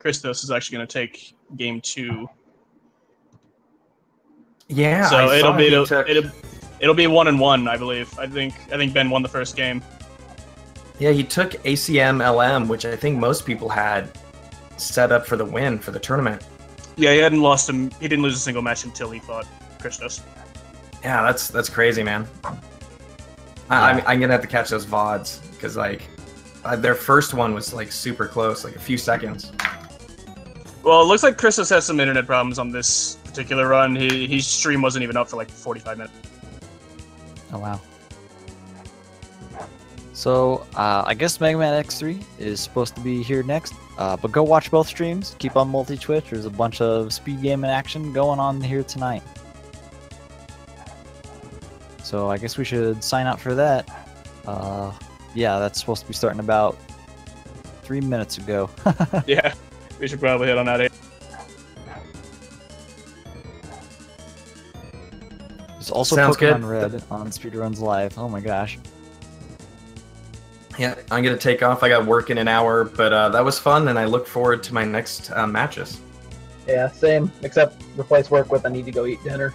Christos is actually going to take game 2. Yeah, So I it'll saw be he took- it'll be 1-1, I believe. I think Ben won the first game. Yeah, he took ACM LM, which I think most people had set up for the win for the tournament. Yeah, he hadn't lost him. He didn't lose a single match until he fought Christos. Yeah, that's crazy, man. I'm gonna have to catch those VODs because like their first one was like super close, like a few seconds. Well, it looks like Christos has some internet problems on this particular run. His stream wasn't even up for like 45 minutes. oh wow. So I guess Mega Man X3 is supposed to be here next. But go watch both streams. Keep on multi-Twitch. There's a bunch of speed gaming action going on here tonight. So I guess we should sign up for that. Yeah, that's supposed to be starting about 3 minutes ago. Yeah, we should probably hit on that. There's also Sounds Pokemon good. Red on Speedruns Live. Oh my gosh. Yeah, I'm gonna take off. I got work in an hour, but that was fun, and I look forward to my next matches. Yeah, same. Except replace work with I need to go eat dinner.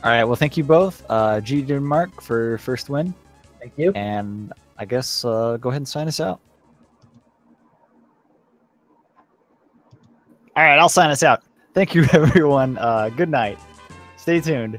All right, well, thank you both, G and Mark, for first win. Thank you. And I guess go ahead and sign us out. All right, I'll sign us out. Thank you, everyone. Good night. Stay tuned.